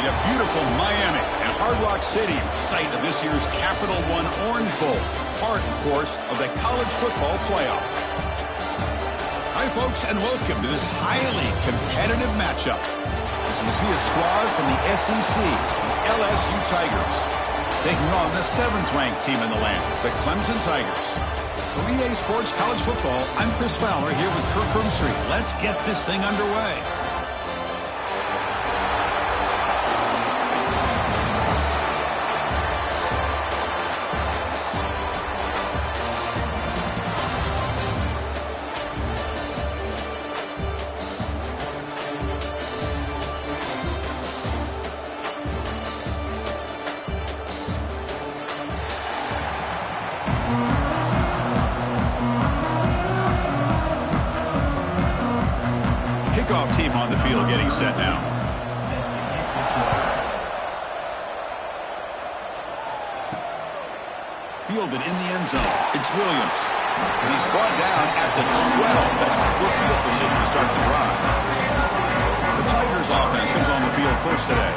to beautiful Miami and Hard Rock Stadium, site of this year's Capital One Orange Bowl, part, of course, of the college football playoff. Hi, folks, and welcome to this highly competitive matchup. As we see a squad from the SEC, the LSU Tigers, taking on the 7th-ranked team in the land, the Clemson Tigers. For EA Sports College Football, I'm Chris Fowler here with Kirk Herbstreit. Let's get this thing underway. Kickoff team on the field getting set now. Fielded in the end zone. It's Williams. He's brought down at the 12. That's poor field position to start the drive. The Tigers offense comes on the field first today.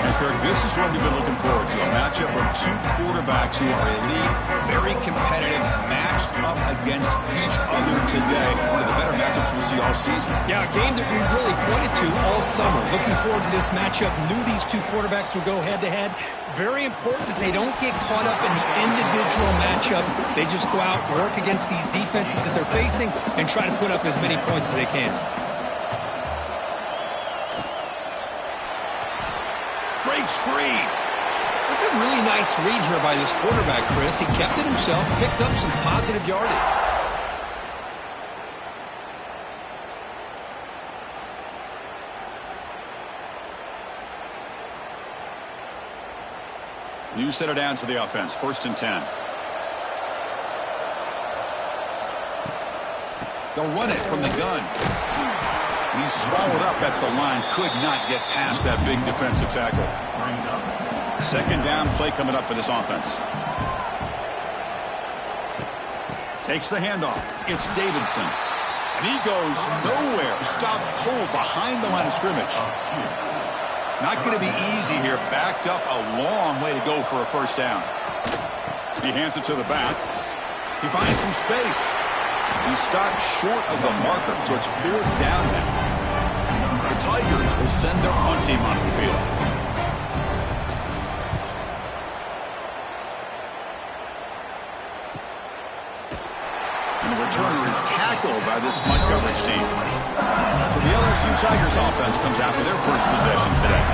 And Kirk, this is what we've been looking forward to, a matchup of two quarterbacks who are elite, very competitive, matched up against each other today. One of the better matchups we'll see all season. Yeah, a game that we really pointed to all summer. Looking forward to this matchup. Knew these two quarterbacks would go head-to-head. Very important that they don't get caught up in the individual matchup. They just go out, work against these defenses that they're facing, and try to put up as many points as they can. Breaks free. That's a really nice read here by this quarterback, Chris. He kept it himself, picked up some positive yardage. New set it down to the offense. 1st and 10. They'll run it from the gun. He's swallowed up at the line. Could not get past that big defensive tackle. 2nd down play coming up for this offense. Takes the handoff. It's Davidson. And he goes nowhere. Stop pulled behind the line of scrimmage. Not going to be easy here. Backed up a long way to go for a 1st down. He hands it to the back. He finds some space. He's stopped short of the marker, so it's 4th down now. The Tigers will send their punt team on the field. And the returner is tackled by this punt coverage team. So the LSU Tigers offense comes out for their first possession today.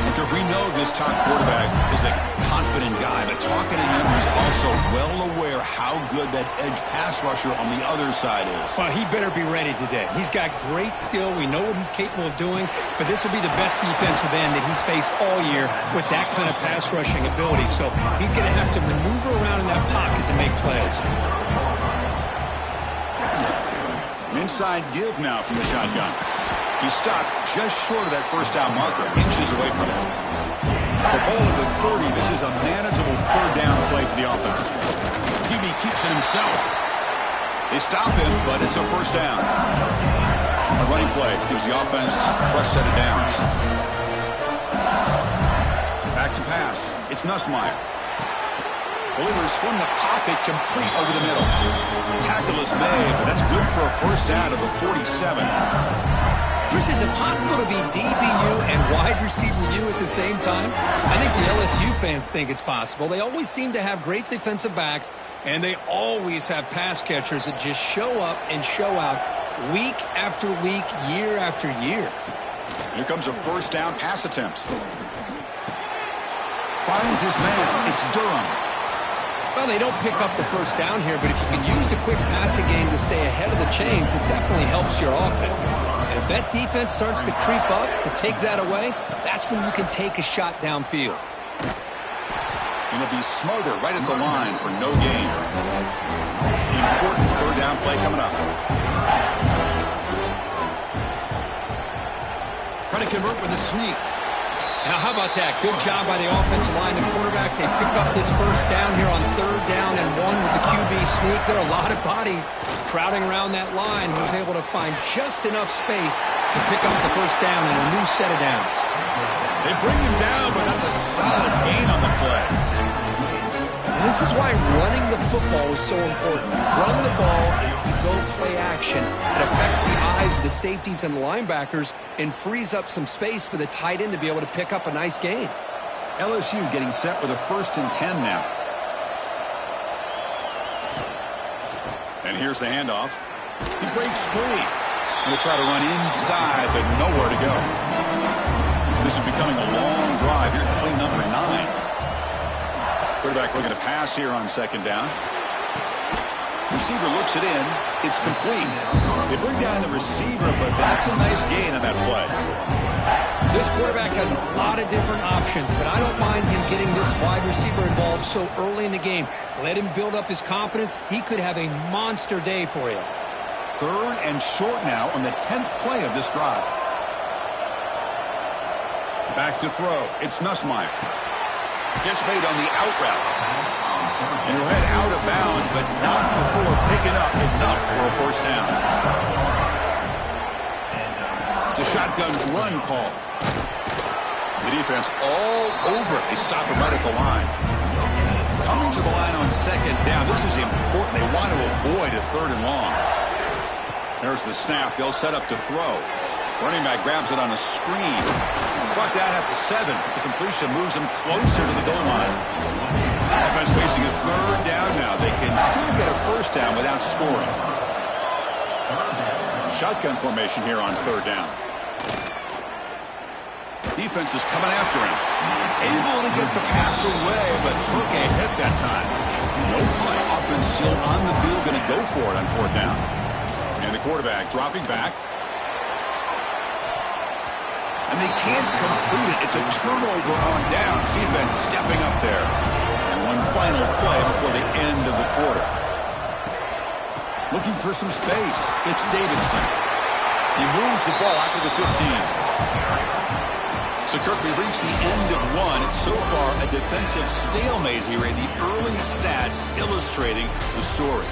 Because we know this top quarterback is a confident guy, but talking to him, he's also well aware how good that edge pass rusher on the other side is. Well, he better be ready today. He's got great skill. We know what he's capable of doing, but this will be the best defensive end that he's faced all year with that kind of pass rushing ability. So he's going to have to maneuver around in that pocket to make plays. Inside give now from the shotgun. He stopped just short of that 1st down marker, inches away from it. So ball at the 30. This is a manageable 3rd down play for the offense. QB keeps it himself. They stop him, but it's a 1st down. A running play gives the offense a fresh set of downs. Back to pass. It's Nussmeier. Delivers from the pocket, complete over the middle. Tackle is made, but that's good for a 1st down to the 47. Chris, is it possible to be DBU and wide receiver U at the same time? I think the LSU fans think it's possible. They always seem to have great defensive backs, and they always have pass catchers that just show up and show out week after week, year after year. Here comes a 1st down pass attempt. Finds his man. It's Durham. Well, they don't pick up the 1st down here, but if you can use the quick passing game to stay ahead of the chains, it definitely helps your offense. And if that defense starts to creep up, to take that away, that's when you can take a shot downfield. And it'll be Smother right at the line for no gain. Important 3rd down play coming up. Trying to convert with a sneak. Now, how about that? Good job by the offensive line. The quarterback, they pick up this first down here on 3rd down and 1 with the QB sneak. There are a lot of bodies crowding around that line. He was able to find just enough space to pick up the first down and a new set of downs. They bring him down, but that's a solid gain on the play. This is why running the football is so important. Run the ball, and if you go play action, it affects the eyes of the safeties and the linebackers and frees up some space for the tight end to be able to pick up a nice gain. LSU getting set with a 1st and 10 now. And here's the handoff. He breaks free. Going to try to run inside, but nowhere to go. This is becoming a long drive. Here's play number 9. Quarterback looking to pass here on 2nd down. Receiver looks it in. It's complete. They bring down the receiver, but that's a nice gain on that play. This quarterback has a lot of different options, but I don't mind him getting this wide receiver involved so early in the game. Let him build up his confidence. He could have a monster day for you. 3rd and short now on the 10th play of this drive. Back to throw. It's Nussmeier. Gets made on the out route. And he'll head out of bounds, but not before picking up enough for a 1st down. It's a shotgun run call. The defense all over. They stop him right at the line. Coming to the line on 2nd down. This is important. They want to avoid a 3rd and long. There's the snap. They'll set up to throw. Running back grabs it on a screen. Brought down at the 7. The completion moves him closer to the goal line. Offense facing a 3rd down now. They can still get a 1st down without scoring. Shotgun formation here on 3rd down. Defense is coming after him. Able to get the pass away, but took a hit that time. No play. Offense still on the field, going to go for it on 4th down. And the quarterback dropping back. And they can't complete it. It's a turnover on downs. Defense stepping up there. And one final play before the end of the quarter. Looking for some space. It's Davidson. He moves the ball out to the 15. So, Kirk, we reached the end of 1. So far, a defensive stalemate here in the early stats illustrating the story.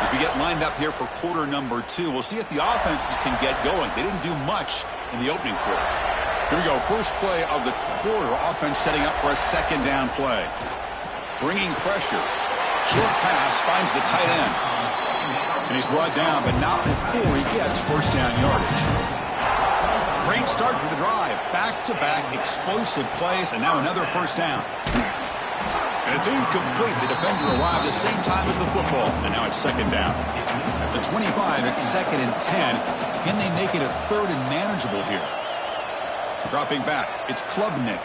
We get lined up here for quarter number 2. We'll see if the offenses can get going. They didn't do much in the opening quarter. Here we go. First play of the quarter. Offense setting up for a 2nd down play. Bringing pressure. Short pass finds the tight end. And he's brought down, but not before he gets 1st down yardage. Great start for the drive. Back-to-back explosive plays, and now another 1st down. And it's incomplete. The defender arrived the same time as the football. And now it's 2nd down. At the 25, it's 2nd and 10. Can they make it a 3rd and manageable here? Dropping back. It's Klubnik.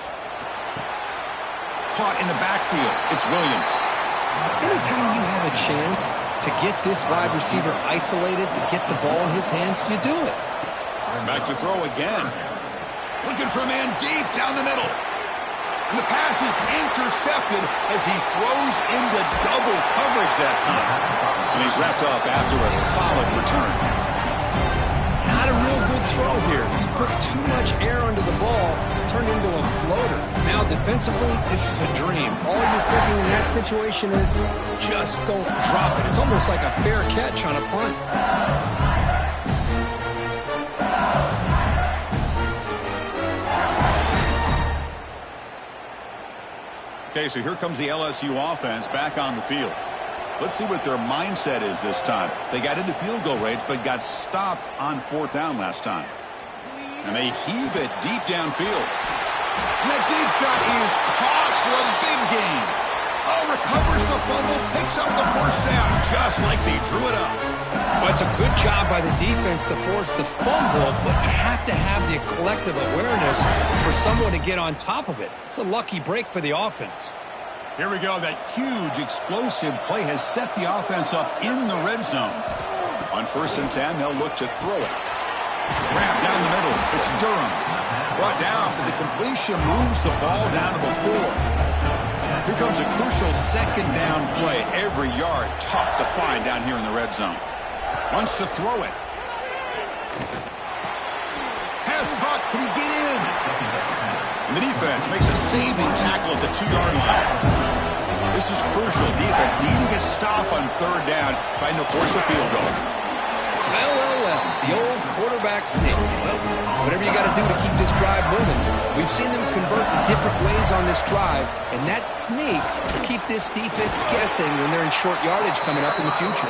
Caught in the backfield. It's Williams. Anytime you have a chance to get this wide receiver isolated, to get the ball in his hands, you do it. Back to throw again. Looking for a man deep down the middle. And the pass is intercepted as he throws into double coverage that time. And he's wrapped up after a solid return. Not a real good throw here. He put too much air under the ball, turned into a floater. Now defensively, this is a dream. All you're thinking in that situation is just don't drop it. It's almost like a fair catch on a punt. Okay, so here comes the LSU offense back on the field. Let's see what their mindset is this time. They got into field goal range, but got stopped on 4th down last time. And they heave it deep downfield. And that deep shot is caught for a big gain. Oh, recovers the fumble, picks up the 1st down, just like they drew it up. Well, it's a good job by the defense to force the fumble, but you have to have the collective awareness for someone to get on top of it. It's a lucky break for the offense. Here we go. That huge explosive play has set the offense up in the red zone. On 1st and 10, they'll look to throw it. Grab down the middle. It's Durham. Brought down, but the completion moves the ball down to the 4. Here comes a crucial second down play. Every yard tough to find down here in the red zone. Wants to throw it. Pass caught. Can he get in? And the defense makes a saving tackle at the 2-yard line. This is crucial. Defense needing a stop on third down, trying to force a field goal. Well. The old quarterback sneak. Well, whatever you got to do to keep this drive moving. We've seen them convert in different ways on this drive, and that sneak will keep this defense guessing when they're in short yardage coming up in the future.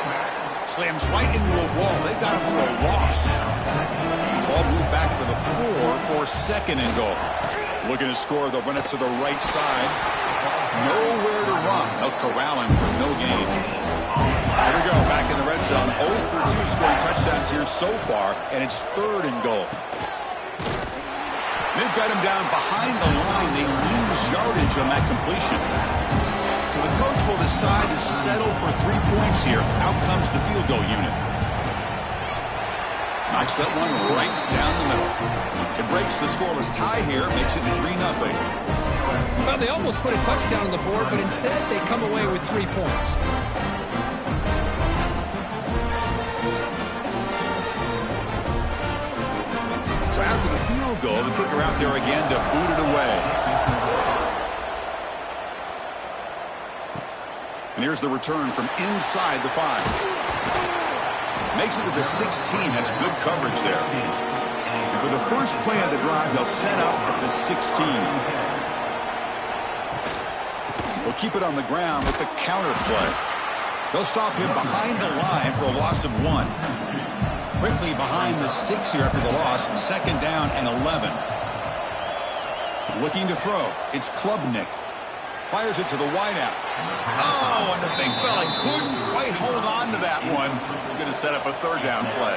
Slams right into a wall. They've got him for a loss. Ball moved back for the 4 for second and goal. Looking to score. They'll run it to the right side. Nowhere to run. They'll corral him for no gain. Here we go, back in the red zone. 0 for 2 scoring touchdowns here so far, and it's third and goal. They've got him down behind the line. They lose yardage on that completion. So the coach will decide to settle for 3 points here. Out comes the field goal unit. Knocks that one right down the middle. It breaks the scoreless tie here, makes it 3-0. Well, they almost put a touchdown on the board, but instead they come away with 3 points. So after the field goal, the kicker out there again to boot it away. And here's the return from inside the 5. Makes it to the 16. That's good coverage there. And for the first play of the drive, they'll set up at the 16. They'll keep it on the ground with the counter play. They'll stop him behind the line for a loss of 1. Quickly behind the sticks here after the loss. Second down and 11. Looking to throw. It's Klubnik. Fires it to the wideout. Oh, and the big fella couldn't quite hold on to that one. We're going to set up a third down play.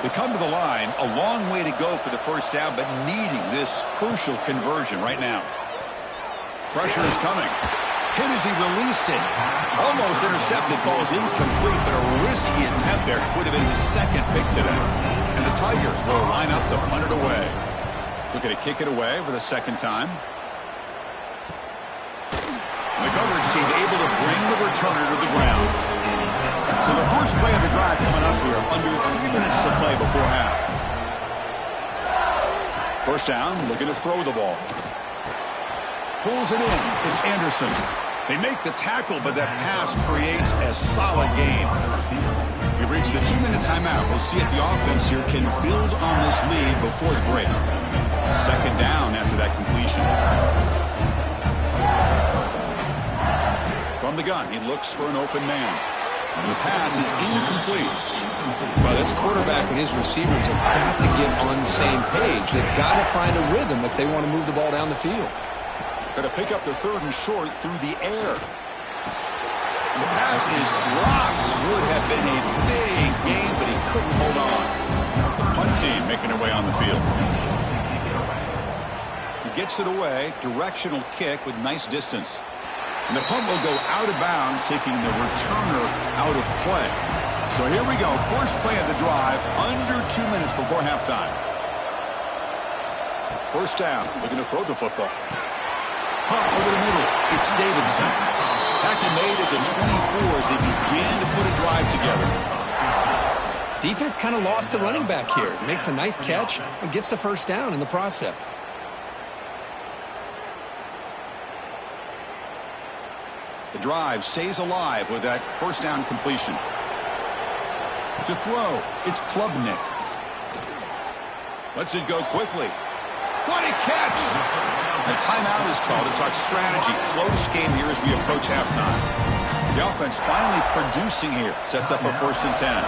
They come to the line. A long way to go for the first down, but needing this crucial conversion right now. Pressure is coming. Hit as he released it. Almost intercepted. Falls incomplete, but a risky attempt there. Would have been his second pick today. And the Tigers will line up to punt it away. Looking to kick it away for the second time. The coverage seemed able to bring the returner to the ground. So the first play of the drive coming up here. Under 3 minutes to play before half. First down, looking to throw the ball. Pulls it in. It's Anderson. They make the tackle, but that pass creates a solid gain. We've reached the 2-minute timeout. We'll see if the offense here can build on this lead before the break. Second down after that completion. From the gun, he looks for an open man. And the pass is incomplete. Well, this quarterback and his receivers have got to get on the same page. They've got to find a rhythm if they want to move the ball down the field. Going to pick up the third and short through the air. And the pass is dropped. Would have been a big game, but he couldn't hold on. The punt team making their way on the field. He gets it away. Directional kick with nice distance. And the punt will go out of bounds, taking the returner out of play. So here we go. First play of the drive, under 2 minutes before halftime. First down, looking to throw the football. Punt over the middle. It's Davidson. Tackle made at the 24 as they begin to put a drive together. Defense kind of lost a running back here. Makes a nice catch and gets the first down in the process. The drive stays alive with that first down completion. To throw, it's Klubnik. Lets it go quickly. What a catch! A timeout is called to talk strategy. Close game here as we approach halftime. The offense finally producing here. Sets up a 1st and 10.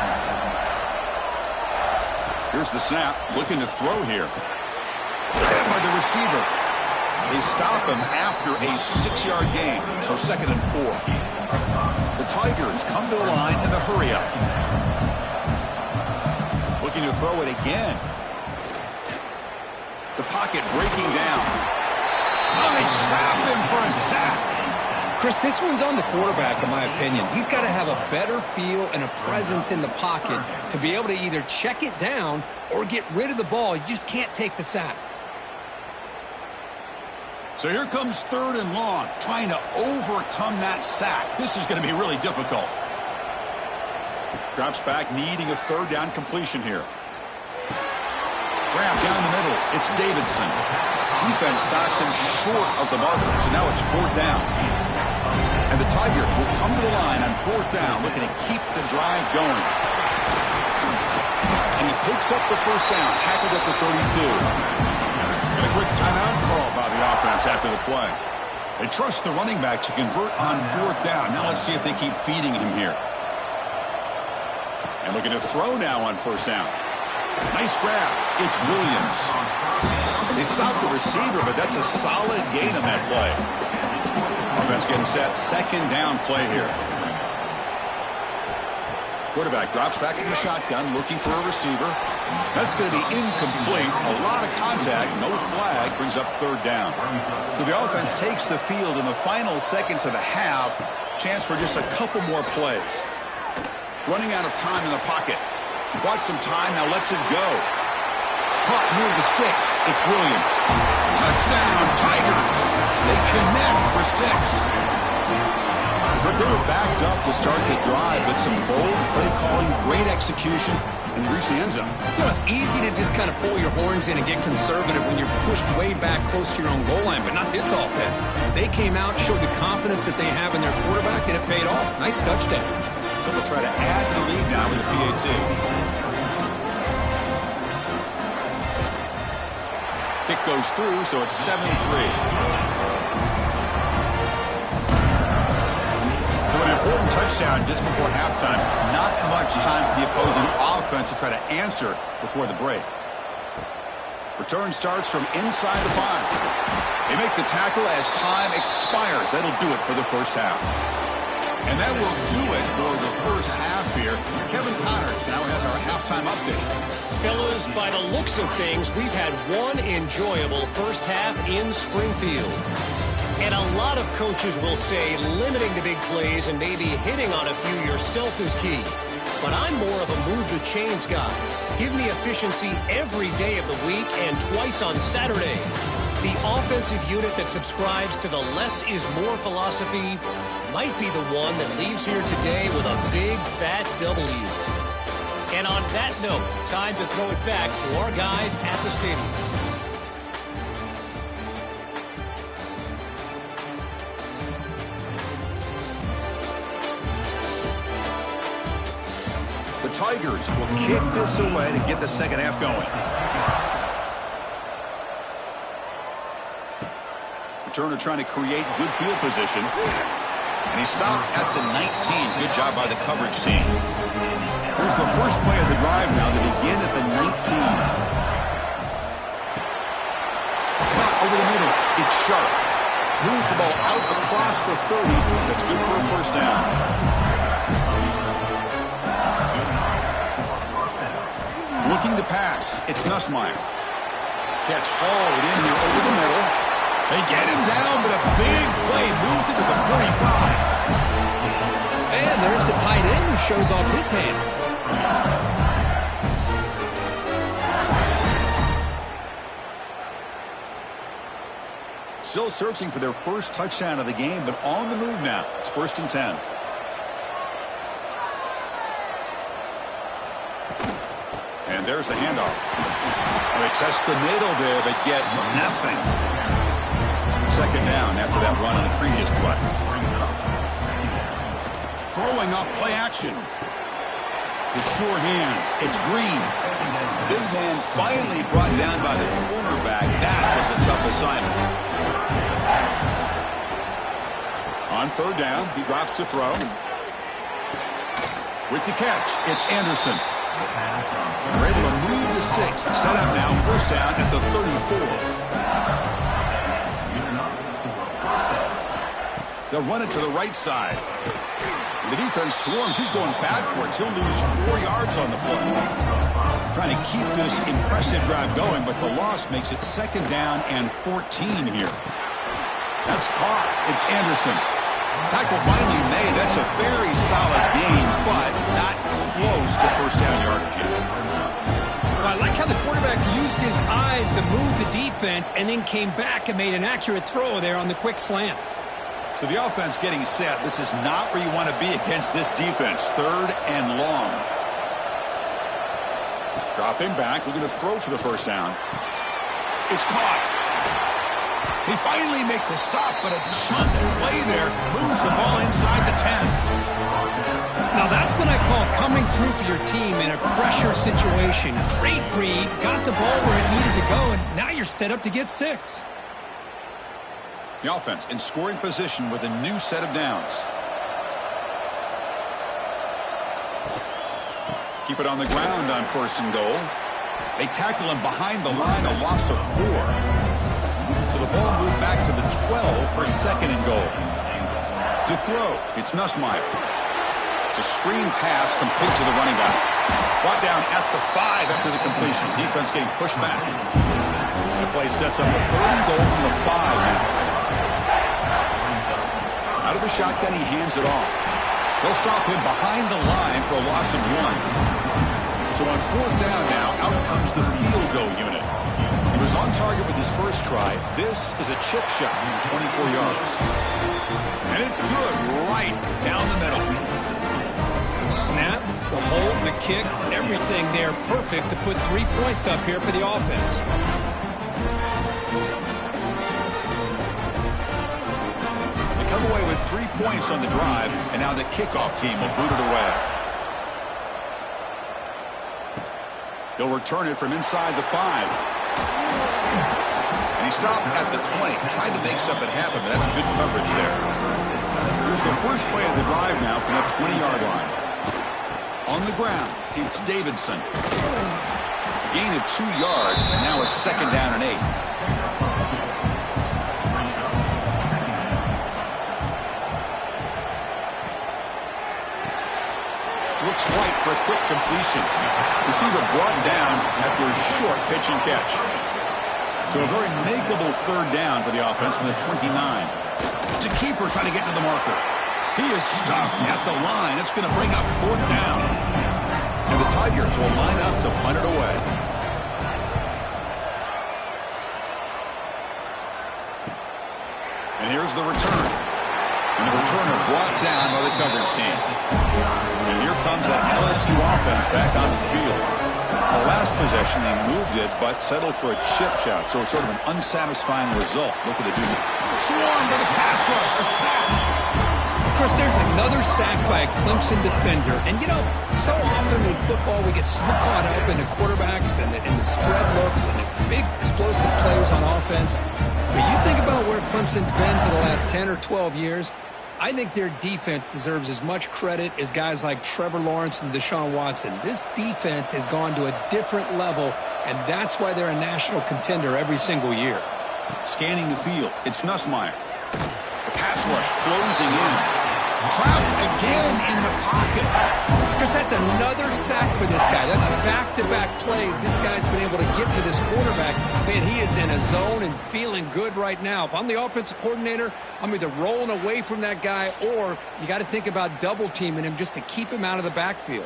Here's the snap. Looking to throw here. Hit by the receiver. They stop him after a 6-yard gain. So 2nd and 4. The Tigers come to the line in the hurry up. Looking to throw it again. The pocket breaking down. Oh, they trap him for a sack. Chris, this one's on the quarterback, in my opinion. He's got to have a better feel and a presence in the pocket to be able to either check it down or get rid of the ball. You just can't take the sack. So here comes 3rd and long, trying to overcome that sack. This is going to be really difficult. Drops back, needing a 3rd down completion here. Grab down the middle. It's Davidson. Defense stops him short of the marker, so now it's 4th down. And the Tigers will come to the line on 4th down, looking to keep the drive going. And he picks up the 1st down, tackled at the 32. And a quick timeout call by the offense after the play. They trust the running back to convert on 4th down. Now let's see if they keep feeding him here. And looking to throw now on 1st down. Nice grab. It's Williams. They stopped the receiver, but that's a solid gain on that play. Offense getting set. 2nd down play here. Quarterback drops back in the shotgun, looking for a receiver. That's going to be incomplete. A lot of contact, no flag, brings up 3rd down. So the offense takes the field in the final seconds of the half. Chance for just a couple more plays. Running out of time in the pocket. Bought some time, now lets it go. Caught near the sticks. It's Williams. Touchdown, Tigers. They connect for 6. But they were backed up to start the drive, but some bold play calling, great execution, and they reached the end zone. You know, it's easy to just kind of pull your horns in and get conservative when you're pushed way back close to your own goal line, but not this offense. They came out, showed the confidence that they have in their quarterback, and it paid off. Nice touchdown. They'll try to add the lead now with the PAT. Kick goes through, so it's 7-3. So an important touchdown just before halftime. Not much time for the opposing offense to try to answer before the break. Return starts from inside the 5. They make the tackle as time expires. That'll do it for the 1st half. And that will do it for the 1st half here. Kevin Connors now has our halftime update. Fellas, by the looks of things, we've had one enjoyable 1st half in Springfield. And a lot of coaches will say limiting the big plays and maybe hitting on a few yourself is key. But I'm more of a move the chains guy. Give me efficiency every day of the week and twice on Saturday. The offensive unit that subscribes to the less is more philosophy might be the one that leaves here today with a big, fat W. And on that note, time to throw it back to our guys at the stadium. The Tigers will kick this away to get the 2nd half going. Returner trying to create good field position. And he stopped at the 19. Good job by the coverage team. Here's the first play of the drive now. They begin at the 19. Cut over the middle. It's Sharp. Moves the ball out across the 30. That's good for a 1st down. Looking to pass. It's Nussmeier. Catch hauled in here over the middle. They get him down, but a big play moves it to the 45. And there's the tight end who shows off his hands. Still searching for their 1st touchdown of the game, but on the move now. It's 1st and 10. And there's the handoff. They test the middle there, but get nothing. 2nd down after that run on the previous play. Throwing off play action. The sure hands. It's Green. Big man finally brought down by the cornerback. That was a tough assignment. On 3rd down, he drops to throw. With the catch, it's Anderson. They're able to move the sticks. Set up now, 1st down at the 34. They'll run it to the right side. The defense swarms. He's going backwards. He'll lose 4 yards on the play. Trying to keep this impressive drive going, but the loss makes it 2nd down and 14 here. That's caught. It's Anderson. Tackle finally made. That's a very solid gain, but not close to 1st down yardage yet. I like how the quarterback used his eyes to move the defense and then came back and made an accurate throw there on the quick slant. So the offense getting set. This is not where you want to be against this defense. 3rd and long. Dropping back, looking to throw for the first down. It's caught. They finally make the stop, but a chunk play there moves the ball inside the 10. Now that's what I call coming through for your team in a pressure situation. Great read, got the ball where it needed to go, and now you're set up to get 6. The offense in scoring position with a new set of downs. Keep it on the ground on 1st and goal. They tackle him behind the line, a loss of 4. So the ball moved back to the 12 for 2nd and goal. To throw, it's Nussmeier. It's a screen pass complete to the running back. Brought down at the 5 after the completion. Defense getting pushed back. The play sets up a 3rd and goal from the 5 now. Out of the shotgun, he hands it off. They'll stop him behind the line for a loss of 1. So on 4th down now, out comes the field goal unit. He was on target with his first try. This is a chip shot, 24 yards. And it's good right down the middle. Snap, the hold, the kick, everything there perfect to put 3 points up here for the offense. Come away with 3 points on the drive, and now the kickoff team will boot it away. He'll return it from inside the 5. And he stopped at the 20. Tried to make something happen, but that's good coverage there. Here's the first play of the drive now from the 20-yard line. On the ground, it's Davidson. Gain of 2 yards, and now it's 2nd down and 8. Looks right for a quick completion. Receiver brought down after a short pitch and catch. So a very makeable 3rd down for the offense from the 29. It's a keeper trying to get to the marker. He is stuffed at the line. It's going to bring up 4th down. And the Tigers will line up to punt it away. And here's the return. And the returner brought down by the coverage team. And here comes that LSU offense back onto the field. The last possession, they moved it, but settled for a chip shot. So sort of an unsatisfying result. Looking to do swarm to the pass rush, a sack. Of course, there's another sack by a Clemson defender. And, you know, so often in football we get so caught up in the quarterbacks and the spread looks and the big explosive plays on offense. But you think about where Clemson's been for the last 10 or 12 years, I think their defense deserves as much credit as guys like Trevor Lawrence and Deshaun Watson. This defense has gone to a different level, and that's why they're a national contender every single year. Scanning the field, it's Nussmeier. The pass rush closing in. Trapped again in the pocket. Because that's another sack for this guy. That's back-to-back plays. This guy's been able to get to this quarterback. Man, he is in a zone and feeling good right now. If I'm the offensive coordinator, I'm either rolling away from that guy or you got to think about double-teaming him just to keep him out of the backfield.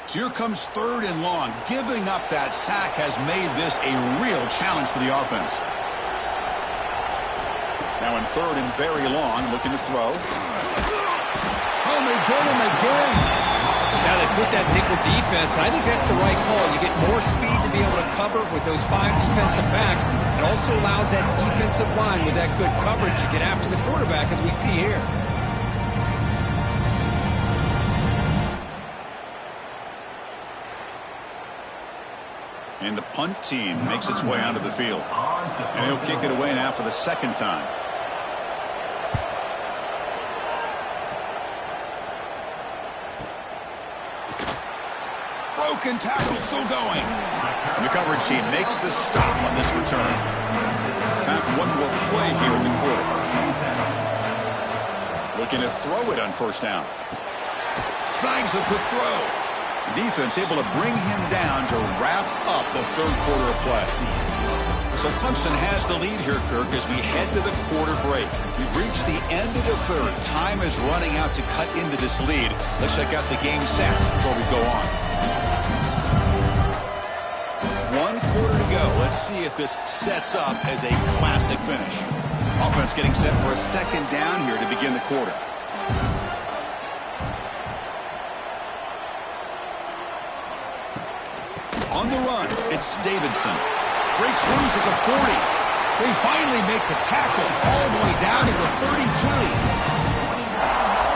So here comes 3rd and long. Giving up that sack has made this a real challenge for the offense. Now in 3rd and very long, looking to throw. Oh, they get him again. Now they put that nickel defense, and I think that's the right call. You get more speed to be able to cover with those 5 defensive backs. It also allows that defensive line with that good coverage to get after the quarterback, as we see here. And the punt team makes its way onto the field. And he'll kick it away now for the 2nd time. Broken tackle, still going. And the coverage team makes the stop on this return. Time for one more play here in the quarter. Looking to throw it on 1st down. Snags the quick throw. The defense able to bring him down to wrap up the 3rd quarter of play. So Clemson has the lead here, Kirk, as we head to the quarter break. We've reached the end of the 3rd. Time is running out to cut into this lead. Let's check out the game stats before we go on. Let's see if this sets up as a classic finish. Offense getting set for a second down here to begin the quarter. On the run, it's Davidson. Breaks loose at the 40. They finally make the tackle all the way down to the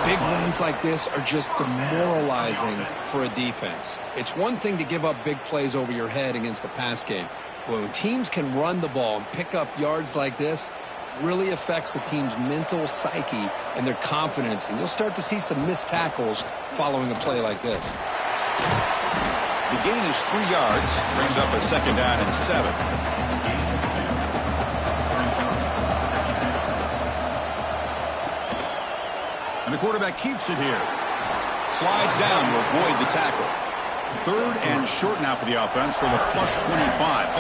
32. Big runs like this are just demoralizing for a defense. It's one thing to give up big plays over your head against the pass game. But when teams can run the ball and pick up yards like this, really affects the team's mental psyche and their confidence. And you'll start to see some missed tackles following a play like this. The gain is 3 yards, brings up a second down and 7. And the quarterback keeps it here. Slides down to avoid the tackle. 3rd and short now for the offense for the plus 25.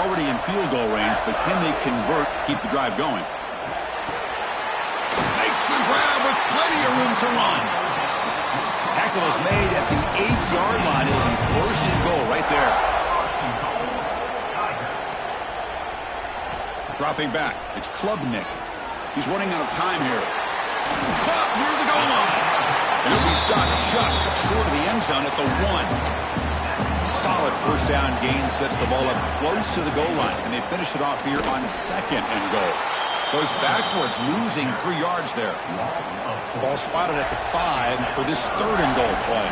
Already in field goal range, but can they convert, keep the drive going? Makes the grab with plenty of room to run. Tackle is made at the 8-yard line. It'll be 1st and goal right there. Dropping back, it's Klubnik. He's running out of time here. Caught near the goal line. And he'll be stopped just short of the end zone at the 1. Solid first down gain, sets the ball up close to the goal line. And they finish it off here on 2nd and goal. Goes backwards, losing 3 yards there. Ball spotted at the 5 for this 3rd and goal play.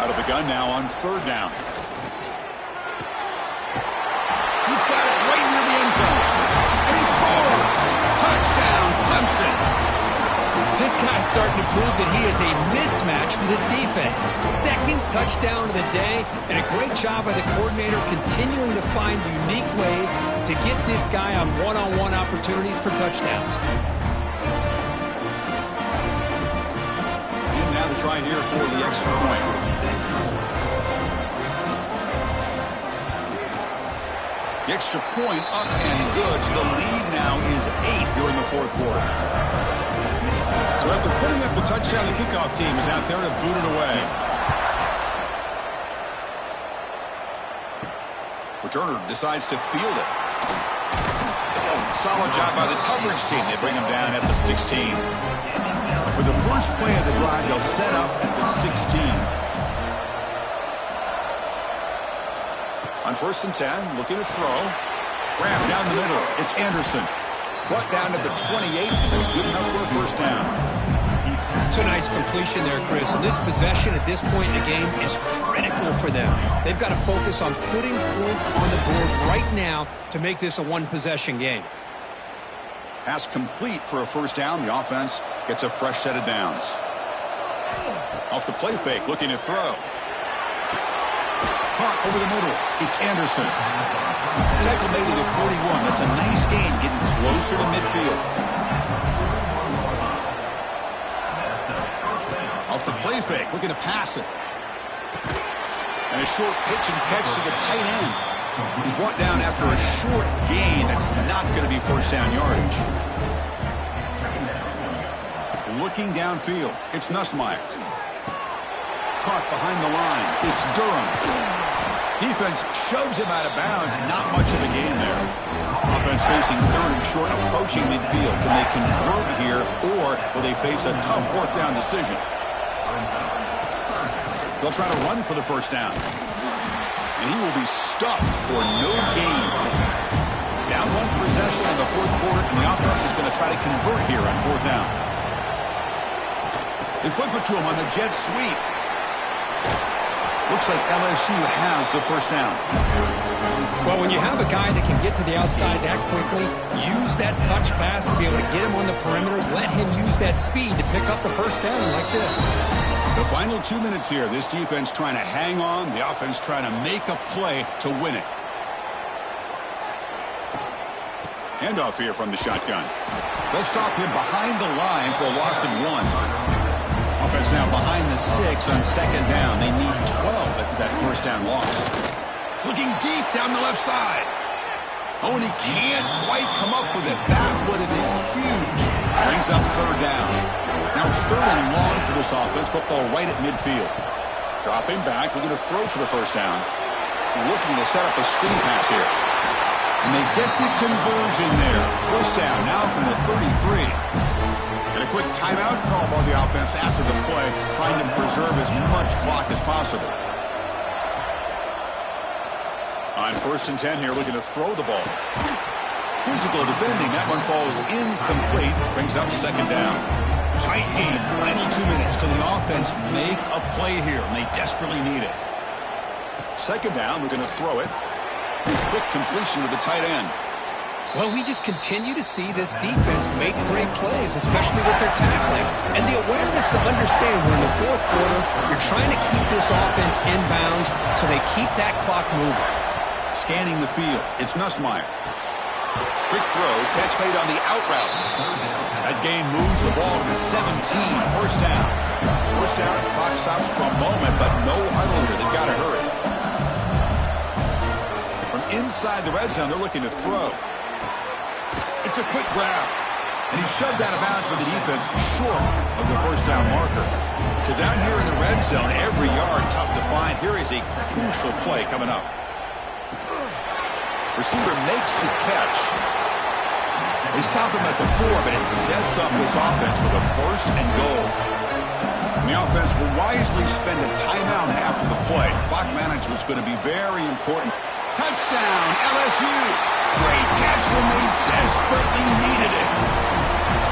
Out of the gun now on 3rd down. He's got it right near the end zone. And he scores! Touchdown, Clemson! This guy's starting to prove that he is a mismatch for this defense. 2nd touchdown of the day, and a great job by the coordinator continuing to find unique ways to get this guy on one-on-one opportunities for touchdowns. And now the try here for the extra point. The extra point up and good. So the lead now is 8 during the 4th quarter. So after putting up the touchdown, the kickoff team is out there to boot it away. Returner decides to field it. Solid job by the coverage team. They bring him down at the 16. For the first play of the drive, they'll set up at the 16. On 1st and 10, looking to throw. Grab down the middle. It's Anderson. Brought down to the 28. That's good enough for a first down. It's a nice completion there, Chris. And this possession at this point in the game is critical for them. They've got to focus on putting points on the board right now to make this a one-possession game. Pass complete for a first down. The offense gets a fresh set of downs. Off the play fake, looking to throw. Caught over the middle. It's Anderson. Tackle made to the 41. That's a nice gain, getting closer to midfield. Off the play fake, looking to pass it. And a short pitch and catch to the tight end. He's brought down after a short gain. That's not going to be first down yardage. Looking downfield, it's Nussmeier. Caught behind the line. It's Durham. Defense shoves him out of bounds. Not much of a gain there. Offense facing 3rd and short, approaching midfield. Can they convert here, or will they face a tough 4th down decision? They'll try to run for the first down. And he will be stuffed for no gain. Down 1 possession in the 4th quarter, and the offense is going to try to convert here on 4th down. They flip it to him on the jet sweep. Looks like LSU has the first down. Well, when you have a guy that can get to the outside that quickly, use that touch pass to be able to get him on the perimeter, let him use that speed to pick up the first down like this. The final 2 minutes here, this defense trying to hang on, the offense trying to make a play to win it. Handoff here from the shotgun. They'll stop him behind the line for a loss of 1. Offense now behind the 6 on 2nd down. They need 12 after that first down loss. Looking deep down the left side. Oh, and he can't quite come up with it. That would have been huge. Brings up 3rd down. Now it's 3rd and long for this offense. Football right at midfield. Dropping back, looking to throw for the first down. looking to set up a screen pass here. And they get the conversion there. First down now from the 33. And a quick timeout call by the offense after the play, trying to preserve as much clock as possible. On 1st and 10 here, looking to throw the ball. Physical defending. That one falls incomplete. Brings up 2nd down. Tight game. Final 2 minutes. Can the offense make a play here? And they desperately need it. 2nd down. We're going to throw it. Quick completion to the tight end. Well, we just continue to see this defense make great plays, especially with their tackling. And the awareness to understand we're in the 4th quarter, you're trying to keep this offense in bounds so they keep that clock moving. Scanning the field. It's Nussmeier. Quick throw. Catch made on the out route. That gain moves the ball to the 17. First down. First down. Clock stops for a moment, but no huddle here. They've got to hurry. From inside the red zone, they're looking to throw. It's a quick grab. And he's shoved out of bounds by the defense short of the first down marker. So down here in the red zone, every yard tough to find. Here is a crucial play coming up. Receiver makes the catch. They stop him at the 4, but it sets up this offense with a 1st and goal. And the offense will wisely spend a timeout after the play. Clock management is going to be very important. Touchdown, LSU. Great catch when they desperately needed it.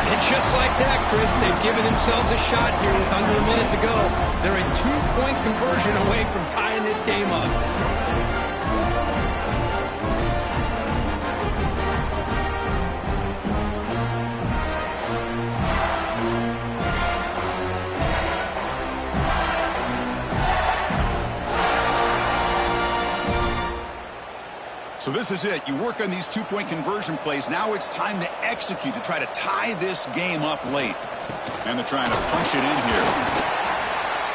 And just like that, Chris, they've given themselves a shot here with under a minute to go. They're a 2-point conversion away from tying this game up. So this is it. You work on these 2-point conversion plays. Now it's time to execute, to try to tie this game up late. And they're trying to punch it in here.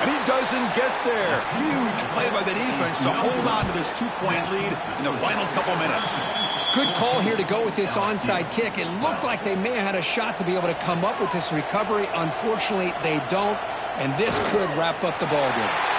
And he doesn't get there. Huge play by the defense to hold on to this 2-point lead in the final couple minutes. Good call here to go with this onside kick. It looked like they may have had a shot to be able to come up with this recovery. Unfortunately, they don't. And this could wrap up the ballgame.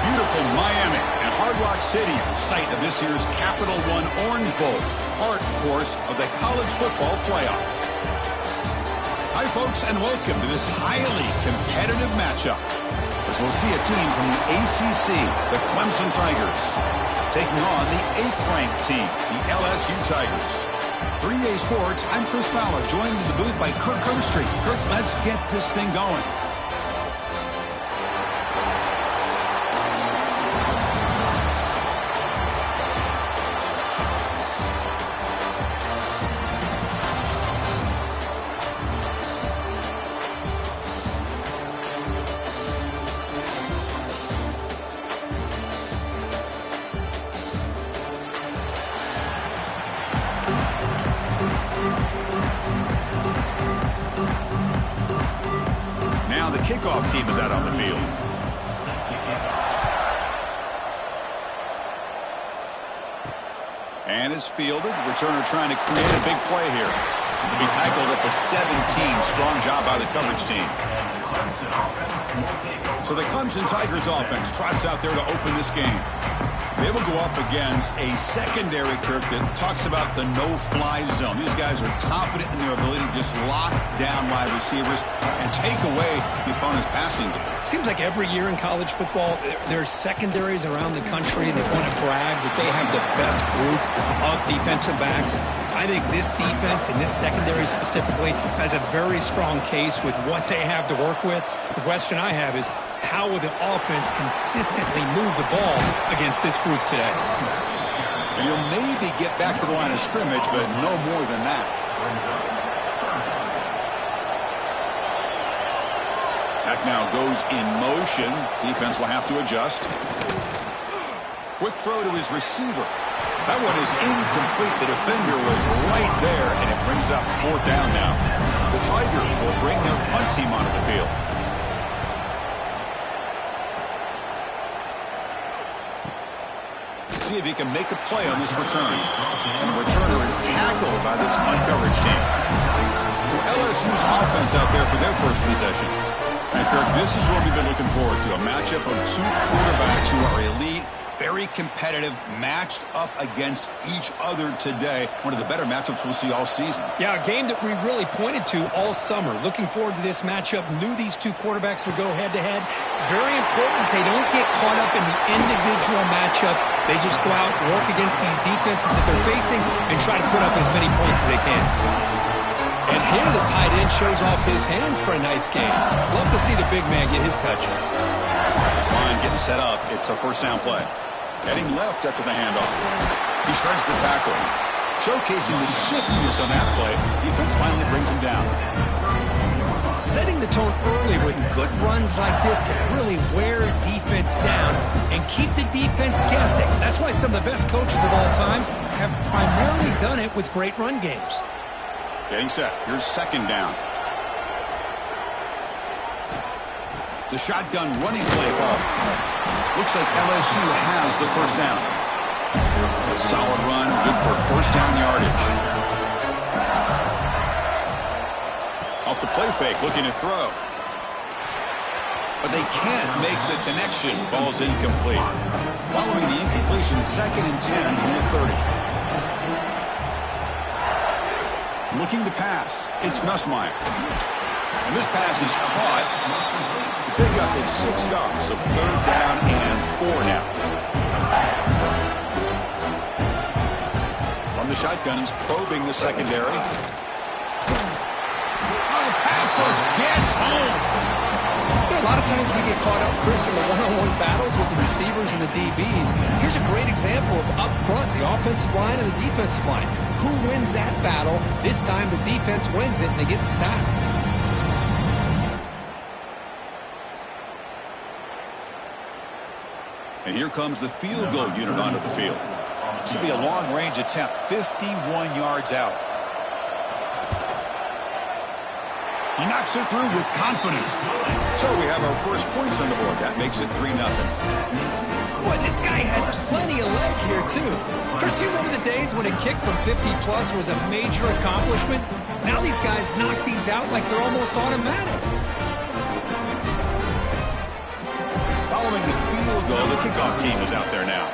beautiful Miami and Hard Rock Stadium, site of this year's Capital One Orange Bowl, part, of course, of the college football playoff. Hi, folks, and welcome to this highly competitive matchup, as we'll see a team from the ACC, the Clemson Tigers, taking on the 8th-ranked team, the LSU Tigers. 3A Sports, I'm Chris Fowler, joined in the booth by Kirk Herbstreit. Kirk, let's get this thing going. Now the kickoff team is out on the field. And is fielded. Returner trying to create a big play here. To be tackled at the 17. Strong job by the coverage team. So the Clemson Tigers offense trots out there to open this game. They will go up against a secondary, Kirk, that talks about the no-fly zone. These guys are confident in their ability to just lock down wide receivers and take away the opponent's passing game. Seems like every year in college football, there's secondaries around the country that want to brag that they have the best group of defensive backs. I think this defense and this secondary specifically has a very strong case with what they have to work with. The question I have is, how will the offense consistently move the ball against this group today? And you'll maybe get back to the line of scrimmage, but no more than that. That now goes in motion. Defense will have to adjust. Quick throw to his receiver. That one is incomplete. The defender was right there, and it brings up 4th down now. The Tigers will bring their punt team onto the field. See if he can make a play on this return. And the returner is tackled by this punt coverage team. So LSU's offense out there for their first possession. And Kirk, this is what we've been looking forward to, a matchup of two quarterbacks who are elite, very competitive, matched up against each other today. One of the better matchups we'll see all season. Yeah, a game that we really pointed to all summer. Looking forward to this matchup. Knew these two quarterbacks would go head-to-head. Very important that they don't get caught up in the individual matchup. They just go out, work against these defenses that they're facing, and try to put up as many points as they can. And here the tight end shows off his hands for a nice game. Love to see the big man get his touches. This line getting set up. It's a 1st down play. Heading left after the handoff. He shreds the tackle. Showcasing the shiftiness on that play. Defense finally brings him down. Setting the tone early with good runs like this can really wear a defense down and keep the defense guessing. That's why some of the best coaches of all time have primarily done it with great run games. Getting set. Here's 2nd down. The shotgun running play call. Looks like LSU has the 1st down. A solid run, good for 1st down yardage. Off the play fake, looking to throw. But they can't make the connection. Ball's incomplete. Following the incompletion, 2nd and 10 from the 30. Looking to pass. It's Nussmeier. And this pass is caught. The pickup is 6 yards, so 3rd down and 4 now. From the shotgun, he's probing the secondary. Oh, the pass rush gets home. You know, a lot of times we get caught up, Chris, in the one-on-one battles with the receivers and the DBs. Here's a great example of up front, the offensive line and the defensive line. Who wins that battle? This time the defense wins it and they get the sack. And here comes the field goal unit onto the field. This will be a long-range attempt, 51 yards out. He knocks it through with confidence. So we have our first points on the board. That makes it 3-0. Boy, this guy had plenty of leg here, too. Chris, you remember the days when a kick from 50-plus was a major accomplishment? Now these guys knock these out like they're almost automatic. Following the field field goal. The kickoff team is out there now.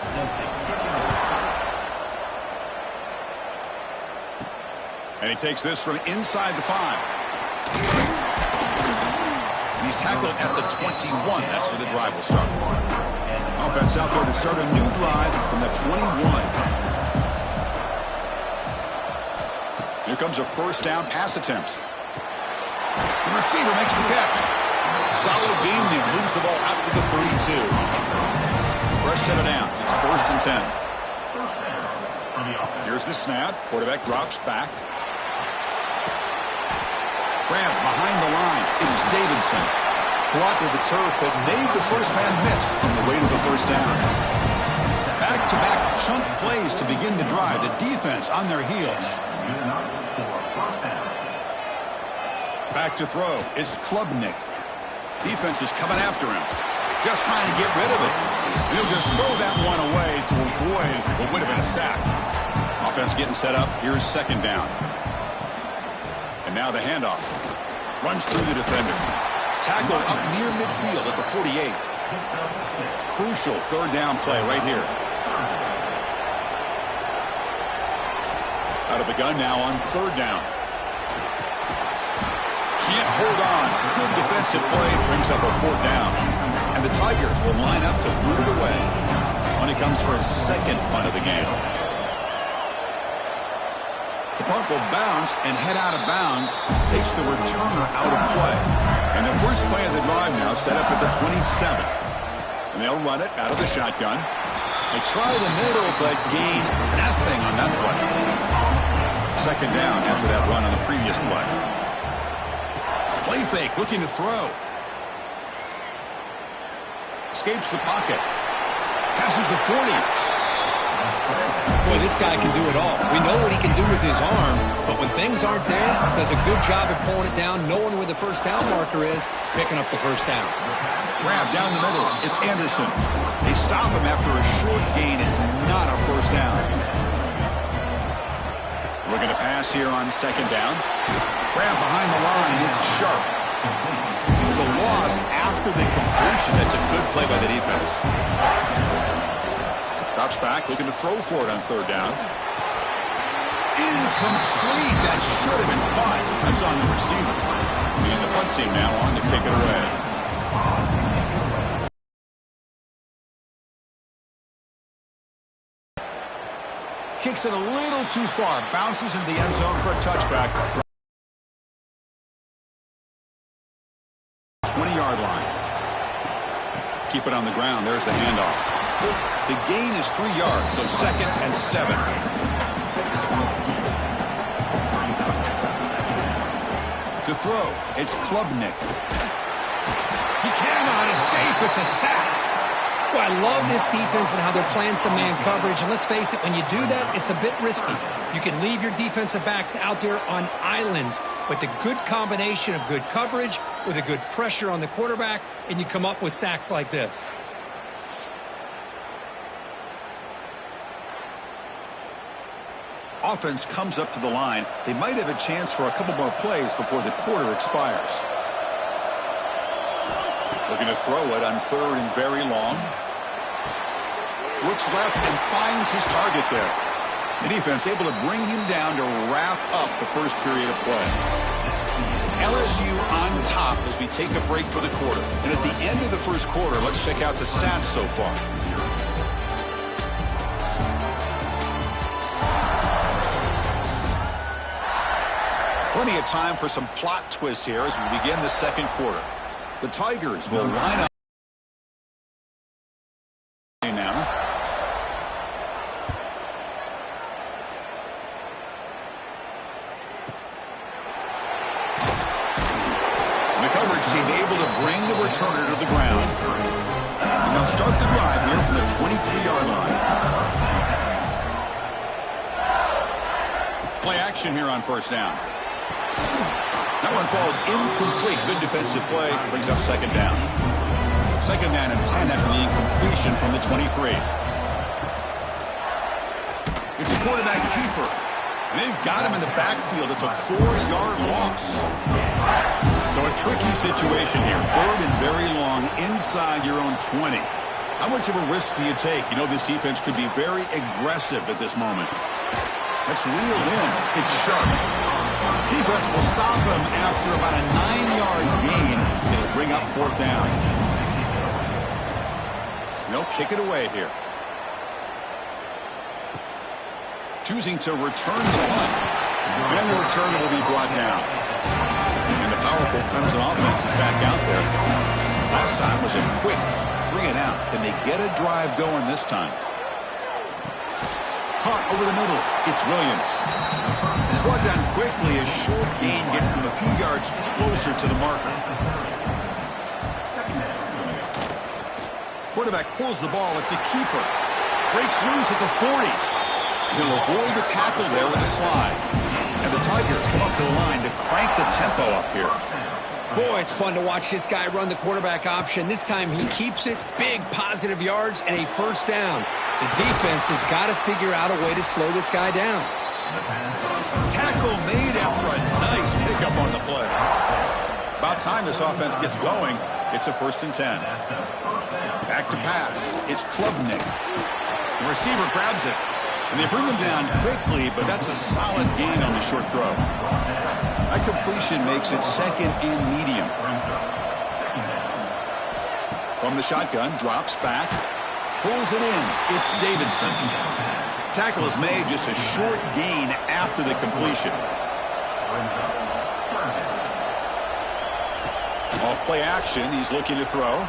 And he takes this from inside the 5. And he's tackled at the 21. That's where the drive will start. Offense out there to start a new drive from the 21. Here comes a first down pass attempt. The receiver makes the catch. Solid gain there. Moves the ball out to the 32. Fresh set of downs. It's 1st and 10. Here's the snap. Quarterback drops back. Grab behind the line. It's Davidson. Brought to the turf, but made the first man miss on the way to the first down. Back-to-back chunk plays to begin the drive. The defense on their heels. Back to throw. It's Klubnik. Defense is coming after him. Just trying to get rid of it. He'll just throw that one away to avoid what would have been a sack. Offense getting set up. Here's 2nd down. And now the handoff. Runs through the defender. Tackle up near midfield at the 48. Crucial 3rd down play right here. Out of the gun now on 3rd down. Can't hold on. Good defensive play brings up a 4th down. And the Tigers will line up to boot it away when he comes for his 2nd punt of the game. The punt will bounce and head out of bounds. Takes the returner out of play. And the first play of the drive now set up at the 27. And they'll run it out of the shotgun. They try the middle, but gain nothing on that play. 2nd down after that run on the previous play. Play fake, looking to throw. Escapes the pocket. Passes the 40. Boy, this guy can do it all. We know what he can do with his arm, but when things aren't there, does a good job of pulling it down, knowing where the first down marker is, picking up the first down. Grab down the middle. It's Anderson. They stop him after a short gain. It's not a first down. Looking to pass here on 2nd down. Grab behind the line. It's Sharp. It was a loss after the completion. That's a good play by the defense. Drops back, looking to throw for it on 3rd down. Incomplete. That should have been caught. That's on the receiver. And the punt team now on to kick it away. Kicks it a little too far. Bounces into the end zone for a touchback. 20-yard line. Keep it on the ground. There's the handoff. The gain is 3 yards, so 2nd and 7. To throw, it's Klubnik. He cannot escape. It's a sack. Well, I love this defense and how they're playing some man coverage. And let's face it, when you do that, it's a bit risky. You can leave your defensive backs out there on islands, but the good combination of good coverage with a good pressure on the quarterback, and you come up with sacks like this. Offense comes up to the line. They might have a chance for a couple more plays before the quarter expires. Looking to throw it on 3rd and very long. Looks left and finds his target there. The defense able to bring him down to wrap up the first period of play. It's LSU on top as we take a break for the quarter. And at the end of the first quarter, let's check out the stats so far. Plenty of time for some plot twists here as we begin the 2nd quarter. The Tigers will line up now. And the coverage team able to bring the returner to the ground. And they'll start the drive here from the 23-yard line. Play action here on 1st down. That one falls incomplete. Good defensive play. Brings up 2nd down. 2nd down and 10 after the incompletion from the 23. It's a quarterback keeper. And they've got him in the backfield. It's a 4-yard loss. So a tricky situation here. 3rd and very long inside your own 20. How much of a risk do you take? You know, this defense could be very aggressive at this moment. That's reeled in. It's sharp. Defense will stop him after about a 9-yard gain. It'll bring up 4th down. They'll kick it away here. Choosing to return the punt. And the return will be brought down. And the powerful Clemson offense is back out there. Last time was a quick 3 and out. Can they get a drive going this time? Caught over the middle. It's Williams. He's brought down quickly. A short gain gets them a few yards closer to the marker. Quarterback pulls the ball. It's a keeper. Breaks loose at the 40. He'll avoid the tackle there with a slide. And the Tigers come up to the line to crank the tempo up here. Boy, it's fun to watch this guy run the quarterback option. This time he keeps it. Big positive yards and a 1st down. The defense has got to figure out a way to slow this guy down. Tackle made after a nice pickup on the play. About time this offense gets going. It's a 1st and 10. Back to pass. It's Klubnik. The receiver grabs it. And they bring him down quickly, but that's a solid gain on the short throw. That completion makes it 2nd and medium. From the shotgun, drops back. Pulls it in. It's Davidson. Tackle is made, just a short gain after the completion. Off play action, he's looking to throw.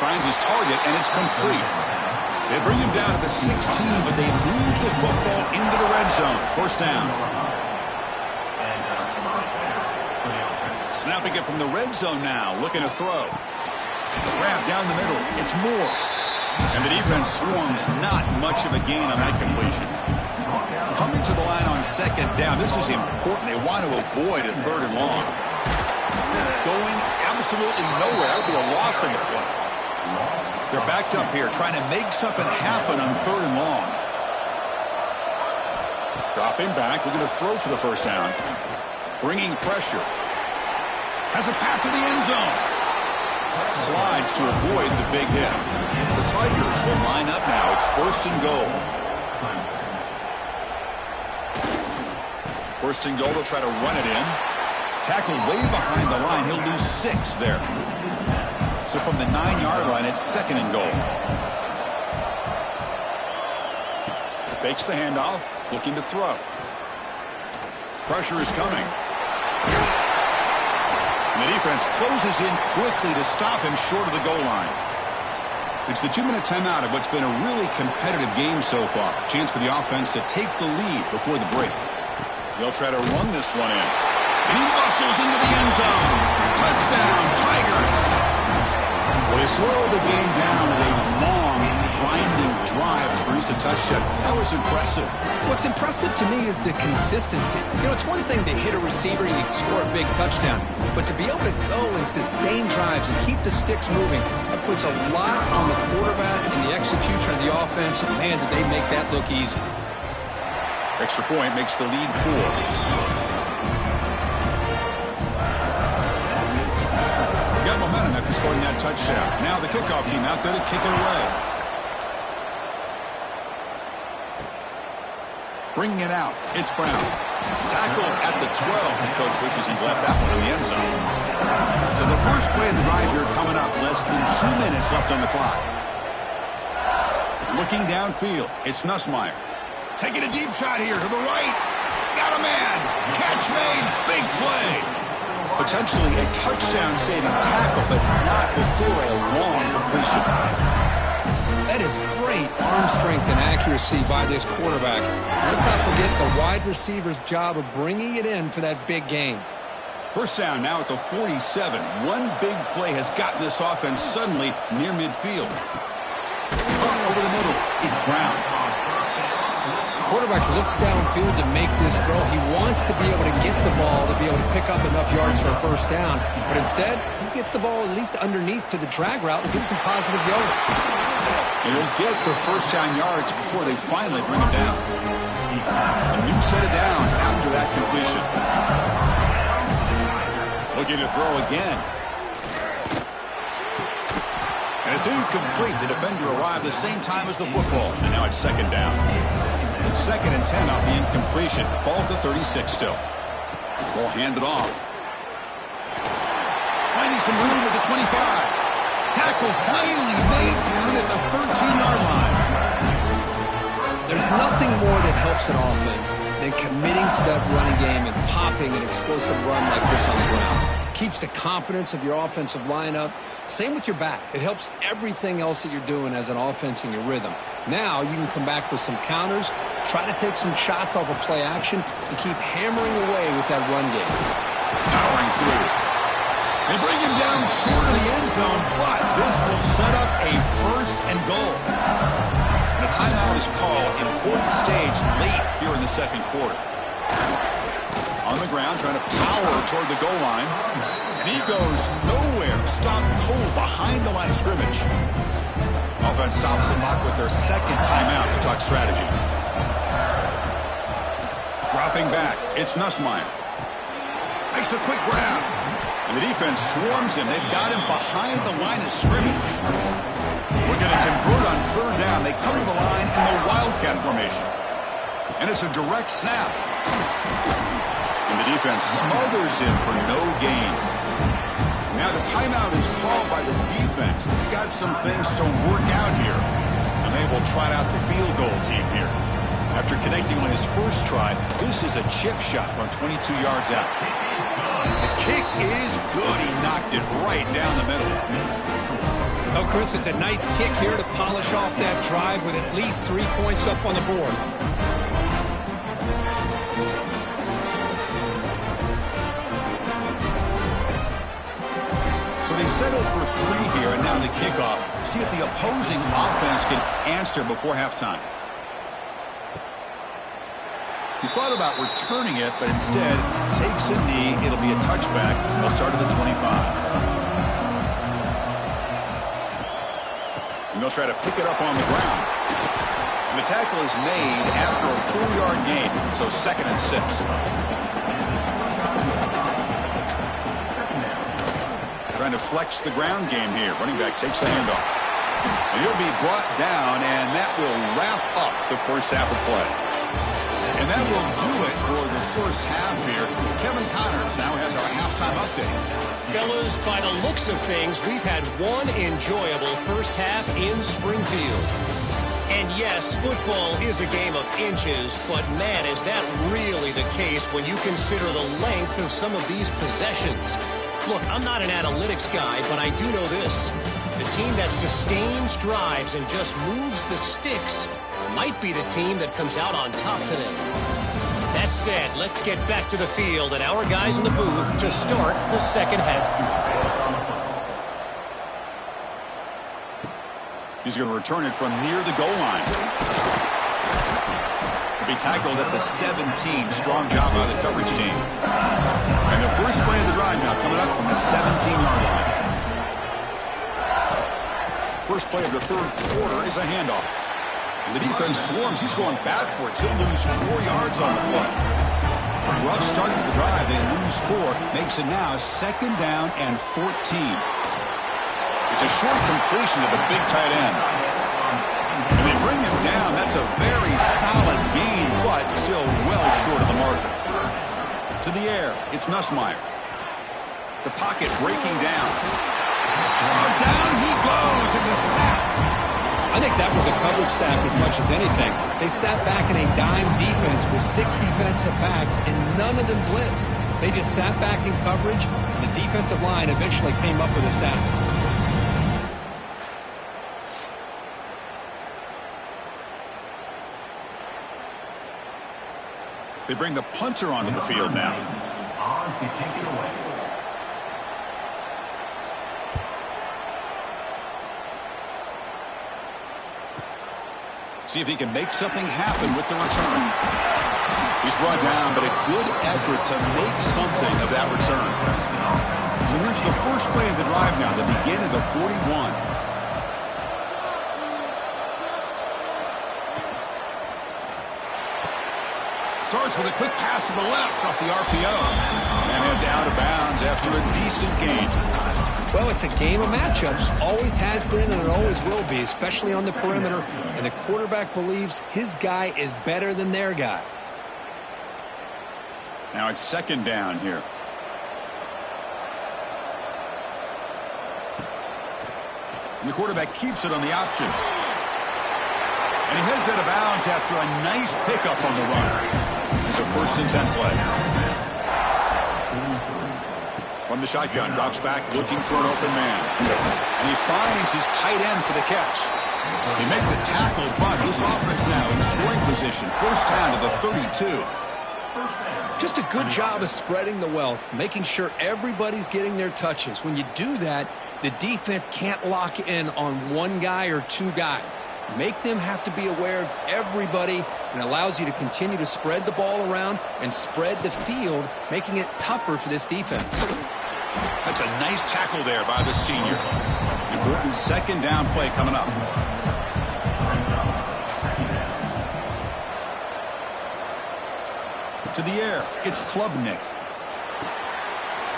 Finds his target, and it's complete. They bring him down to the 16, but they move the football into the red zone. 1st down. Snapping it from the red zone now, looking to throw. Grab down the middle. It's Moore. And the defense swarms, not much of a gain on that completion. Coming to the line on 2nd down. This is important. They want to avoid a 3rd and long. Going absolutely nowhere. That would be a loss in the play. They're backed up here, trying to make something happen on 3rd and long. Dropping back, looking to throw for the 1st down. Bringing pressure. Has a path to the end zone. Slides to avoid the big hit. The Tigers will line up now. It's 1st and goal. 1st and goal, they'll try to run it in. Tackle way behind the line. He'll lose 6 there. So from the 9-yard line, it's 2nd and goal. Fakes the handoff, looking to throw. Pressure is coming. And the defense closes in quickly to stop him short of the goal line. It's the 2-minute timeout of what's been a really competitive game so far. Chance for the offense to take the lead before the break. They'll try to run this one in. And he muscles into the end zone. Touchdown, Tigers. Well, they slowed the game down with a long, grinding drive to produce a touchdown. That was impressive. What's impressive to me is the consistency. You know, it's one thing to hit a receiver and you score a big touchdown, but to be able to go and sustain drives and keep the sticks moving, that puts a lot on the quarterback and the execution of the offense. And man, did they make that look easy. Extra point makes the lead 4. Got momentum after scoring that touchdown. Now the kickoff team out there to kick it away. Bringing it out. It's Brown. Tackle at the 12. The coach wishes he left that one in the end zone. So the first play of the drive here coming up. Less than 2 minutes left on the clock. Looking downfield. It's Nussmeier. Taking a deep shot here to the right. Got a man. Catch made. Big play. Potentially a touchdown-saving tackle, but not before a long completion. That is great arm strength and accuracy by this quarterback. Let's not forget the wide receiver's job of bringing it in for that big gain. 1st down now at the 47. One big play has gotten this offense suddenly near midfield. Over the middle, it's Brown. Quarterback looks downfield to make this throw. He wants to be able to get the ball to be able to pick up enough yards for a 1st down. But instead, he gets the ball at least underneath to the drag route and gets some positive yards. And he'll get the 1st down yards before they finally bring him down. A new set of downs after that completion. Looking to throw again. And it's incomplete. The defender arrived the same time as the football. And now it's second down. It's 2nd and 10 off the incompletion. Ball to 36 still. Ball handed off. Finding some room at the 25. Tackle finally made down at the 13-yard line. There's nothing more that helps an offense than committing to that running game and popping an explosive run like this on the ground. Keeps the confidence of your offensive lineup. Same with your back. It helps everything else that you're doing as an offense in your rhythm. Now you can come back with some counters, try to take some shots off of play action, and keep hammering away with that run game. Powering through. They bring him down short of the end zone, but this will set up a 1st and goal. The timeout is called. Important stage late here in the 2nd quarter. On the ground, trying to power toward the goal line. And he goes nowhere. Stopped cold behind the line of scrimmage. Offense stops the clock with their 2nd timeout to talk strategy. Dropping back. It's Nussmeier. Makes a quick grab. And the defense swarms him. They've got him behind the line of scrimmage. We're going to convert on 3rd down. They come to the line in the Wildcat formation. And it's a direct snap. And the defense smothers him for no gain. Now the timeout is called by the defense. They've got some things to work out here. And they will trot out the field goal team here. After connecting on his first try, this is a chip shot from 22 yards out. The kick is good. He knocked it right down the middle. Oh, Chris, it's a nice kick here to polish off that drive with at least 3 points up on the board. So they settled for 3 here, and now the kickoff. See if the opposing offense can answer before halftime. He thought about returning it, but instead takes a knee. It'll be a touchback. They'll start at the 25. And they'll try to pick it up on the ground. And the tackle is made after a 4-yard gain, so 2nd and 6. Trying to flex the ground game here. Running back takes the handoff. And he'll be brought down, and that will wrap up the first half of play. And that will do it for the first half here. Kevin Connors now has our halftime update. Fellas, by the looks of things, we've had one enjoyable first half in Springfield. And yes, football is a game of inches, but man, is that really the case when you consider the length of some of these possessions. Look, I'm not an analytics guy, but I do know this. The team that sustains drives and just moves the sticks might be the team that comes out on top today. That said, let's get back to the field and our guys in the booth to start the second half. He's going to return it from near the goal line. He'll be tackled at the 17. Strong job by the coverage team. And the first play of the drive now coming up from the 17-yard line. First play of the 3rd quarter is a handoff. The defense swarms. He's going backwards. He'll lose 4 yards on the play. Rough start to the drive. They lose 4. Makes it now 2nd down and 14. It's a short completion to the big tight end. And they bring him down. That's a very solid gain, but still well short of the marker. To the air. It's Nussmeier. The pocket breaking down. Down he goes. It's a sack. I think that was a coverage sack as much as anything. They sat back in a dime defense with 6 defensive backs, and none of them blitzed. They just sat back in coverage. The defensive line eventually came up with a sack. They bring the punter onto the field now. On to take it away. See if he can make something happen with the return. He's brought down, but a good effort to make something of that return. So here's the first play of the drive now, the beginning of the 41. Starts with a quick pass to the left off the RPO. And heads out of bounds after a decent gain. Well, it's a game of matchups. Always has been and it always will be, especially on the perimeter. And the quarterback believes his guy is better than their guy. Now it's second down here. And the quarterback keeps it on the option. And he heads out of bounds after a nice pickup on the run. It's a 1st and 10 play. From the shotgun, drops back looking for an open man. And he finds his tight end for the catch. They make the tackle, but this offense now in scoring position. 1st down to the 32. Just a good job of spreading the wealth, making sure everybody's getting their touches. When you do that, the defense can't lock in on one guy or two guys. Make them have to be aware of everybody, and allows you to continue to spread the ball around and spread the field, making it tougher for this defense. That's a nice tackle there by the senior. Important 2nd down play coming up. To the air, it's Klubnik.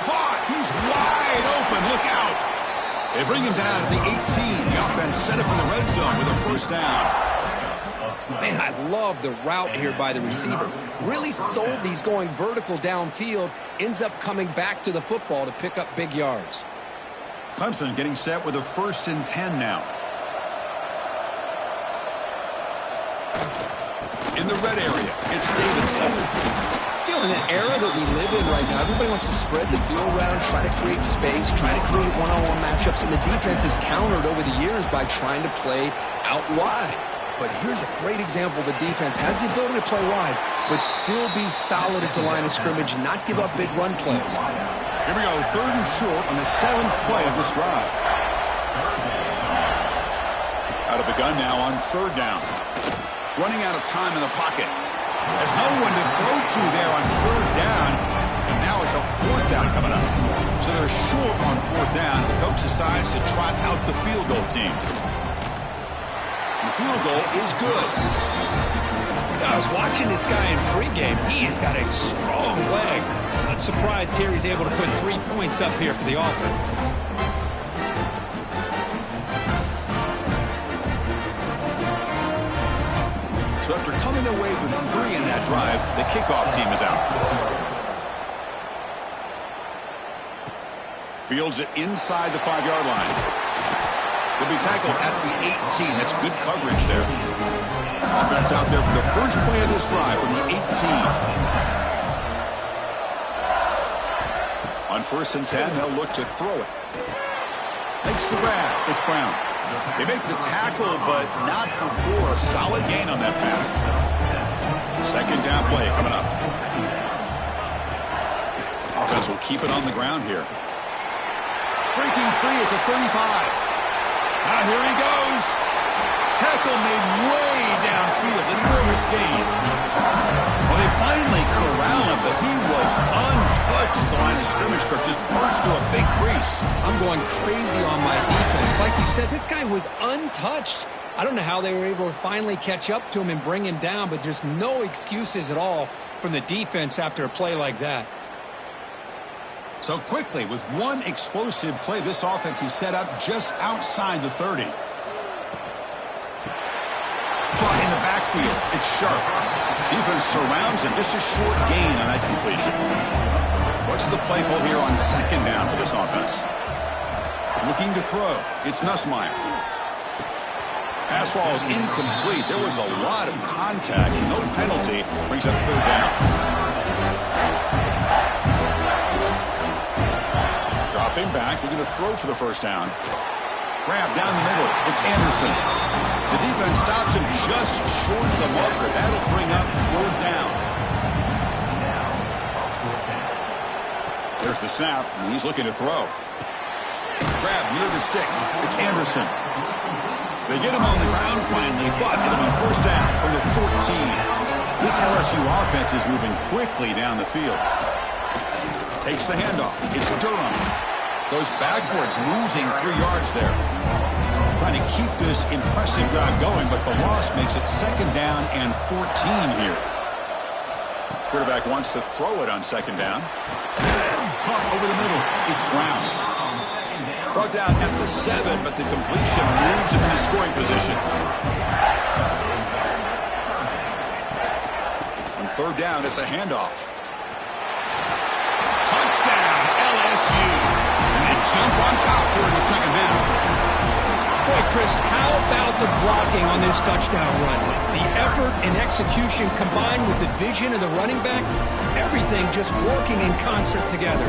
Caught! He's wide open. Look out! They bring him down at the 18. The offense set up in the red zone with a 1st down. Man, I love the route here by the receiver. Really sold these going vertical downfield. Ends up coming back to the football to pick up big yards. Clemson getting set with a 1st and 10 now. In the red area, it's Davidson. You know, in the era that we live in right now, everybody wants to spread the field around, try to create space, try to create one-on-one matchups, and the defense has countered over the years by trying to play out wide. But here's a great example. The defense has the ability to play wide, but still be solid at the line of scrimmage and not give up big run plays. Here we go, 3rd and short on the 7th play of this drive. Out of the gun now on 3rd down. Running out of time in the pocket. There's no one to throw to there on 3rd down. And now it's a 4th down coming up. So they're short on 4th down, and the coach decides to trot out the field goal team. The field goal is good. I was watching this guy in pregame. He has got a strong leg. Not surprised here he's able to put 3 points up here for the offense. So after coming away with 3 in that drive, the kickoff team is out. Fields it inside the 5-yard line. He'll be tackled at the 18. That's good coverage there. Offense out there for the first play of this drive from the 18. On 1st and 10, they'll look to throw it. Makes the grab. It's Brown. They make the tackle, but not before a solid gain on that pass. 2nd down play coming up. Offense will keep it on the ground here. Breaking free at the 35. Now here he goes. Tackle made way downfield. Enormous gain. Well, they finally corral him, but he was untouched at the line of scrimmage. Kirk just burst through a big crease. I'm going crazy on my defense. Like you said, this guy was untouched. I don't know how they were able to finally catch up to him and bring him down, but just no excuses at all from the defense after a play like that. So quickly, with one explosive play, this offense is set up just outside the 30. Caught in the backfield. It's Sharp. Defense surrounds him. Just a short gain on that completion. What's the play call here on 2nd down for this offense? Looking to throw. It's Nussmeier. Pass ball is incomplete. There was a lot of contact. No penalty. Brings up 3rd down. Dropping back. Looking to throw for the 1st down. Grab down the middle. It's Anderson. The defense stops him just short of the marker. That'll bring up 4th down. There's the snap, and he's looking to throw. Grab near the sticks. It's Anderson. They get him on the ground finally, but it'll be 1st down from the 14. This LSU offense is moving quickly down the field. Takes the handoff. It's Durham. Goes backwards, losing 3 yards there. Trying to keep this impressive drive going, but the loss makes it 2nd down and 14 here. Quarterback wants to throw it on 2nd down. Caught over the middle. It's Brown. Brought down at the 7, but the completion moves him into scoring position. On third down, it's a handoff. Touchdown, LSU. And they jump on top here in the second half. Boy, Chris, how about the blocking on this touchdown run? The effort and execution combined with the vision of the running back, everything just working in concert together.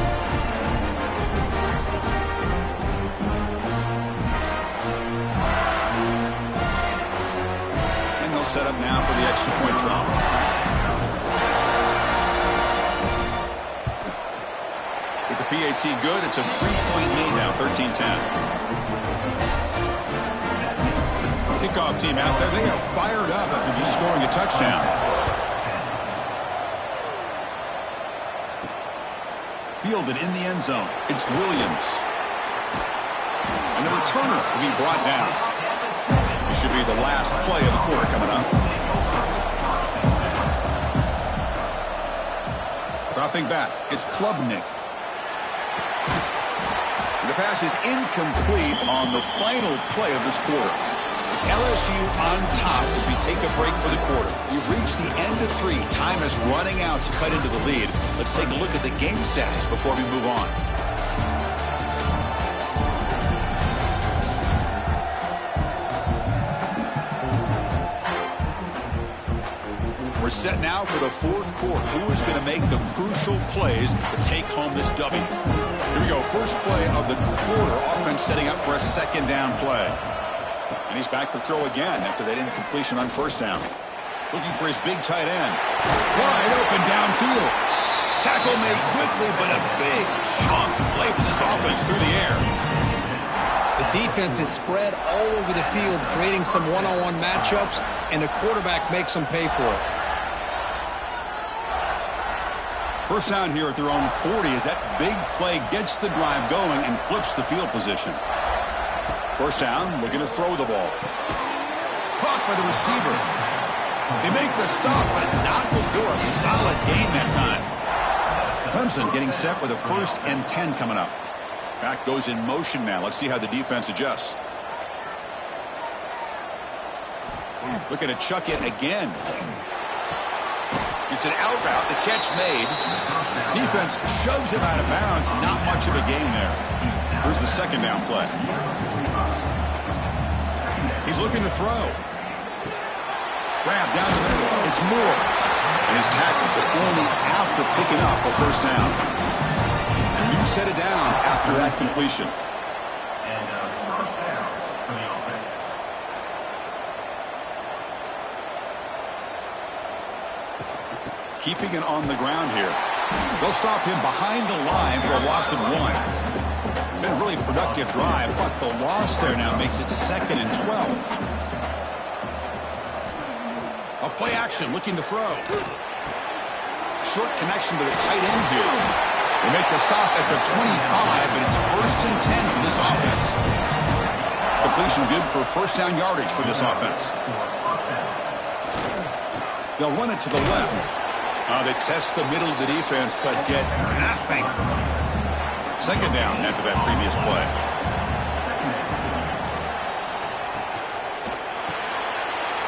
And they'll set up now for the extra point try. With the PAT good, it's a 3-point lead now, 13-10. Kickoff team out there, they are fired up after just scoring a touchdown. Fielded in the end zone. It's Williams. And the returner will be brought down. This should be the last play of the quarter coming up. Dropping back, it's Klubnik. The pass is incomplete on the final play of this quarter. It's LSU on top as we take a break for the quarter. We've reached the end of 3. Time is running out to cut into the lead. Let's take a look at the game stats before we move on. We're set now for the fourth quarter. Who is going to make the crucial plays to take home this W? Here we go. First play of the quarter. Offense setting up for a second down play. And he's back to throw again after that incompletion on first down. Looking for his big tight end. Wide open downfield. Tackle made quickly, but a big chunk play for this offense through the air. The defense is spread all over the field, creating some one-on-one matchups, and the quarterback makes them pay for it. First down here at their own 40 as that big play gets the drive going and flips the field position. First down, looking to throw the ball. Caught by the receiver. They make the stop, but not before a solid gain that time. Clemson getting set with a 1st and 10 coming up. Back goes in motion now. Let's see how the defense adjusts. Looking to chuck it again. It's an out route. The catch made. Defense shoves him out of bounds. Not much of a gain there. Here's the second down play. He's looking to throw. Grab down the middle. It's Moore. And he's tackled, but only after picking up a first down. A new set of downs after that completion. And first down for the offense. Keeping it on the ground here. They'll stop him behind the line for a loss of 1. Been a really productive drive, but the loss there now makes it 2nd and 12. A play action, looking to throw. Short connection with a tight end here. They make the stop at the 25, but it's 1st and 10 for this offense. Completion good for first down yardage for this offense. They'll run it to the left. They test the middle of the defense, but get nothing. Second down after that previous play.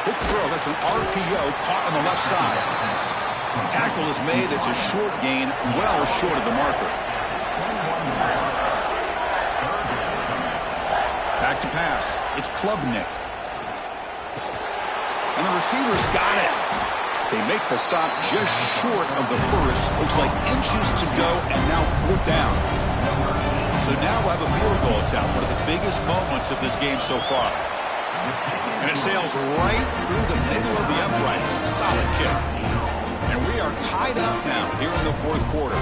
Quick throw. That's an RPO caught on the left side. Tackle is made. It's a short gain, well short of the marker. Back to pass. It's Klubnik. And the receiver's got it. They make the stop just short of the first. Looks like inches to go, and now 4th down. So now we'll have a field goal. It's out. One of the biggest moments of this game so far. And it sails right through the middle of the uprights. Solid kick. And we are tied up now here in the fourth quarter.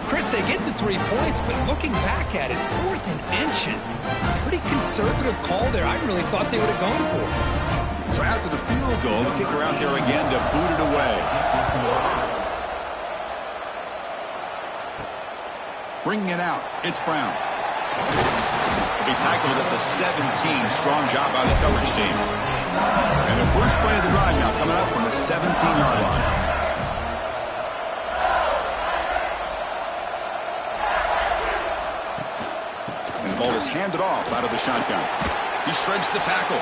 Chris, they get the 3 points, but looking back at it, 4th and inches. Pretty conservative call there. I really thought they would have gone for it. So after the field goal, the kicker out there again to boot it away. Bringing it out, it's Brown. He tackled at the 17. Strong job by the coverage team. And the first play of the drive now coming up from the 17-yard line. ball is handed off out of the shotgun. He shreds the tackle.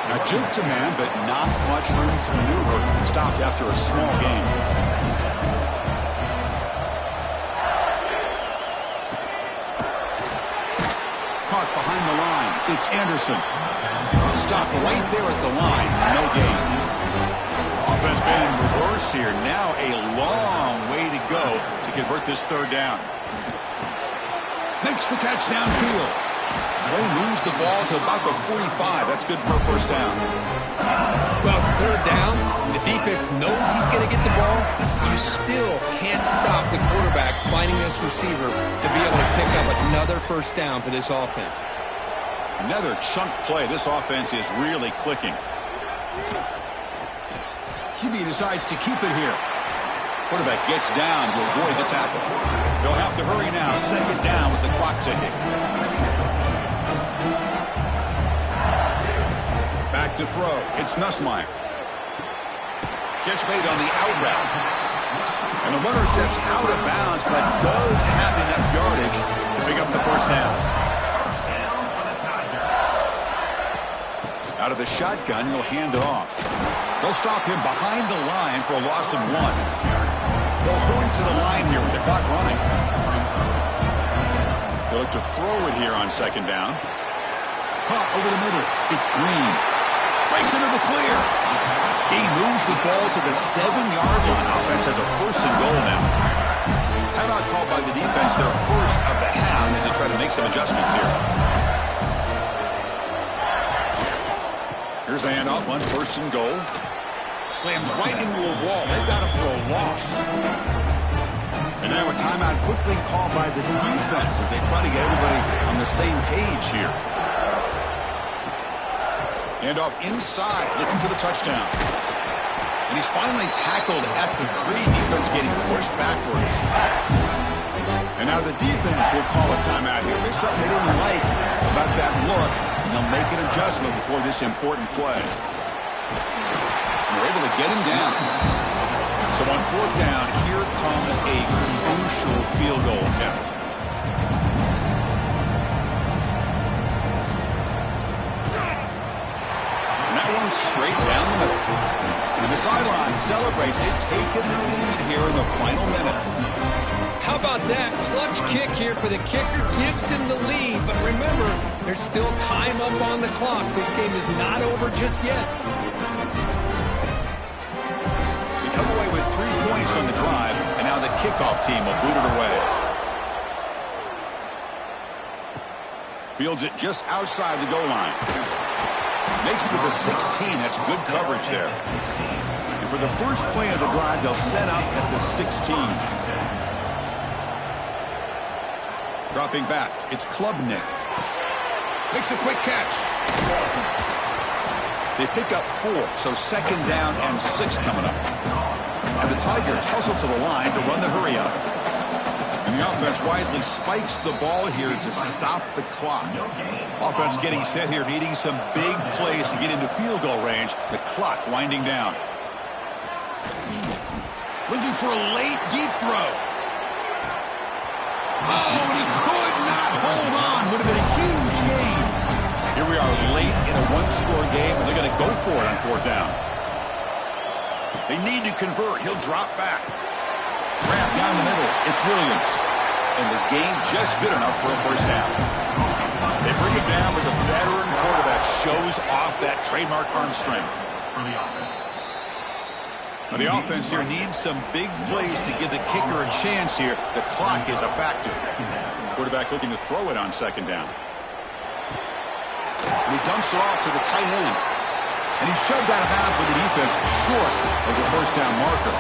Now juke to man, but not much room to maneuver. Stopped after a small gain. Caught behind the line. It's Anderson. Stopped right there at the line. No gain. Offense been in reverse here. Now a long way to go to convert this third down. Makes the catch downfield. He moves the ball to about the 45. That's good for a first down. Well, it's third down. The defense knows he's going to get the ball. You still can't stop the quarterback finding this receiver to be able to pick up another first down for this offense. Another chunk play. This offense is really clicking. QB decides to keep it here. Quarterback gets down to avoid the tackle. They'll have to hurry now. Second down with the clock ticking. Back to throw. It's Nussmeier. Catch made on the out route. And the runner steps out of bounds, but does have enough yardage to pick up the first down. Out of the shotgun, he'll hand it off. They'll stop him behind the line for a loss of 1. They'll hurry to the line here with the clock running. They'll look to throw it here on second down. Caught over the middle. It's Green. Breaks into the clear. He moves the ball to the 7-yard line. Offense has a first and goal now. Timeout called by the defense, their first of the half, as they try to make some adjustments here. Here's the handoff on first and goal. Slams right into a wall. They've got him for a loss. And now a timeout quickly called by the defense as they try to get everybody on the same page here. Handoff inside, looking for the touchdown. And he's finally tackled at the 3. Defense getting pushed backwards. And now the defense will call a timeout here. There's something they didn't like about that look. And they'll make an adjustment before this important play. They're able to get him down. So on fourth down, here comes a crucial field goal attempt. And that one's straight down the middle. And the sideline celebrates. They've taken the lead here in the final minute. How about that clutch kick here for the kicker? Gives him the lead. But remember, there's still time up on the clock. This game is not over just yet. They come away with 3 points on the drive, and now the kickoff team will boot it away. Fields it just outside the goal line. Makes it to the 16. That's good coverage there. And for the first play of the drive, they'll set up at the 16. Dropping back, it's Klubnik. Makes a quick catch. They pick up 4, so second down and 6 coming up. And the Tigers hustle to the line to run the hurry up. And the offense wisely spikes the ball here to stop the clock. Offense getting set here, needing some big plays to get into field goal range. The clock winding down. Looking for a late deep throw. Oh, and he could not hold on. Would have been a huge gain. Here we are late in a one-score game, and they're going to go for it on fourth down. They need to convert. He'll drop back. Wrap down the middle. It's Williams. And the gain just good enough for a first down. They bring it down, but the veteran quarterback shows off that trademark arm strength. Now the offense here needs some big plays to give the kicker a chance here. The clock is a factor. Quarterback looking to throw it on second down. And he dumps it off to the tight end. And he's shoved out of bounds with the defense short of the first down marker.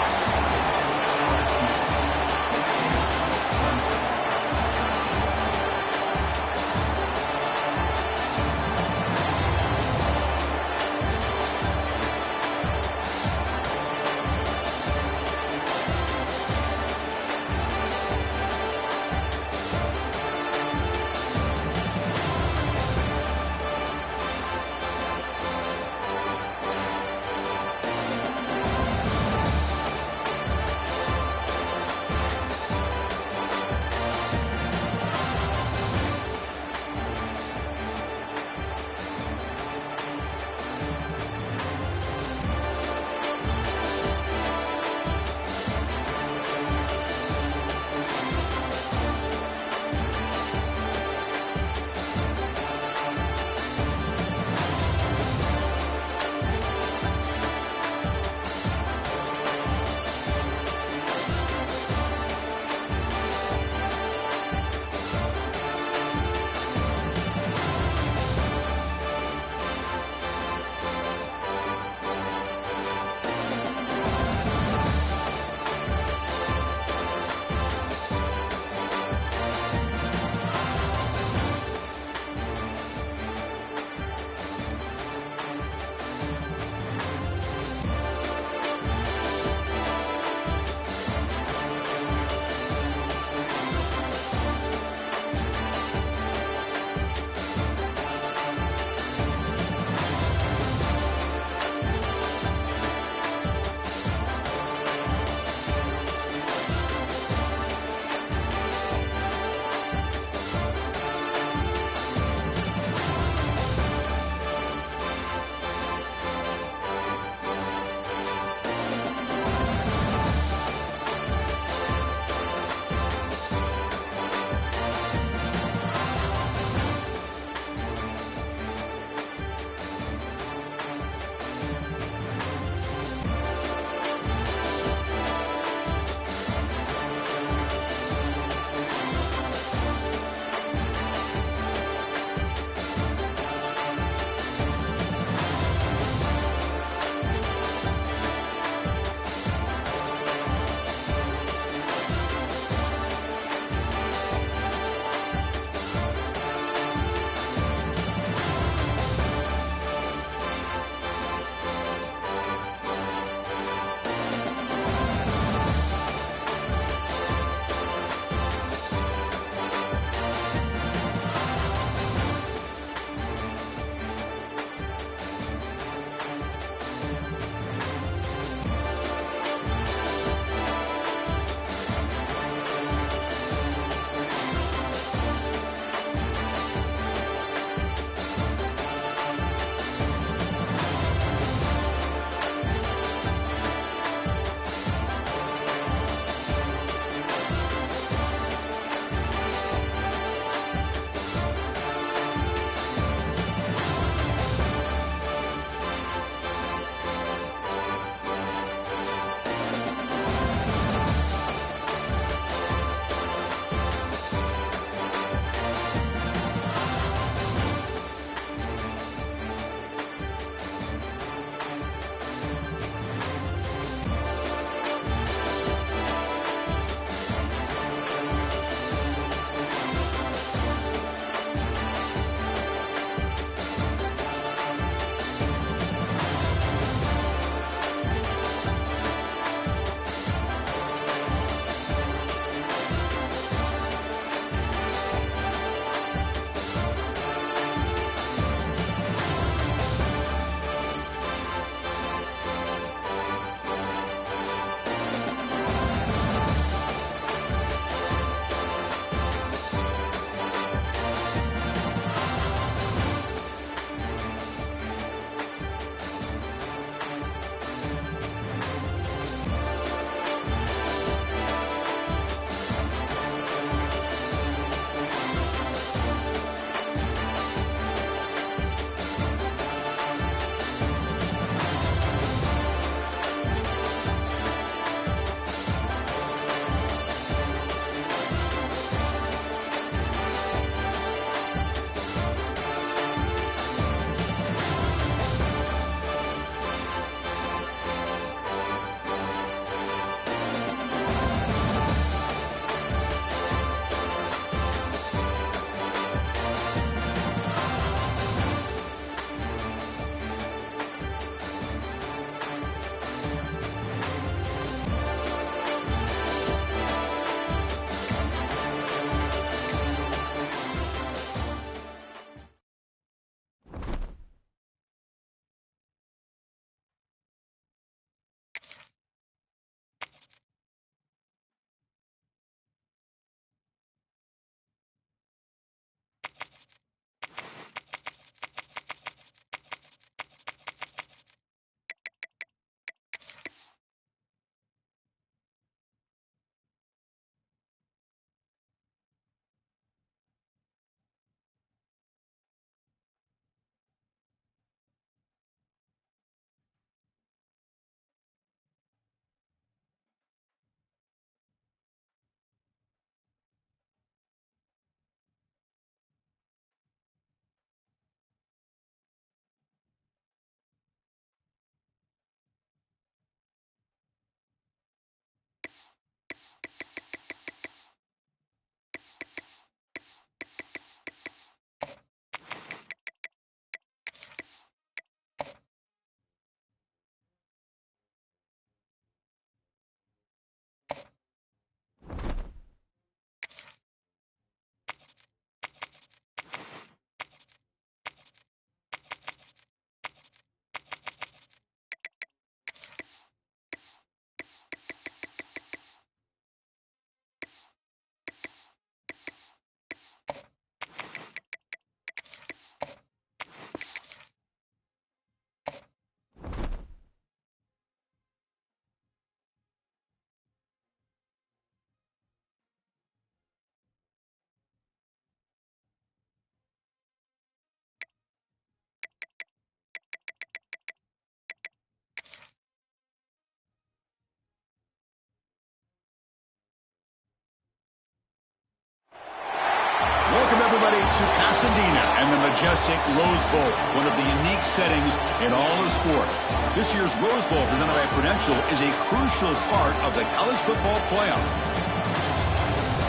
Pasadena and the majestic Rose Bowl, one of the unique settings in all of sport. This year's Rose Bowl, presented by Prudential, is a crucial part of the college football playoff.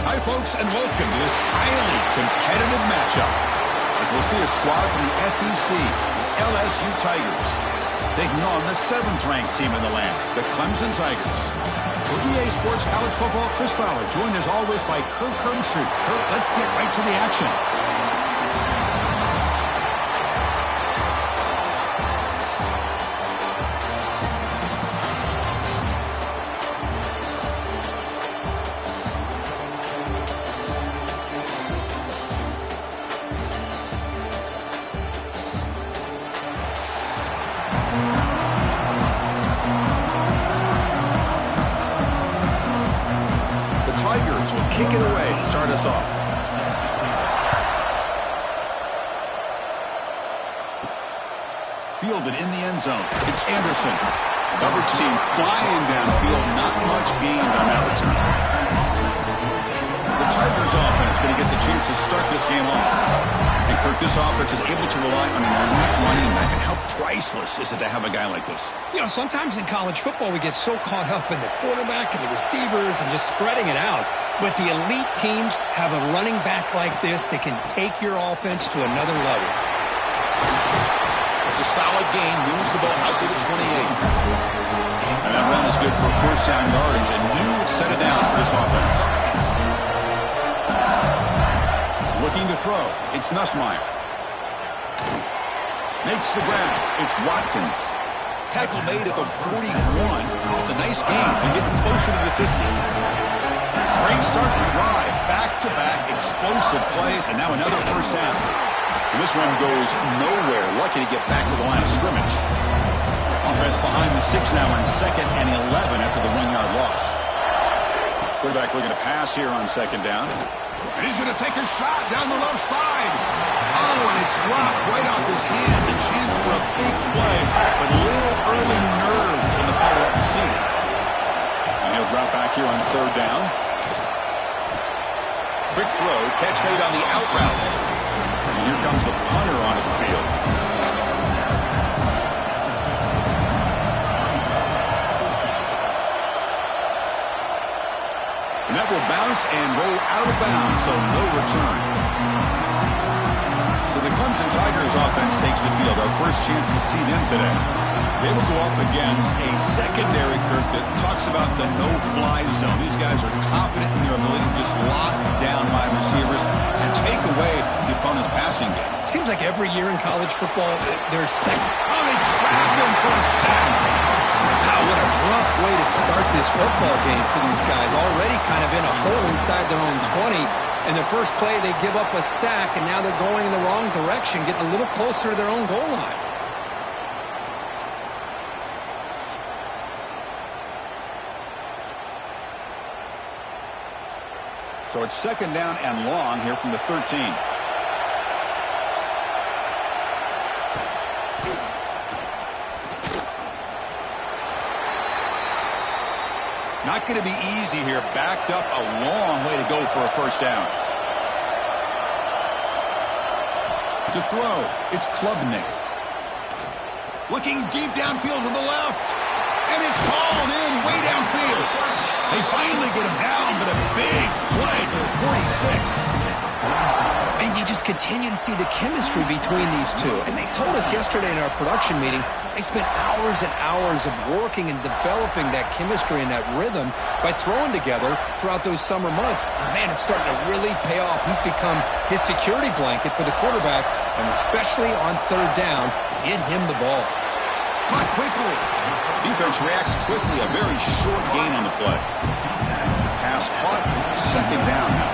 Hi, folks, and welcome to this highly competitive matchup, as we'll see a squad from the SEC, the LSU Tigers, taking on the 7th-ranked team in the land, the Clemson Tigers. For EA Sports College Football, Chris Fowler, joined as always by Kirk Herbstreit. Kirk, let's get right to the action. Tigers will kick it away to start us off. Fielded in the end zone. It's Anderson. Coverage team flying downfield. Not much gained on that return. The Tigers offense going to get the chance to start this game off. And Kirk, this offense is able to rely on an elite running back. And how priceless is it to have a guy like this? You know, sometimes in college football we get so caught up in the quarterback and the receivers and just spreading it out. But the elite teams have a running back like this that can take your offense to another level. It's a solid gain. Moves the ball out to the 28. And that run is good for first down yardage. A new set of downs for this offense. Looking to throw. It's Nussmeier. Makes the grab. It's Watkins. Tackle made at the 41. It's a nice gain. They're getting closer to the 50. Great start to the drive. Back-to-back explosive plays, and now another first down. And this one goes nowhere. Lucky to get back to the line of scrimmage. Offense behind the 6 now on 2nd and 11 after the 1-yard loss. Quarterback looking to pass here on 2nd down. And he's going to take a shot down the left side. Oh, and it's dropped right off his hands. A chance for a big play, but little early nerves on the part of that receiver. And he'll drop back here on 3rd down. Quick throw, catch made on the out route. And here comes the punter onto the field. And that will bounce and roll out of bounds, so no return. So the Clemson Tigers offense takes the field. Our first chance to see them today. They will go up against a secondary, Kirk, that talks about the no-fly zone. These guys are confident in their ability to just lock down by receivers and take away the opponent's passing game. Seems like every year in college football, there's second. Oh, they trap him for a sack. Wow, what a rough way to start this football game for these guys. Already kind of in a hole inside their own 20. In the first play, they give up a sack, and now they're going in the wrong direction, getting a little closer to their own goal line. So it's 2nd down and long here from the 13. Not going to be easy here. Backed up a long way to go for a first down. To throw, it's Klubnik. Looking deep downfield to the left. And it's hauled in way downfield. They finally get him down, but a big play for 46. And you just continue to see the chemistry between these two. And they told us yesterday in our production meeting, they spent hours and hours of working and developing that chemistry and that rhythm by throwing together throughout those summer months. And, man, it's starting to really pay off. He's become his security blanket for the quarterback, and especially on 3rd down, get him the ball. Caught quickly. Defense reacts quickly. A very short gain on the play. Pass caught. 2nd down now.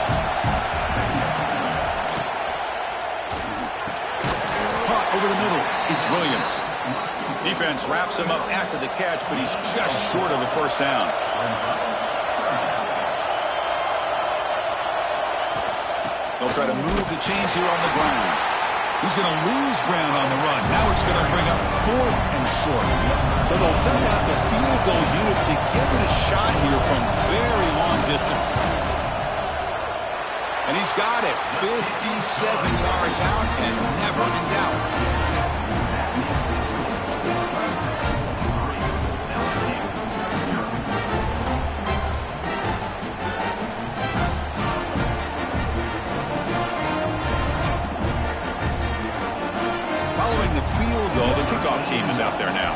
Caught over the middle. It's Williams. Defense wraps him up after the catch, but he's just short of a first down. They'll try to move the chains here on the ground. He's going to lose ground on the run. Now it's going to bring up 4th and short. So they'll send out the field goal unit to give it a shot here from very long distance. And he's got it. 57 yards out and never in doubt. Following the field goal, the kickoff team is out there now.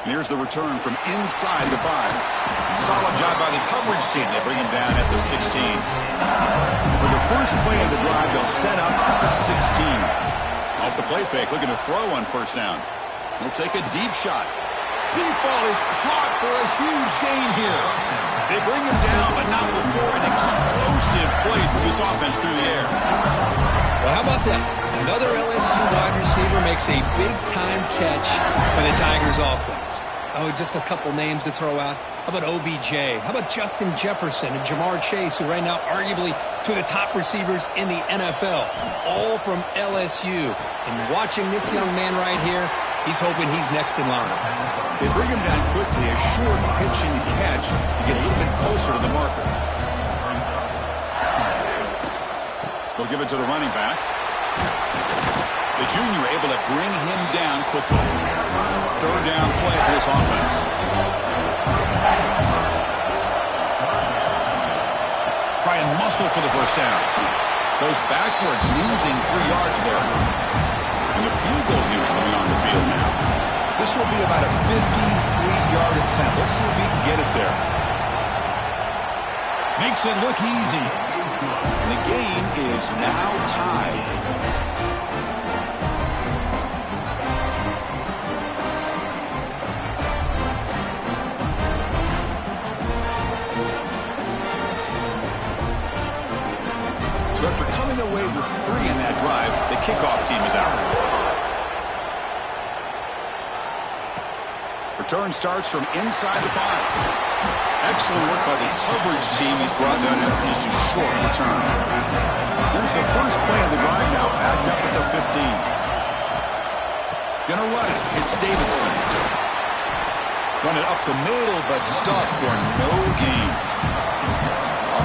And here's the return from inside the 5. Solid job by the coverage team. They bring him down at the 16. For the first play of the drive, they'll set up at the 16. Off the play fake, looking to throw on first down. He'll take a deep shot. Deep ball is caught for a huge gain here. They bring him down, but not before an explosive play through this offense through the air. Well, how about that? Another LSU wide receiver makes a big-time catch for the Tigers offense. Oh, just a couple names to throw out. How about OBJ? How about Justin Jefferson and Jamar Chase, who right now arguably two of the top receivers in the NFL, all from LSU. And watching this young man right here, he's hoping he's next in line. They bring him down quickly, a short pitch and catch to get a little bit closer to the marker. They'll give it to the running back. The junior able to bring him down quickly. Third down play for this offense. Try and muscle for the first down. Goes backwards, losing 3 yards there. And the field goal unit coming on the field now. This will be about a 53-yard attempt. Let's see if he can get it there. Makes it look easy. And the game is now tied. So after coming away with 3 in that drive, the kickoff team is out. Return starts from inside the 5. Excellent work by the coverage team. He's brought down after just a short return. Here's the first play of the drive now, backed up at the 15. Gonna run it. It's Davidson. Run it up the middle, but stuffed for no gain.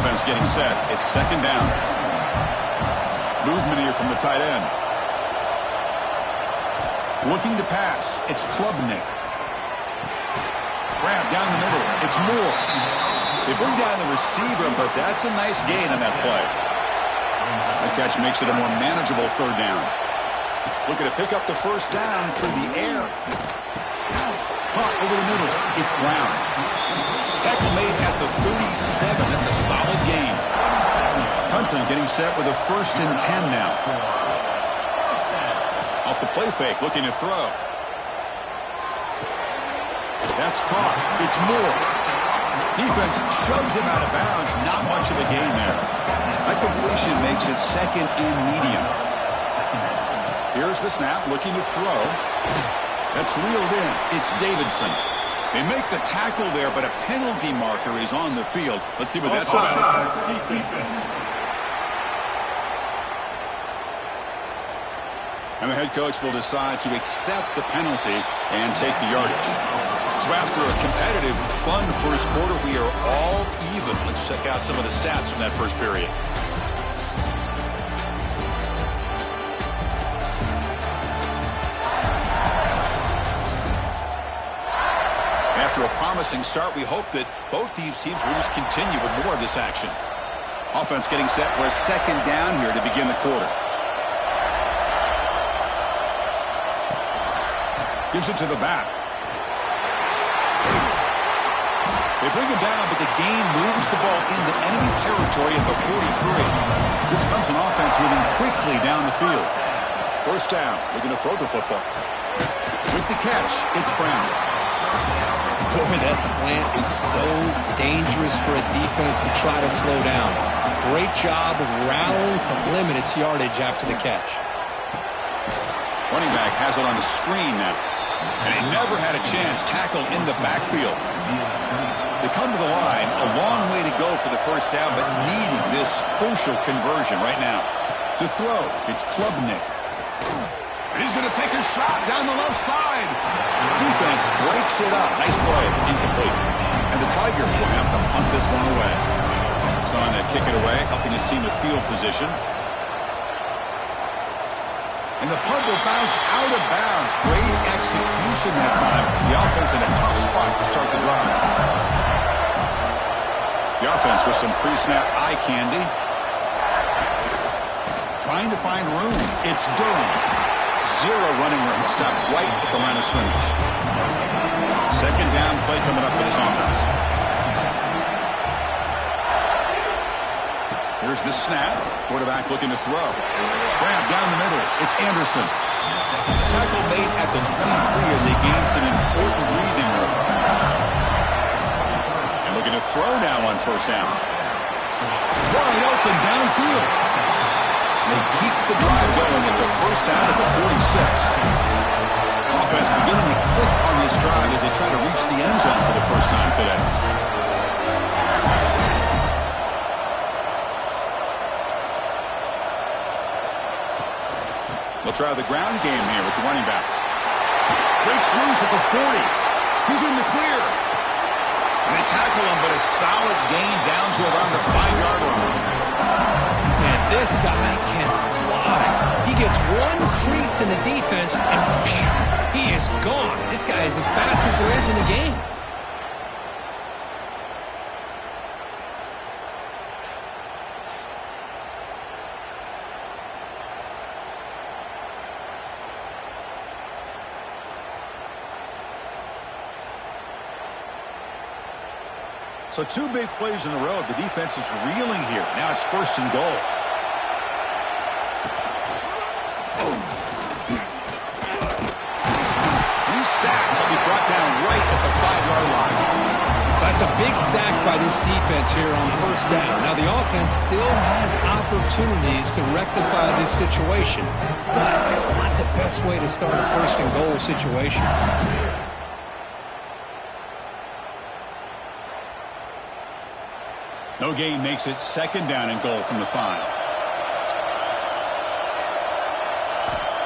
Offense getting set. It's second down. Movement here from the tight end. Looking to pass. It's Klubnik. Grab down the middle. It's Moore. They bring down the receiver, but that's a nice gain on that play. That catch makes it a more manageable third down. Looking to pick up the first down through the air. Caught over the middle. It's Brown. Tackle made at the 37. That's a solid gain. Clemson getting set with a 1st and 10 now. Off the play fake, looking to throw. That's caught. It's Moore. Defense shoves him out of bounds. Not much of a gain there. That completion makes it second and medium. Here's the snap, looking to throw. That's reeled in. It's Davidson. They make the tackle there, but a penalty marker is on the field. Let's see what that's about. And the head coach will decide to accept the penalty and take the yardage. So after a competitive, fun first quarter, we are all even. Let's check out some of the stats from that first period. After a promising start, we hope that both these teams will just continue with more of this action. Offense getting set for a second down here to begin the quarter. Gives it to the back. They bring him down, but the gain moves the ball into enemy territory at the 43. This comes an offense moving quickly down the field. First down, looking to throw the football. With the catch, it's Brown. Boy, that slant is so dangerous for a defense to try to slow down. Great job of rallying to limit its yardage after the catch. Running back has it on the screen now. And he never had a chance tackled in the backfield. They come to the line, a long way to go for the first down, but needing this crucial conversion right now. To throw, it's Klubnik. And he's going to take a shot down the left side. Defense breaks it up. Nice play, incomplete. And the Tigers will have to punt this one away. Son to kick it away, helping his team with field position. And the punt will bounce out of bounds. Great execution that time. The offense in a tough spot to start the drive. The offense with some pre-snap eye candy. Trying to find room. It's Durham. Zero running room. Stopped right at the line of scrimmage. Second down play coming up for this offense. Here's the snap. Quarterback looking to throw. Grab down the middle. It's Anderson. Tackle made at the 23 as they gain some important breathing room. And looking to throw now on first down. Wide open downfield. They keep the drive going. It's a first down at the 46. Offense beginning to click on this drive as they try to reach the end zone for the first time today. They'll try the ground game here with the running back. Breaks loose at the 40. He's in the clear. And they tackle him, but a solid gain down to around the 5-yard line. Man, this guy can fly. He gets one crease in the defense, and phew, he is gone. This guy is as fast as there is in the game. So 2 big plays in a row. The defense is reeling here. Now it's first and goal. He's sacked. He'll be brought down right at the 5-yard line. That's a big sack by this defense here on first down. Now the offense still has opportunities to rectify this situation, but it's not the best way to start a first and goal situation. No gain makes it second down and goal from the 5.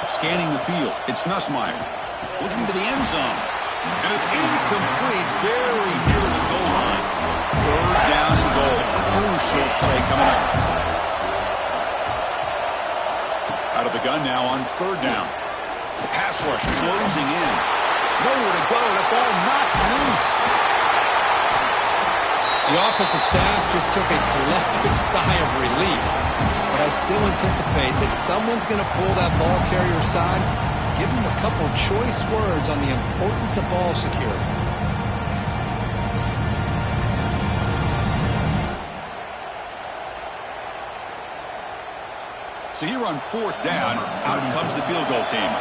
Scanning the field. It's Nussmeier. Looking to the end zone. And it's incomplete. Very near the goal line. Third down and goal. Crucial play coming up. Out of the gun now on third down. The pass rush closing in. Nowhere to go. The ball knocked loose. The offensive staff just took a collective sigh of relief. But I'd still anticipate that someone's going to pull that ball carrier aside, give him a couple choice words on the importance of ball security. So here on fourth down, out comes the field goal team.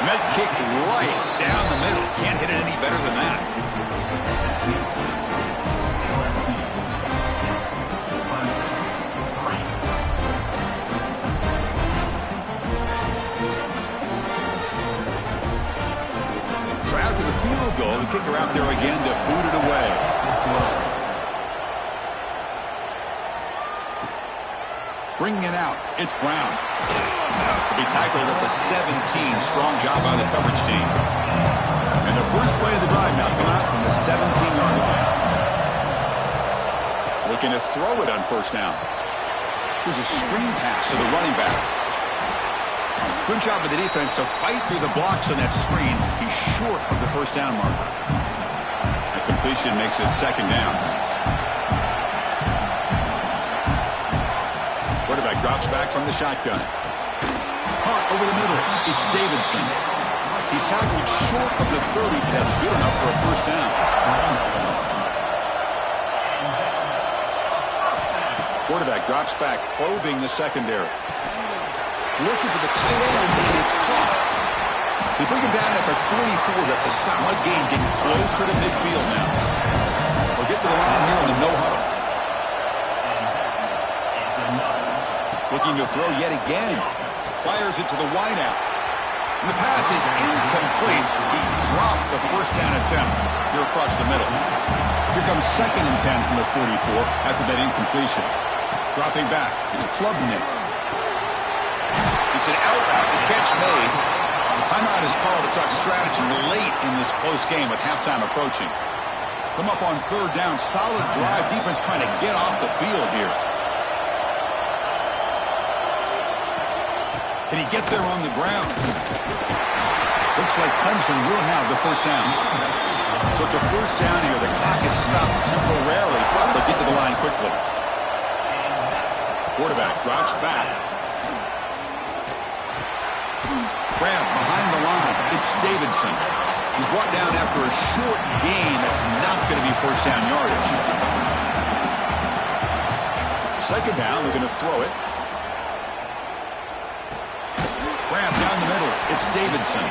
Med kick right down the middle. Can't hit it any better than that. So after the field goal, the kicker out there again to boot it away. Bringing it out, it's Brown. Will be tackled at the 17. Strong job by the coverage team. And the first play of the drive now come out from the 17-yard line. Looking to throw it on first down. Here's a screen pass to the running back. Good job of the defense to fight through the blocks on that screen. He's short of the first down marker. A completion makes it second down. Quarterback drops back from the shotgun. Hart over the middle. It's Davidson. He's tackled short of the 30, but that's good enough for a first down. Quarterback drops back, probing the secondary. Looking for the tight end, and it's caught. They bring him down at the 44. That's a solid gain, getting closer to midfield now. We'll get to the line here in the no-huddle. Looking to throw yet again. Fires it to the wideout. And the pass is incomplete. He dropped the first down attempt here across the middle. Here comes second and 10 from the 44 after that incompletion. Dropping back. It's Klubnik. It's an out route. The catch made. Timeout is called to talk strategy late in this close game with halftime approaching. Come up on third down. Solid drive. Defense trying to get off the field here. Can he get there on the ground? Looks like Clemson will have the first down. So it's a first down here. The clock is stopped temporarily, but they'll get to the line quickly. Quarterback drops back. Grab behind the line. It's Davidson. He's brought down after a short gain. That's not going to be first down yardage. Second down, we're going to throw it. Grab down the middle. It's Davidson.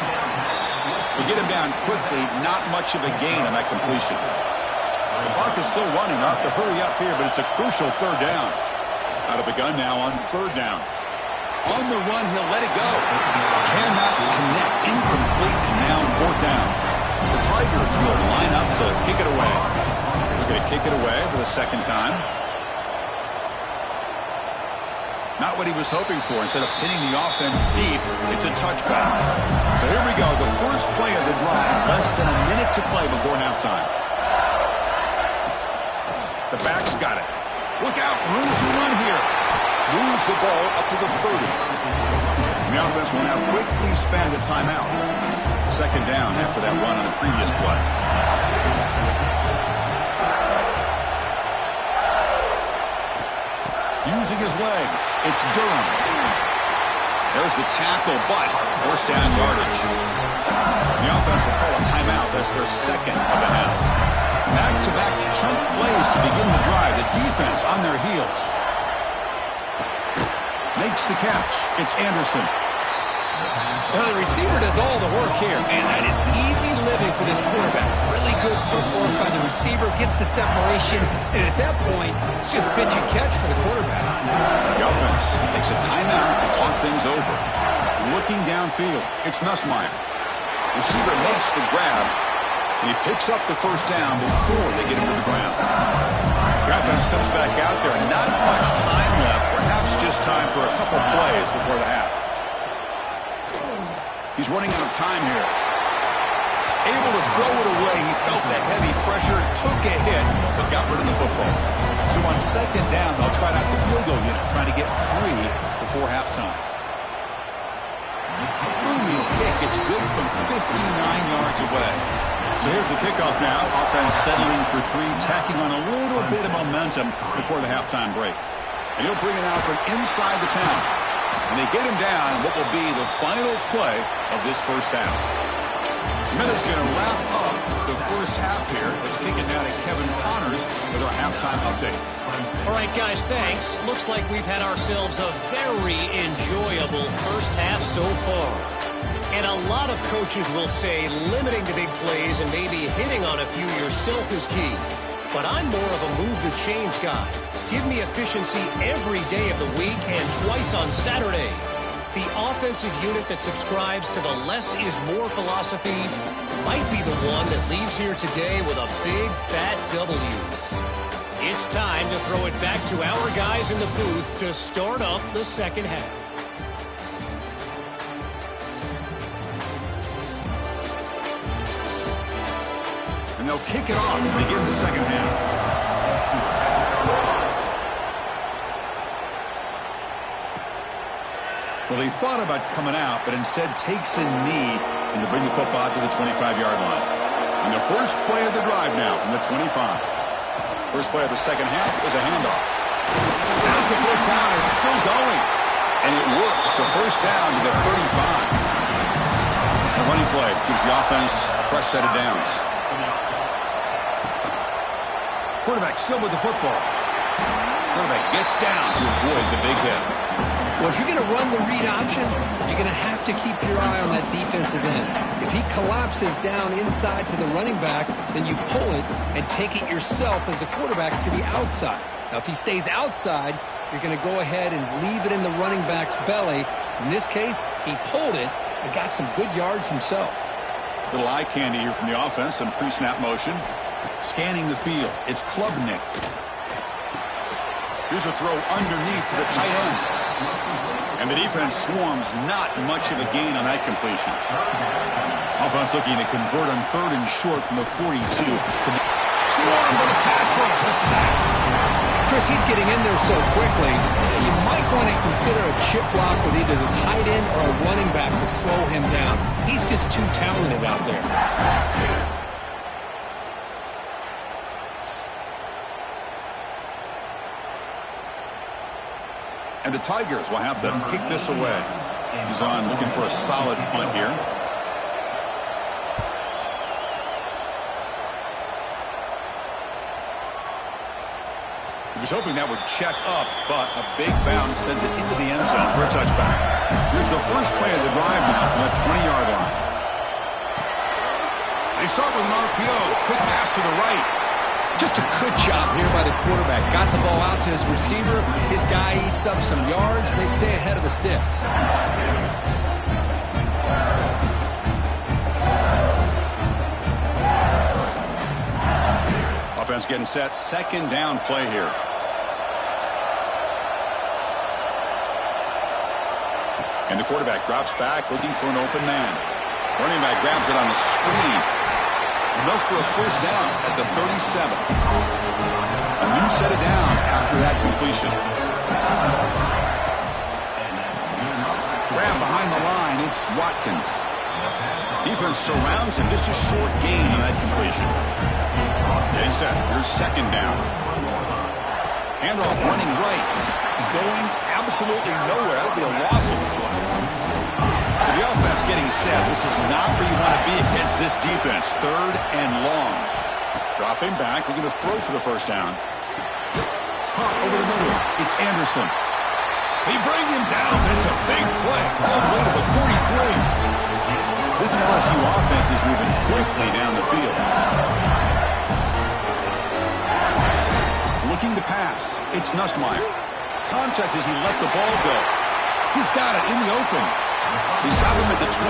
We get him down quickly. Not much of a gain on that completion. The clock is still running. I'll have to hurry up here, but it's a crucial third down. Out of the gun now on third down. On the run, he'll let it go. Cannot connect. Incomplete, and now fourth down. The Tigers will line up to kick it away. They're going to kick it away for the second time. Not what he was hoping for. Instead of pinning the offense deep, it's a touchback. So here we go. The first play of the drive. Less than a minute to play before halftime. The back's got it. Look out. Room to run here. Moves the ball up to the 30. The offense will now quickly spend a timeout. Second down after that run on the previous play. Using his legs, it's Durham. There's the tackle, but first down yardage. The offense will call a timeout. That's their second of the half. Back-to-back chunk plays to begin the drive. The defense on their heels. Makes the catch. It's Anderson. Well, the receiver does all the work here, and that is easy living for this quarterback. Really good footwork by the receiver, gets the separation, and at that point, it's just pitch and catch for the quarterback. The offense takes a timeout to talk things over. Looking downfield, it's Nussmeier. Receiver makes the grab, and he picks up the first down before they get him to the ground. The offense comes back out there. Not much time left. Perhaps just time for a couple plays before the half. He's running out of time here. Able to throw it away. He felt the heavy pressure, took a hit, but got rid of the football. So on second down, they'll try out the field goal unit, trying to get 3 before halftime. Booming kick. It's good from 59 yards away. So here's the kickoff now. Offense settling for 3, tacking on a little bit of momentum before the halftime break. And he'll bring it out from inside the town. And they get him down what will be the final play of this first half. Miller's going to wrap up the first half here. Let's kick it now to Kevin Connors with our halftime update. All right, guys, thanks. Looks like we've had ourselves a very enjoyable first half so far. And a lot of coaches will say limiting the big plays and maybe hitting on a few yourself is key. But I'm more of a move the chains guy. Give me efficiency every day of the week and twice on Saturday. The offensive unit that subscribes to the less is more philosophy might be the one that leaves here today with a big fat W. It's time to throw it back to our guys in the booth to start up the second half. And they'll kick it off and begin the second half. Well, he thought about coming out, but instead takes a knee and to bring the football to the 25-yard line. And the first play of the drive now from the 25. First play of the second half is a handoff. As the first down is still going. And it works. The first down to the 35. The running play gives the offense a fresh set of downs. Quarterback still with the football. Quarterback gets down to avoid the big hit. Well, if you're going to run the read option, you're going to have to keep your eye on that defensive end. If he collapses down inside to the running back, then you pull it and take it yourself as a quarterback to the outside. Now, if he stays outside, you're going to go ahead and leave it in the running back's belly. In this case, he pulled it and got some good yards himself. Little eye candy here from the offense, some pre-snap motion. Scanning the field, it's Klubnik. Here's a throw underneath to the tight end. And the defense swarms, not much of a gain on that completion. Offense looking to convert on 3rd and short from the 42. Swarm for the pass rush, a sack. Chris, he's getting in there so quickly, you might want to consider a chip block with either the tight end or a running back to slow him down. He's just too talented out there. And the Tigers will have to kick this away. He's on looking for a solid punt here. He was hoping that would check up, but a big bounce sends it into the end zone for a touchback. Here's the first play of the drive now from the 20-yard line. They start with an RPO. Quick pass to the right. Just a good job here by the quarterback. Got the ball out to his receiver. His guy eats up some yards. They stay ahead of the sticks. Offense getting set. Second down play here. And the quarterback drops back looking for an open man. Running back grabs it on the screen. Enough for a first down at the 37. A new set of downs after that completion. Grab behind the line. It's Watkins. Defense surrounds him. Just a short gain on that completion. Getting set. Here's second down. Handoff running right. Going absolutely nowhere. That'll be a loss of the play. So the offense getting set. This is not where you want to be against this defense. 3rd and long. Dropping back. Looking to throw for the first down. Caught over the middle. It's Anderson. He brings him down. It's a big play. All the way to the 43. This LSU offense is moving quickly down the field. Looking to pass. It's Nussmeier. Contact as he let the ball go. He's got it in the open. He saw them at the 23.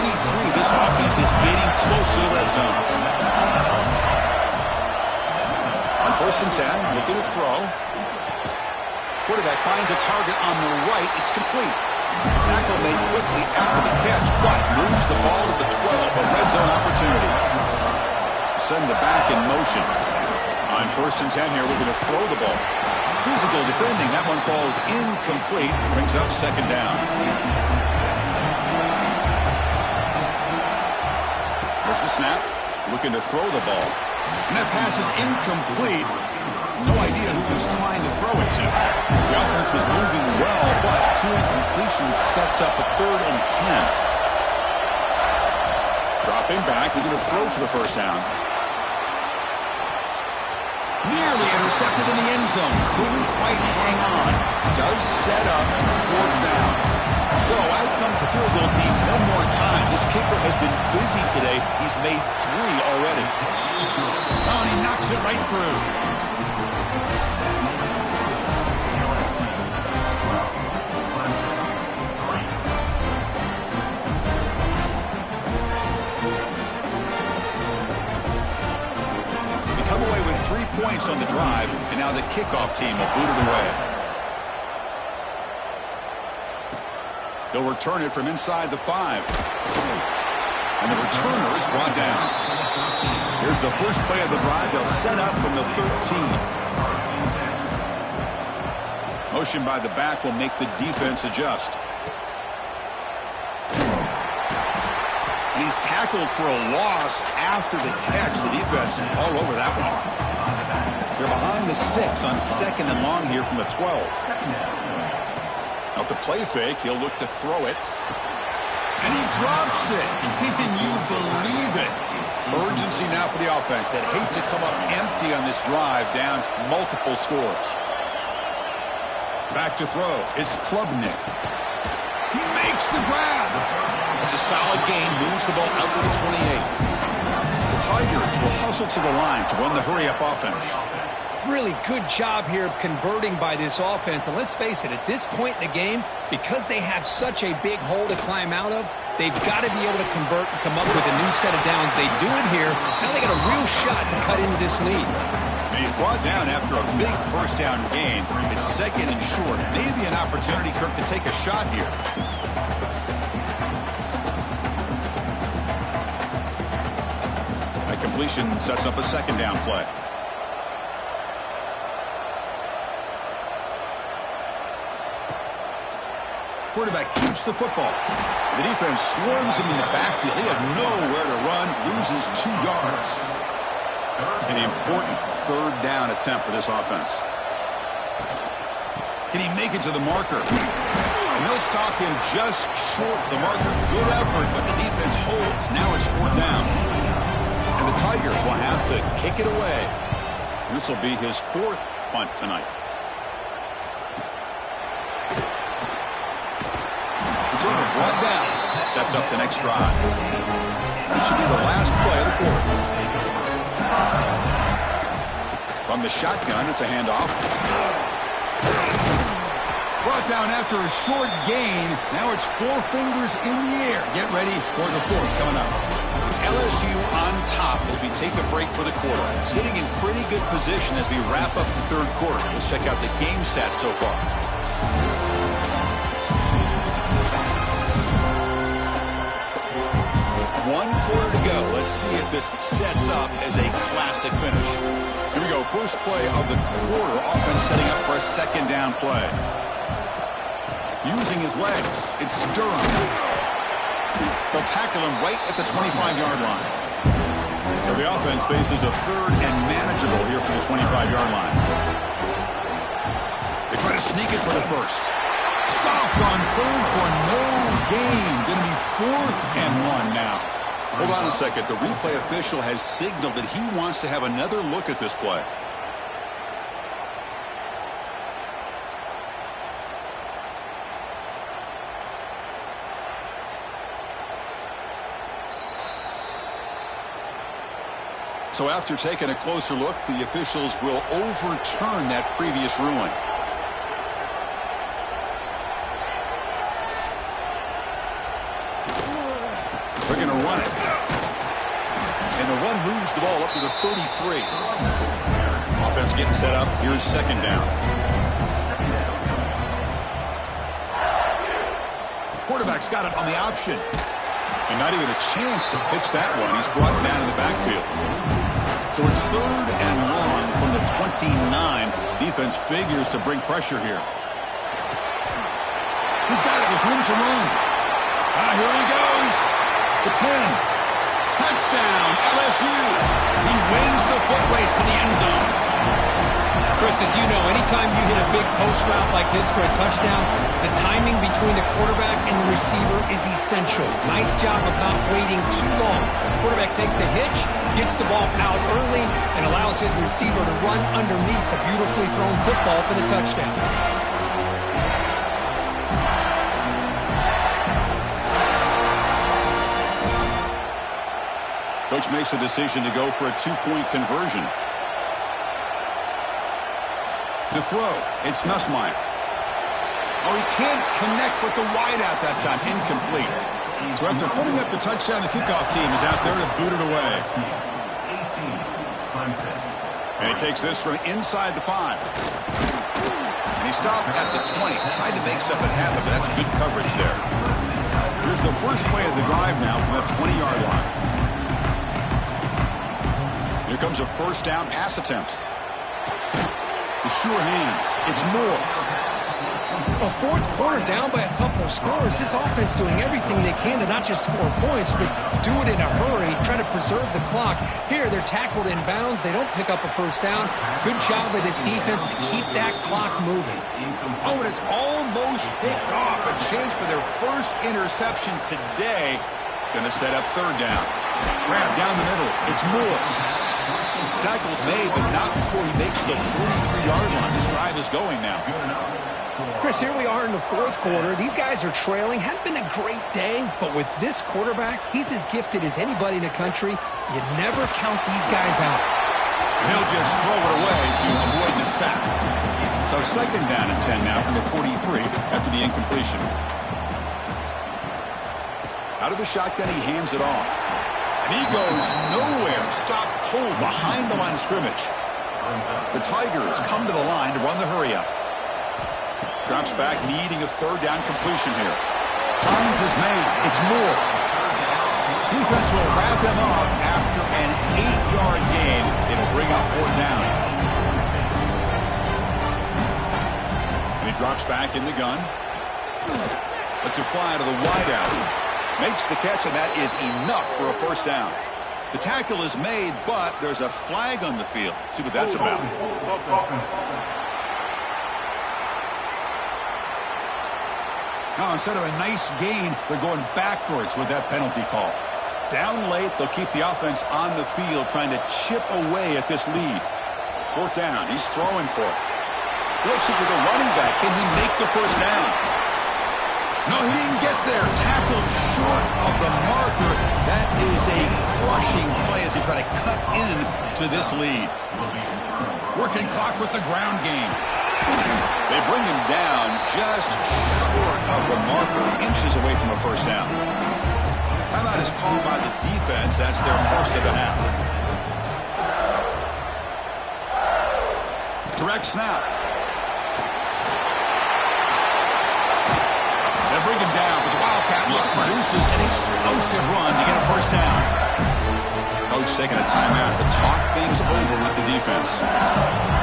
This offense is getting close to the red zone. On 1st and 10, looking to throw. Quarterback finds a target on the right. It's complete. Tackle made quickly after the catch, but moves the ball to the 12. A red zone opportunity. Send the back in motion. On 1st and 10 here, looking to throw the ball. Physical defending. That one falls incomplete. Brings up second down. There's the snap. Looking to throw the ball. And that pass is incomplete. No idea who he was trying to throw it to. The offense was moving well, but 2 incompletions sets up a 3rd and 10. Dropping back. Looking to throw for the first down. Nearly intercepted in the end zone. Couldn't quite hang on. Does set up 4th down. So out comes the field goal team one more time. This kicker has been busy today. He's made 3 already. Oh, and he knocks it right through. They come away with 3 points on the drive, and now the kickoff team will boot it away. They'll return it from inside the 5. And the returner is brought down. Here's the first play of the drive. They'll set up from the 13. Motion by the back will make the defense adjust. And he's tackled for a loss after the catch. The defense all over that one. They're behind the sticks on 2nd and long here from the 12. Now, if the play fake, he'll look to throw it. And he drops it. Can you believe it? Urgency now for the offense that hate to come up empty on this drive, down multiple scores. Back to throw. It's Klubnik. He makes the grab. It's a solid gain. Moves the ball out to the 28. The Tigers will hustle to the line to run the hurry-up offense. Really good job here of converting by this offense. And let's face it, at this point in the game, because they have such a big hole to climb out of, they've got to be able to convert and come up with a new set of downs. They do it here. Now they got a real shot to cut into this lead. And he's brought down after a big first down gain. It's second and short. Maybe an opportunity, Kirk, to take a shot here. A completion sets up a second down play. Quarterback keeps the football. The defense swarms him in the backfield. He had nowhere to run, loses 2 yards. An important third down attempt for this offense. Can he make it to the marker? And they'll stop him just short of the marker. Good effort, but the defense holds. Now it's 4th down. And the Tigers will have to kick it away. This will be his 4th punt tonight. Returner brought down. Sets up the next drive. This should be the last play of the quarter. From the shotgun, it's a handoff. Brought down after a short gain. Now it's 4 fingers in the air. Get ready for the 4th coming up. It's LSU on top as we take a break for the quarter. Sitting in pretty good position as we wrap up the 3rd quarter. Let's check out the game stats so far. One quarter to go. Let's see if this sets up as a classic finish. Here we go. First play of the quarter. Offense setting up for a second down play. Using his legs. It's Durham. They'll tackle him right at the 25-yard line. So the offense faces a 3rd and manageable here from the 25-yard line. They try to sneak it for the 1st. Stopped on 3rd for no gain. Going to be 4th and 1 now. Hold on a second. The replay official has signaled that he wants to have another look at this play. So after taking a closer look, the officials will overturn that previous ruling. They're going to run it. And the run moves the ball up to the 33. Offense getting set up. Here's second down. Quarterback's got it on the option. And not even a chance to pitch that one. He's brought down in the backfield. So it's 3rd and long from the 29. Defense figures to bring pressure here. He's got it with room to run. Here he goes. The 10. Touchdown, LSU. He wins the foot race to the end zone. Chris, as you know, anytime you hit a big post route like this for a touchdown, the timing between the quarterback and the receiver is essential. Nice job of not waiting too long. Quarterback takes a hitch, gets the ball out early, and allows his receiver to run underneath the beautifully thrown football for the touchdown. Coach makes the decision to go for a 2-point conversion. To throw, it's Nussmeier. Oh, he can't connect with the wideout that time. Incomplete. So after putting up the touchdown, the kickoff team is out there to boot it away. And he takes this from inside the 5. And he stopped at the 20. Tried to make something happen, but that's good coverage there. Here's the first play of the drive now from the 20-yard line. Here comes a first down pass attempt. The sure hands. It's Moore. A 4th quarter down by a couple of scores. This offense doing everything they can to not just score points, but do it in a hurry, try to preserve the clock. Here, they're tackled in bounds. They don't pick up a first down. Good job by this defense to keep that clock moving. Oh, and it's almost picked off. A chance for their first interception today. Going to set up 3rd down. Grab down the middle. It's Moore. Tackles made, but not before he makes the 43-yard line. This drive is going now. Chris, here we are in the 4th quarter. These guys are trailing. Hadn't been a great day, but with this quarterback, he's as gifted as anybody in the country. You never count these guys out. He'll just throw it away to avoid the sack. So second down and 10 now from the 43 after the incompletion. Out of the shotgun, he hands it off. And he goes nowhere. Stopped cold behind the line of scrimmage. The Tigers come to the line to run the hurry up. Drops back, needing a third down completion here. Hines is made. It's Moore. Defense will wrap him up after an 8-yard gain. It'll bring up fourth down. And he drops back in the gun. Lets it fly to the wideout. Makes the catch, and that is enough for a first down. The tackle is made, but there's a flag on the field. Let's see what that's about. Now, instead of a nice gain, they're going backwards with that penalty call. Down late, they'll keep the offense on the field, trying to chip away at this lead. Fourth down, he's throwing for it. Flips it to the running back. Can he make the first down? No, he didn't get there. Tackled short of the marker. That is a crushing play as he try to cut in to this lead. Working clock with the ground game. They bring him down just short of the marker, inches away from a first down. Timeout is called by the defense. That's their first of the half. Direct snap. They bring him down, but the Wildcat look produces an explosive run to get a first down. Coach taking a timeout to talk things over with the defense.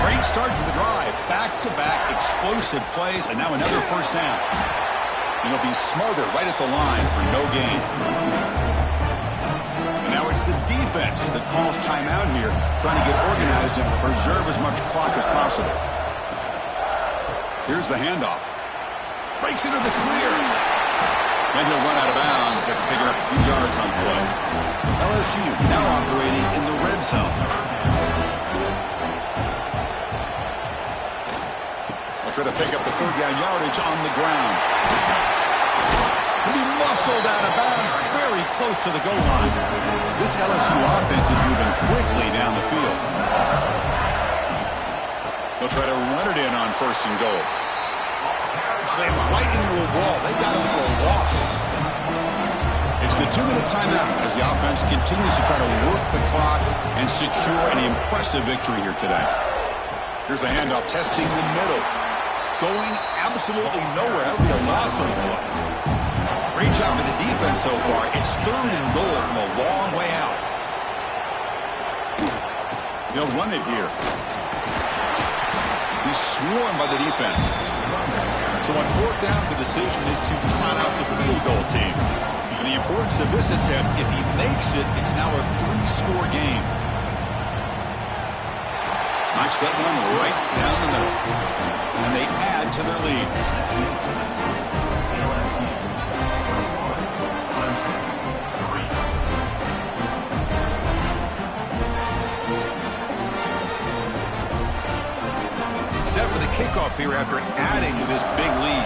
Great start to the drive. Back-to-back explosive plays, and now another first down. And he'll be smothered right at the line for no gain. And now it's the defense that calls timeout here, trying to get organized and preserve as much clock as possible. Here's the handoff. Breaks into the clear. And he'll run out of bounds after picking up a few yards on the play. LSU now operating in the red zone. They'll try to pick up the third down yardage on the ground. He'll be muscled out of bounds very close to the goal line. This LSU offense is moving quickly down the field. They'll try to run it in on first and goal. Slams right into a wall. They got him for a loss. It's the 2-minute timeout as the offense continues to try to work the clock and secure an impressive victory here today. Here's the handoff, testing the middle. Going absolutely nowhere. That would be a loss on the play. Great job of the defense so far. It's third and goal from a long way out. They'll run it here. He's swarmed by the defense. So on fourth down, the decision is to trot out the field goal team. And the importance of this attempt, if he makes it, it's now a 3-score game. Knocks that one right down the middle. And they add to their lead. Set for the kickoff here after adding to this big lead.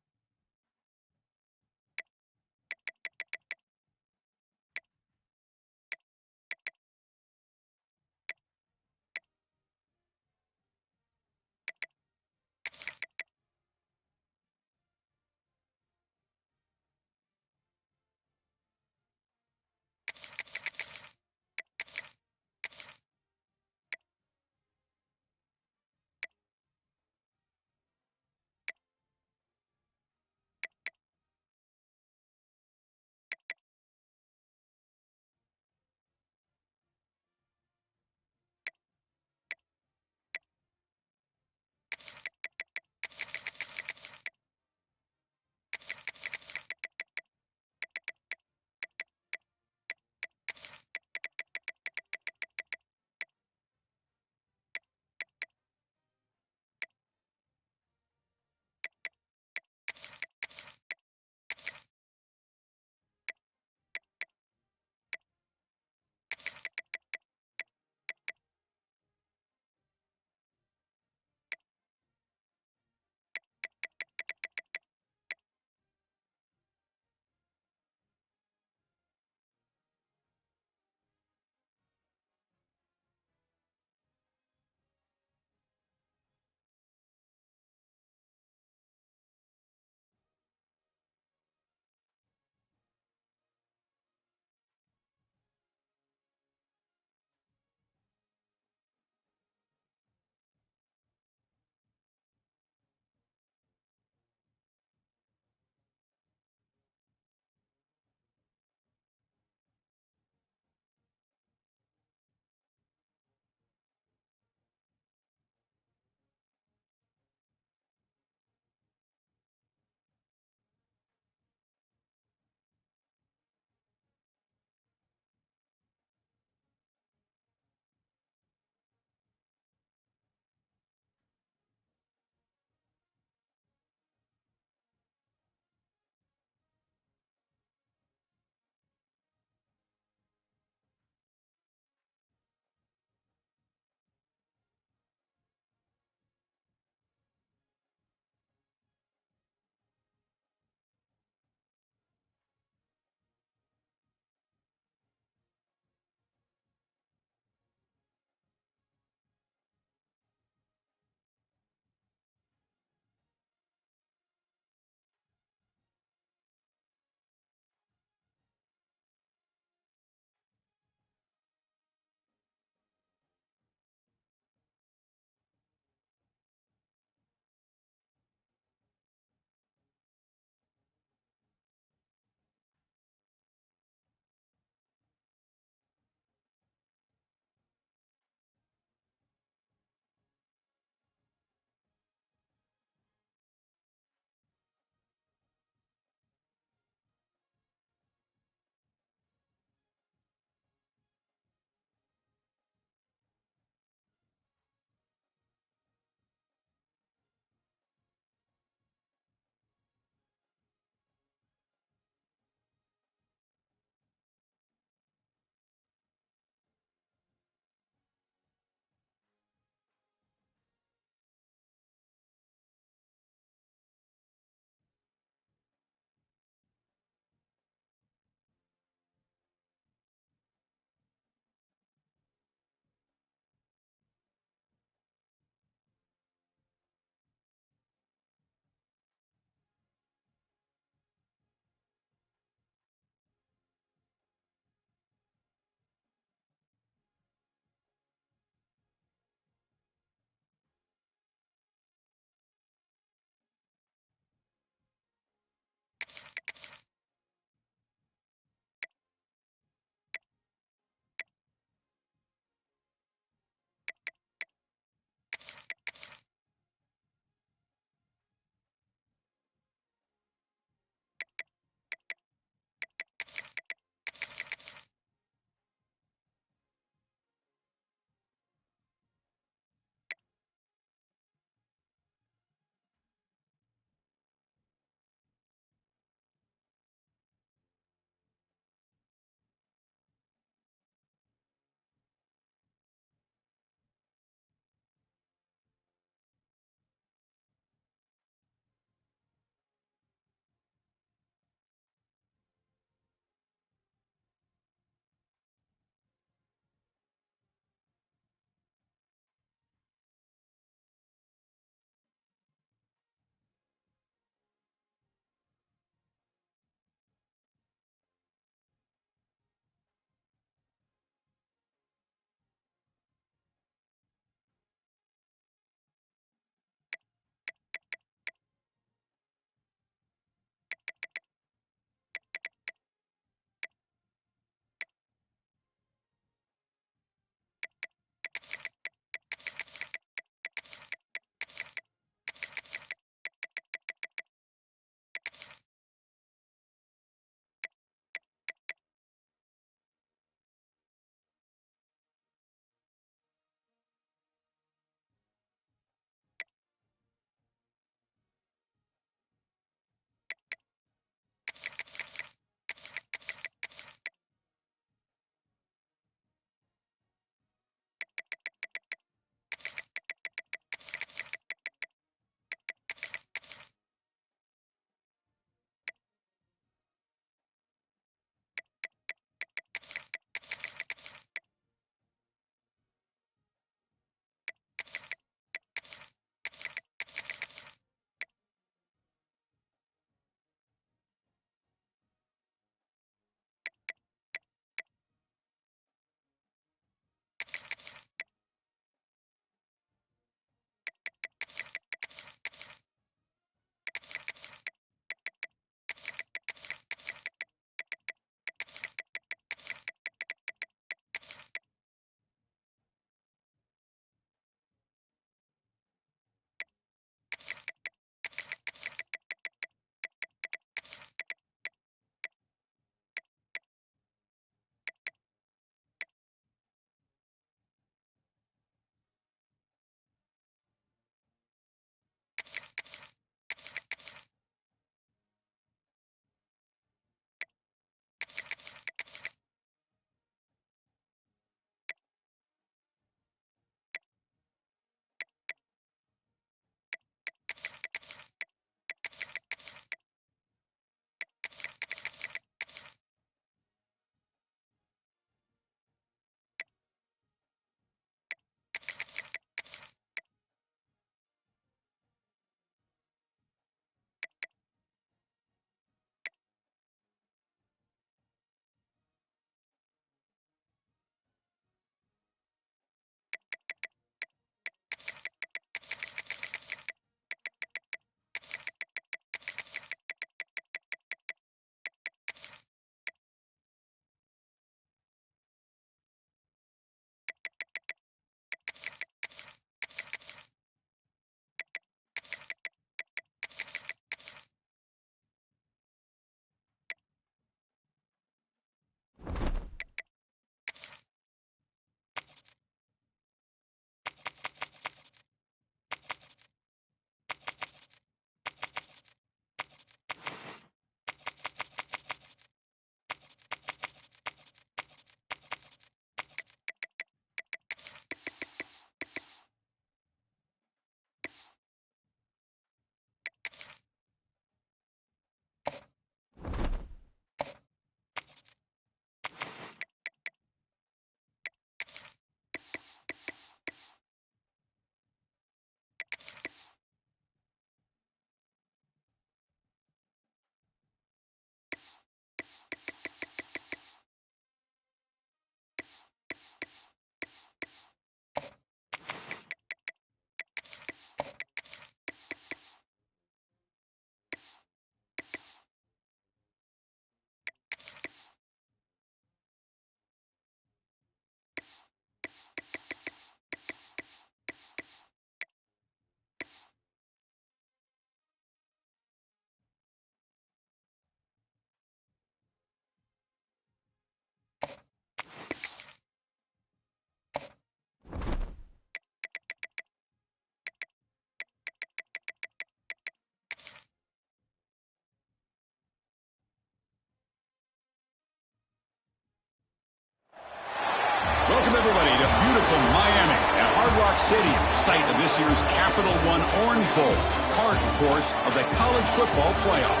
everybody to beautiful Miami at Hard Rock Stadium, site of this year's Capital One Orange Bowl, part, of course, of the college football playoff.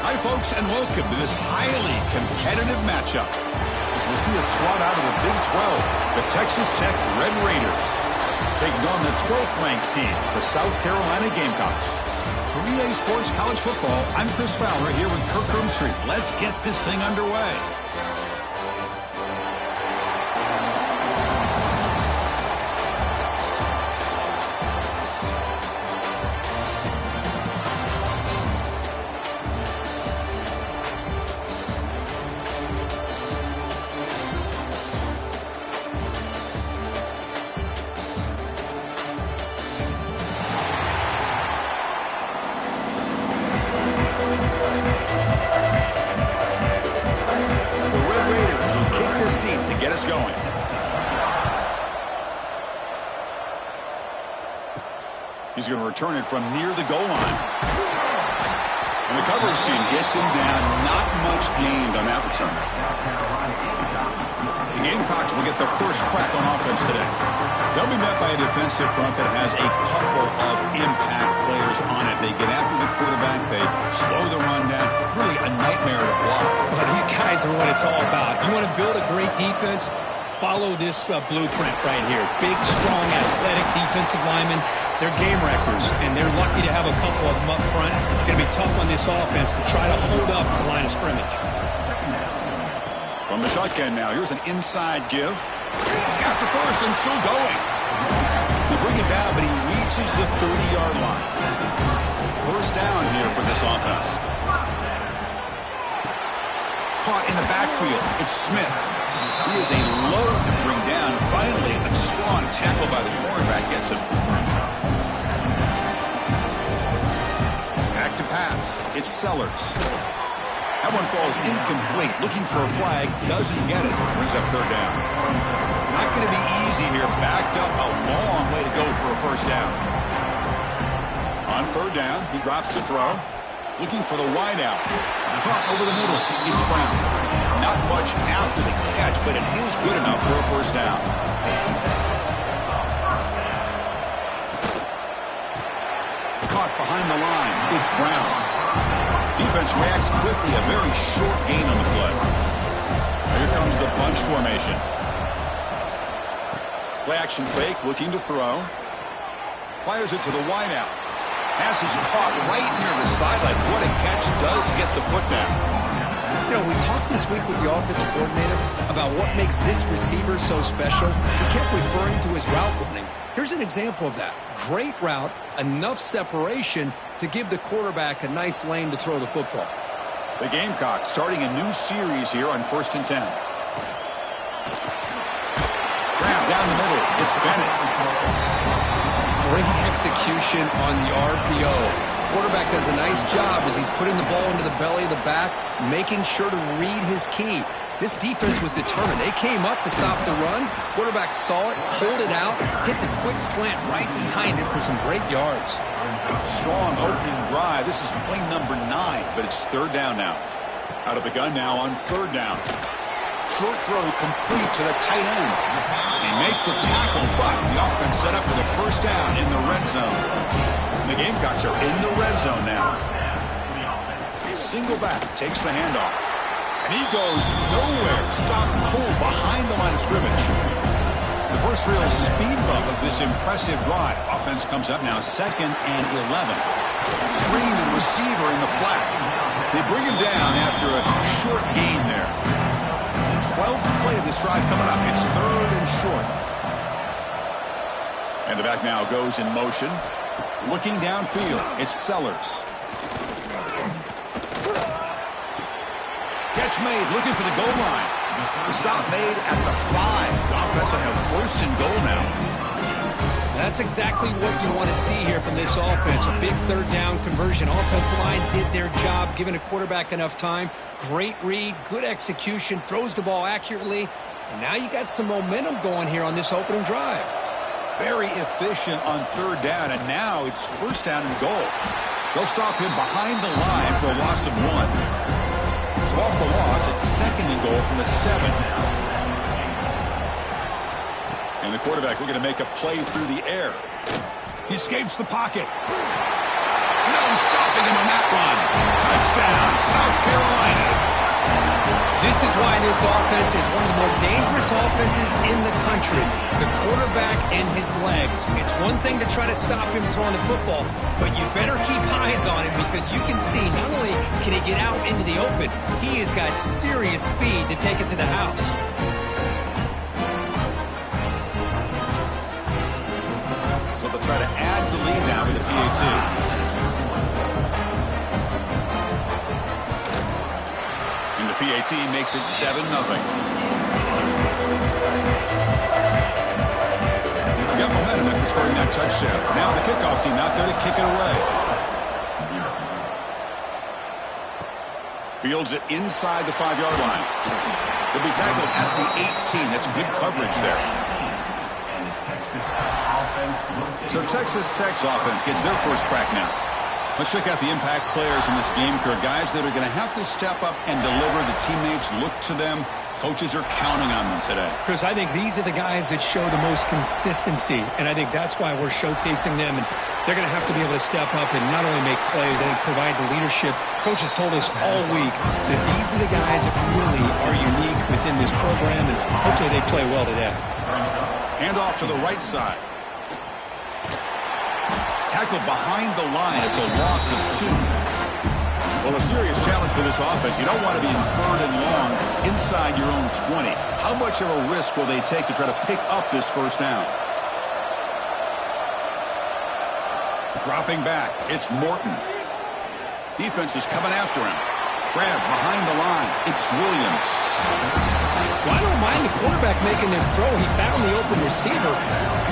Hi, folks, and welcome to this highly competitive matchup. As we'll see a squad out of the Big 12, the Texas Tech Red Raiders, taking on the 12th-ranked team, the South Carolina Gamecocks. For EA Sports College Football, I'm Chris Fowler here with Kirk Herbstreit. Let's get this thing underway. He's going to return it from near the goal line. And the coverage team gets him down. Not much gained on that return. The Gamecocks will get the first crack on offense today. They'll be met by a defensive front that has a couple of impact players on it. They get after the quarterback. They slow the run down. Really a nightmare to block. Well, these guys are what it's all about. You want to build a great defense? Follow this blueprint right here. Big, strong, athletic defensive linemen. They're game wreckers, and they're lucky to have a couple of them up front. It's going to be tough on this offense to try to hold up the line of scrimmage. From the shotgun now, here's an inside give. He's got the first and still going. They bring it down, but he reaches the 30-yard line. First down here for this offense. Caught in the backfield. It's Smith. He is a load to bring down. Finally, a strong tackle by the cornerback gets him. Back to pass. It's Sellers. That one falls incomplete. Looking for a flag. Doesn't get it. Brings up third down. Not going to be easy here. Backed up a long way to go for a first down. On third down, he drops to throw. Looking for the wide out. Caught over the middle. It's Brown. Not much after the catch, but it is good enough for a first down. Caught behind the line. It's Brown. Defense reacts quickly. A very short gain on the play. Here comes the bunch formation. Play action fake, looking to throw. Fires it to the wide out. Pass is caught right near the sideline. What a catch. Does get the foot down. You know, we talked this week with the offensive coordinator about what makes this receiver so special. He kept referring to his route running. Here's an example of that. Great route, enough separation to give the quarterback a nice lane to throw the football. The Gamecocks starting a new series here on 1st and 10. Brown down the middle. It's Bennett. Great execution on the RPO. Quarterback does a nice job as he's putting the ball into the belly of the back, making sure to read his key. This defense was determined. They came up to stop the run. Quarterback saw it, pulled it out, hit the quick slant right behind it for some great yards. Strong opening drive. This is play number 9, but it's third down now. Out of the gun now on third down. Short throw complete to the tight end. They make the tackle, but the offense set up for the first down in the red zone. And the Gamecocks are in the red zone now. Single back takes the handoff. And he goes nowhere. Stopped cold behind the line of scrimmage. The first real speed bump of this impressive drive. Offense comes up now 2nd and 11. Screen to the receiver in the flat. They bring him down after a short gain there. 12th play of this drive coming up. It's 3rd and short. And the back now goes in motion. Looking downfield. It's Sellers. Catch made. Looking for the goal line. The stop made at the 5. The offense will have 1st and goal now. That's exactly what you want to see here from this offense. A big third down conversion. Offensive line did their job, giving a quarterback enough time. Great read, good execution, throws the ball accurately. And now you got some momentum going here on this opening drive. Very efficient on third down, and now it's first down and goal. They'll stop him behind the line for a loss of 1. So off the loss, it's 2nd and goal from the 7. And the quarterback looking to make a play through the air. He escapes the pocket. No stopping him on that run. Touchdown, South Carolina. This is why this offense is one of the more dangerous offenses in the country. The quarterback and his legs. It's one thing to try to stop him throwing the football, but you better keep eyes on him because you can see not only can he get out into the open, he has got serious speed to take it to the house. So they'll try to add the lead now with the PAT. PAT makes it 7-0. Got momentum after scoring that touchdown. Now the kickoff team out there to kick it away. Fields it inside the 5-yard line. They'll be tackled at the 18. That's good coverage there. So Texas Tech's offense gets their first crack now. Let's check out the impact players in this game, Kurt. Guys that are going to have to step up and deliver. The teammates look to them. Coaches are counting on them today. Chris, I think these are the guys that show the most consistency, and I think that's why we're showcasing them. And they're going to have to be able to step up and not only make plays, I think provide the leadership. Coaches told us all week that these are the guys that really are unique within this program, and hopefully they play well today. Hand off to the right side. Tackled behind the line. It's a loss of 2. Well, a serious challenge for this offense. You don't want to be in 3rd and long inside your own 20. How much of a risk will they take to try to pick up this first down? Dropping back. It's Morton. Defense is coming after him. Grab behind the line. It's Williams. Well, I don't mind the quarterback making this throw. He found the open receiver.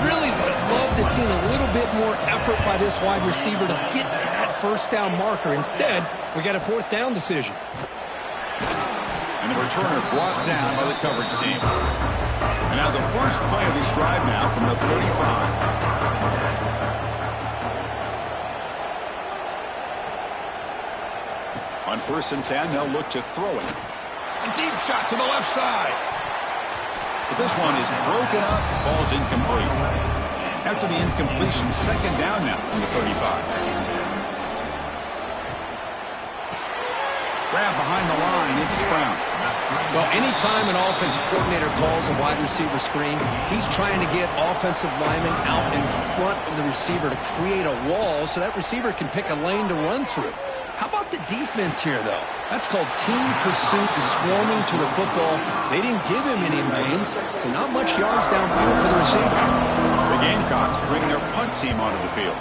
Really would have loved to see a little bit more effort by this wide receiver to get to that first down marker. Instead, we got a 4th down decision. And the returner brought down by the coverage team. And now the first play of this drive now from the 35. On 1st and 10, they'll look to throw it. A deep shot to the left side. But this one is broken up, falls incomplete. After the incompletion, 2nd down now from the 35. Grab behind the line, it's Brown. Well, anytime an offensive coordinator calls a wide receiver screen, he's trying to get offensive linemen out in front of the receiver to create a wall so that receiver can pick a lane to run through. How about the defense here, though? That's called team pursuit and swarming to the football. They didn't give him any lanes, so not much yards downfield for the receiver. The Gamecocks bring their punt team onto the field.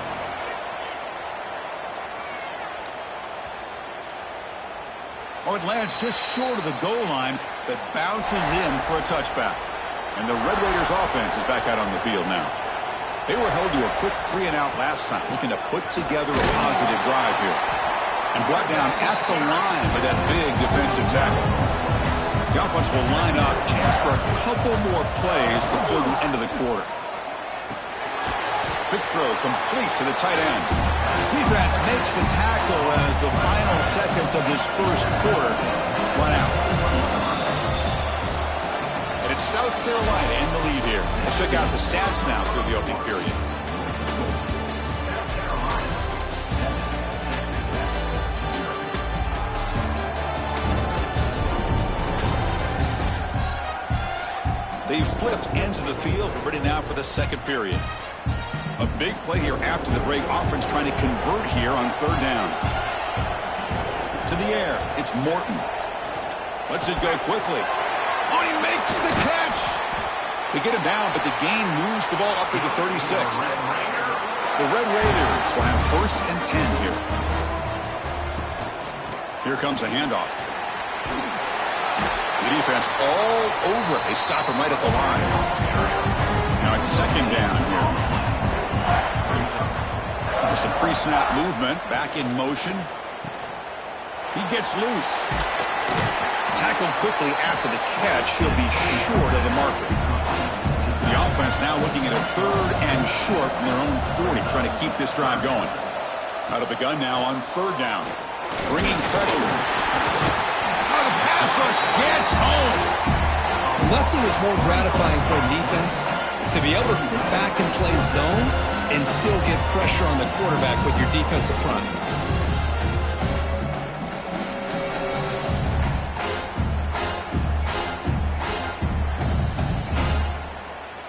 Oh, it lands just short of the goal line, but bounces in for a touchback. And the Red Raiders offense is back out on the field now. They were held to a quick 3-and-out last time, looking to put together a positive drive here. And brought down at the line by that big defensive tackle. The offense will line up, chance for a couple more plays before the end of the quarter. Quick throw complete to the tight end. Defense makes the tackle as the final seconds of this first quarter run out. And it's South Carolina in the lead here. Let's check out the stats now through the opening period. They've flipped ends of the field. We're ready now for the 2nd period. A big play here after the break. Offense trying to convert here on 3rd down. To the air. It's Morton. Lets it go quickly. Oh, he makes the catch. They get him down, but the gain moves the ball up to the 36. The Red Raiders will have 1st and 10 here. Here comes a handoff. The defense all over it. They stop him right at the line. Now it's 2nd down here. There's some pre-snap movement. Back in motion. He gets loose. Tackled quickly after the catch. He'll be short of the marker. The offense now looking at a 3rd and short from their own 40, trying to keep this drive going. Out of the gun now on 3rd down. Bringing pressure. Pass rush gets home. Nothing is more gratifying for a defense To be able to sit back and play zone and still get pressure on the quarterback with your defensive front.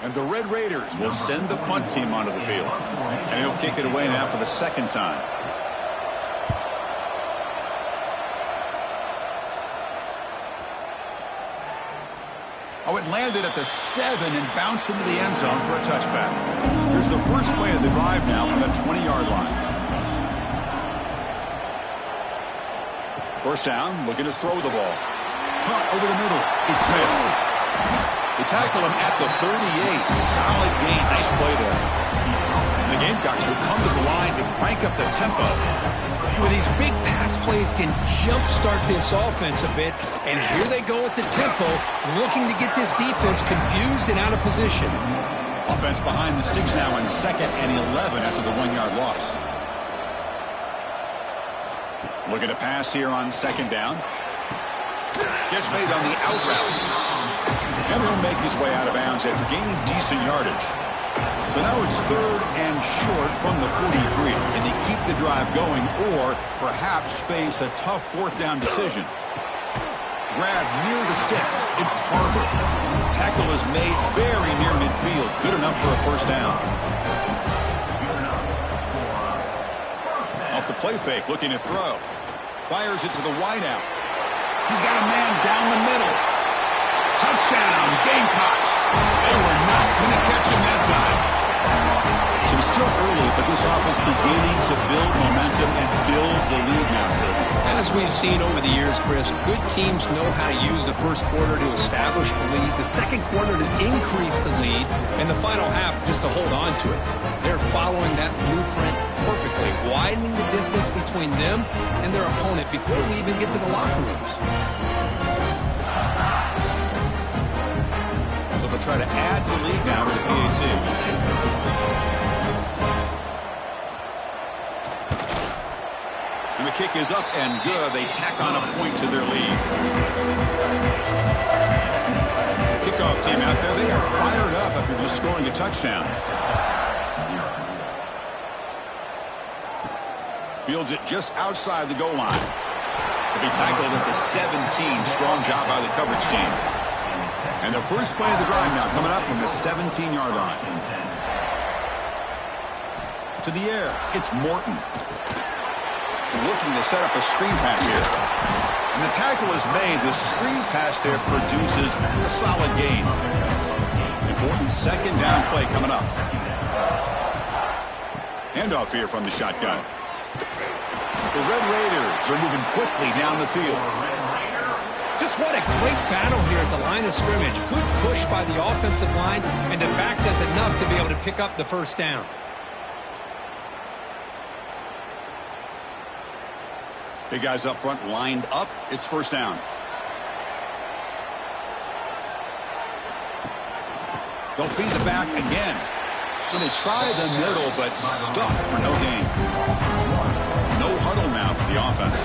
And the Red Raiders will send the punt team onto the field. And he'll kick it away now for the second time. Oh, it landed at the 7 and bounced into the end zone for a touchback. Here's the first play of the drive now from the 20-yard line. First down, looking to throw the ball. Punt over the middle. It's Smith. They tackle him at the 38. Solid gain. Nice play there. And the Gamecocks will come to the line to crank up the tempo. With these big pass plays can jumpstart this offense a bit. And here they go with the tempo, looking to get this defense confused and out of position. Offense behind the 6 now on 2nd and 11 after the 1-yard loss. Looking to pass here on 2nd down. Catch made on the out route. And he'll make his way out of bounds after gaining decent yardage. So now it's 3rd and short from the 43. Can they keep the drive going or perhaps face a tough 4th down decision? Grab near the sticks. It's Harbor. Tackle is made very near midfield. Good enough for a first down. Off the play fake, looking to throw. Fires it to the wideout. He's got a man down the middle. Touchdown, Gamecocks. They were not going to catch him that time. So it's still early, but this offense beginning to build momentum and build the lead now. As we've seen over the years, Chris, good teams know how to use the first quarter to establish the lead, the second quarter to increase the lead, and the final half just to hold on to it. They're following that blueprint perfectly, widening the distance between them and their opponent before we even get to the locker rooms. So they'll try to add the lead now to the PAT. And the kick is up and good. They tack on a point to their lead. Kickoff team out there. They are fired up after just scoring a touchdown. Fields it just outside the goal line. To be tackled at the 17. Strong job by the coverage team. And the first play of the drive now coming up from the 17-yard line. To the air. It's Morton. Looking to set up a screen pass here. And the tackle is made. The screen pass there produces a solid gain. Important second down play coming up. Handoff here from the shotgun. The Red Raiders are moving quickly down the field. Just what a great battle here at the line of scrimmage. Good push by the offensive line, and the back does enough to be able to pick up the first down. Big guys up front lined up. It's first down. They'll feed the back again. Well, they try the middle, but stuck for no gain. No huddle now for the offense.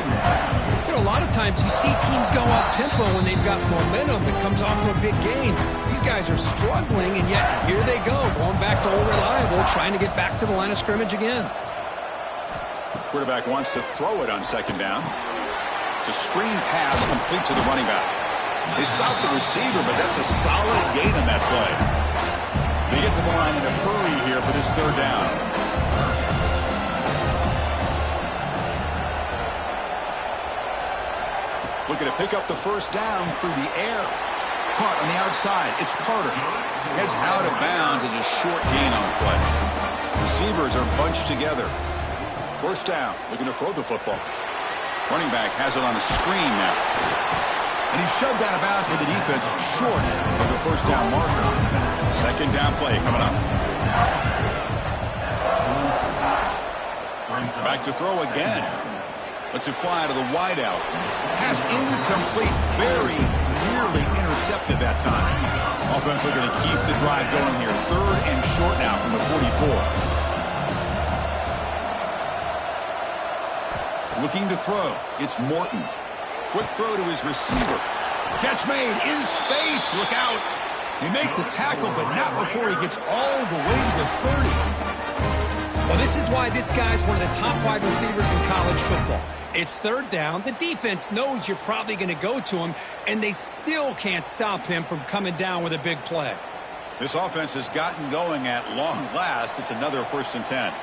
You know, a lot of times you see teams go up-tempo when they've got momentum that comes off of a big gain. These guys are struggling, and yet here they go, going back to old reliable, trying to get back to the line of scrimmage again. Quarterback wants to throw it on second down. It's a screen pass complete to the running back. They stop the receiver, but that's a solid gain on that play. They get to the line in a hurry here for this third down. Looking to pick up the first down through the air. Caught on the outside. It's Carter. Heads out of bounds as a short gain on the play. Receivers are bunched together. First down, looking to throw the football. Running back has it on a screen now. And he's shoved out of bounds by the defense short of the first down marker. Second down play coming up. Back to throw again. Lets it fly to the wideout. Pass incomplete. Very nearly intercepted that time. Offense looking to keep the drive going here. Third and short now from the 44. Looking to throw. It's Morton. Quick throw to his receiver. Catch made in space. Look out. They make the tackle, but not before he gets all the way to the 30. Well, this is why this guy's one of the top wide receivers in college football. It's third down. The defense knows you're probably going to go to him, and they still can't stop him from coming down with a big play. This offense has gotten going at long last. It's another 1st and 10.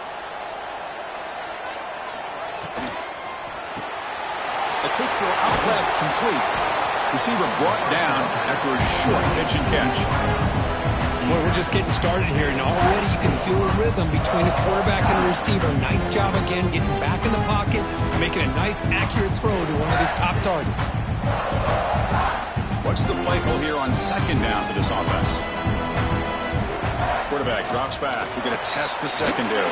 A quick throw out left, complete. Receiver brought down after a short pitch and catch. Well, we're just getting started here, and already you can feel a rhythm between a quarterback and a receiver. Nice job again getting back in the pocket, making a nice, accurate throw to one of his top targets. What's the play call here on 2nd down for this offense? Quarterback drops back. We're going to test the secondary.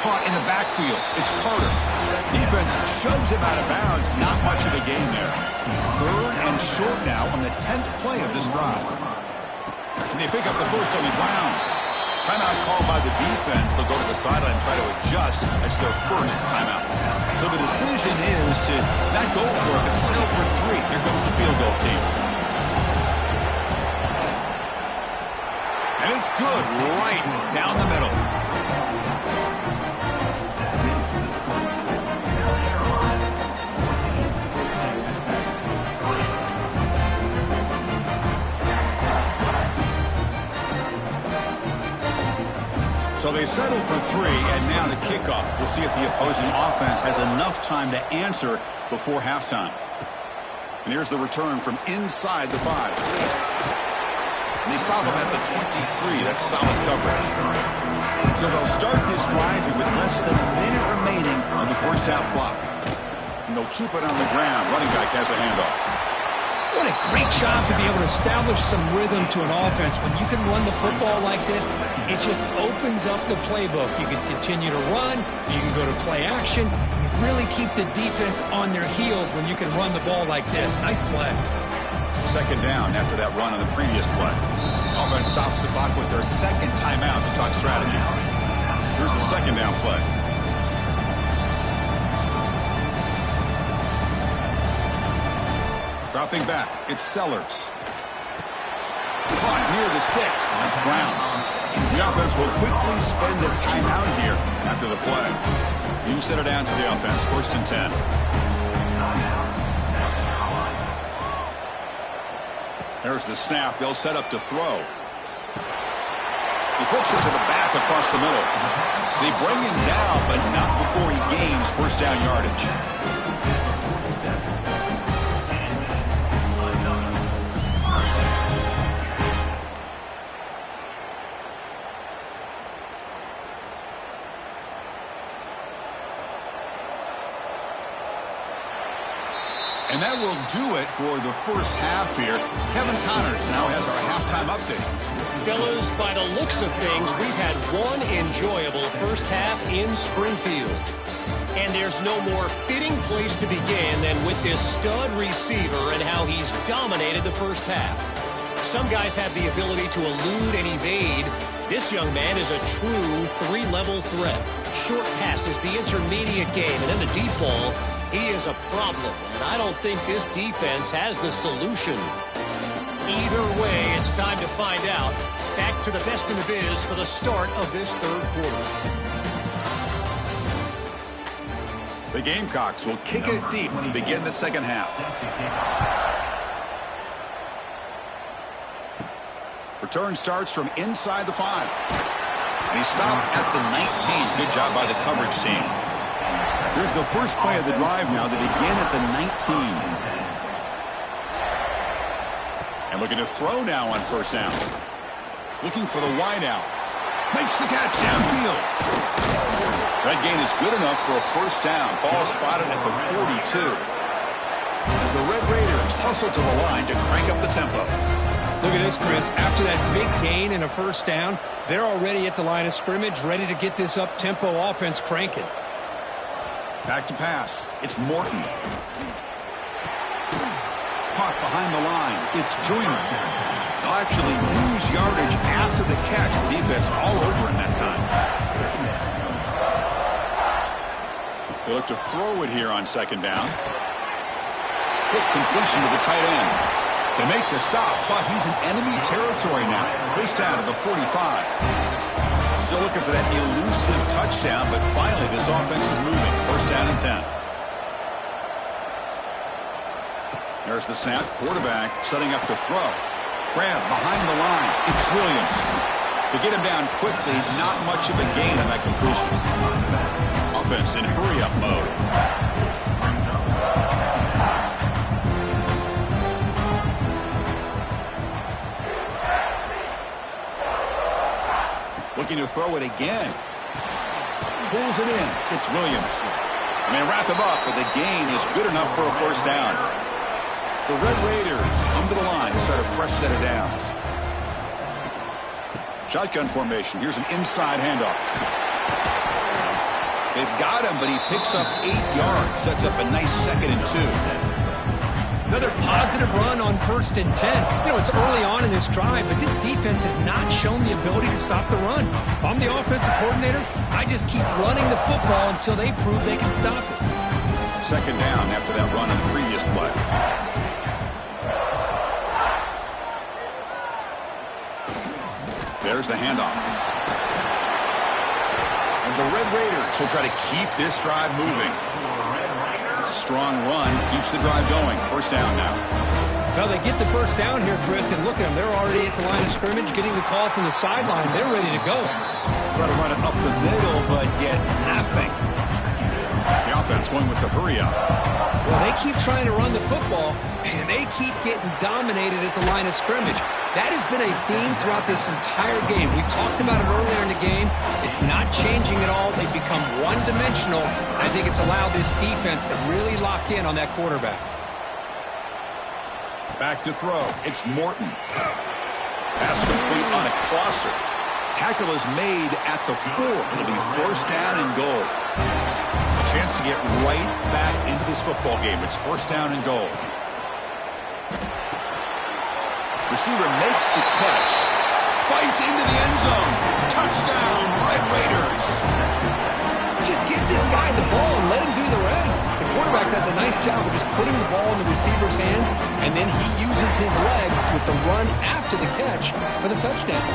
Caught in the backfield. It's Carter. Defense shoves him out of bounds. Not much of a gain there. 3rd and short now on the 10th play of this drive. And they pick up the first on the ground. Timeout called by the defense. They'll go to the sideline and try to adjust. That's their first timeout. So the decision is to not go for it, but settle for 3. Here comes the field goal team. And it's good right down the middle. So they settle for 3, and now the kickoff. We'll see if the opposing offense has enough time to answer before halftime. And here's the return from inside the 5. And they stop him at the 23. That's solid coverage. So they'll start this drive with less than a minute remaining on the first half clock. And they'll keep it on the ground. Running back has a handoff. What a great job to be able to establish some rhythm to an offense. When you can run the football like this, it just opens up the playbook. You can continue to run. You can go to play action. You really keep the defense on their heels when you can run the ball like this. Nice play. 2nd down after that run on the previous play. Offense stops the clock with their 2nd timeout to talk strategy. Here's the 2nd down play. Dropping back, it's Sellers. Caught near the sticks. That's Brown. The offense will quickly spend a timeout here after the play. You set it down to the offense, 1st and 10. There's the snap. They'll set up to throw. He flips it to the back across the middle. They bring him down, but not before he gains 1st down yardage. And that will do it for the first half here. Kevin Connors now has our halftime update. Fellas, by the looks of things, we've had one enjoyable first half in Springfield. And there's no more fitting place to begin than with this stud receiver and how he's dominated the first half. Some guys have the ability to elude and evade. This young man is a true 3-level threat. Short passes, the intermediate game, and then the deep ball. He is a problem, and I don't think this defense has the solution. Either way, it's time to find out. Back to the best in the biz for the start of this 3rd quarter. The Gamecocks will kick it deep to begin the 2nd half. Return starts from inside the 5. And he stopped at the 19. Good job by the coverage team. Here's the first play of the drive now to begin at the 19. And looking to throw now on 1st down. Looking for the wide out. Makes the catch downfield. That gain is good enough for a 1st down. Ball spotted at the 42. And the Red Raiders hustle to the line to crank up the tempo. Look at this, Chris. After that big gain and a 1st down, they're already at the line of scrimmage, ready to get this up-tempo offense cranking. Back to pass. It's Morton. Caught behind the line. It's Joyner. They'll actually lose yardage after the catch. The defense all over in that time. They look to throw it here on 2nd down. Quick completion to the tight end. They make the stop, but he's in enemy territory now. First down to the 45. Still looking for that elusive touchdown, but finally this offense is moving. First down and 10. There's the snap. Quarterback setting up the throw. Grab behind the line. It's Williams. To get him down quickly, not much of a gain on that completion. Offense in hurry-up mode. Looking to throw it again. Pulls it in. It's Williams. And they wrap him up, but the gain is good enough for a first down. The Red Raiders come to the line to start a fresh set of downs. Shotgun formation. Here's an inside handoff. They've got him, but he picks up 8 yards. Sets up a nice 2nd and 2. Another positive run on 1st and 10. You know, it's early on in this drive, but this defense has not shown the ability to stop the run. If I'm the offensive coordinator, I just keep running the football until they prove they can stop it. 2nd down after that run on the previous play. There's the handoff. And the Red Raiders will try to keep this drive moving. It's a strong run. Keeps the drive going. First down now. Well, they get the first down here, Chris, and look at them. They're already at the line of scrimmage getting the call from the sideline. They're ready to go. Try to run it up the middle, but get nothing. The offense going with the hurry-up. Well, they keep trying to run the football, and they keep getting dominated at the line of scrimmage. That has been a theme throughout this entire game. We've talked about it earlier in the game. It's not changing at all. They've become one-dimensional. I think it's allowed this defense to really lock in on that quarterback. Back to throw. It's Morton. Pass complete on a crosser. Tackle is made at the 4. It'll be first down and goal. A chance to get right back into this football game. It's first down and goal. Receiver makes the catch. Fights into the end zone. Touchdown, Red Raiders. Just give this guy the ball and let him do the rest. The quarterback does a nice job of just putting the ball in the receiver's hands, and then he uses his legs with the run after the catch for the touchdown.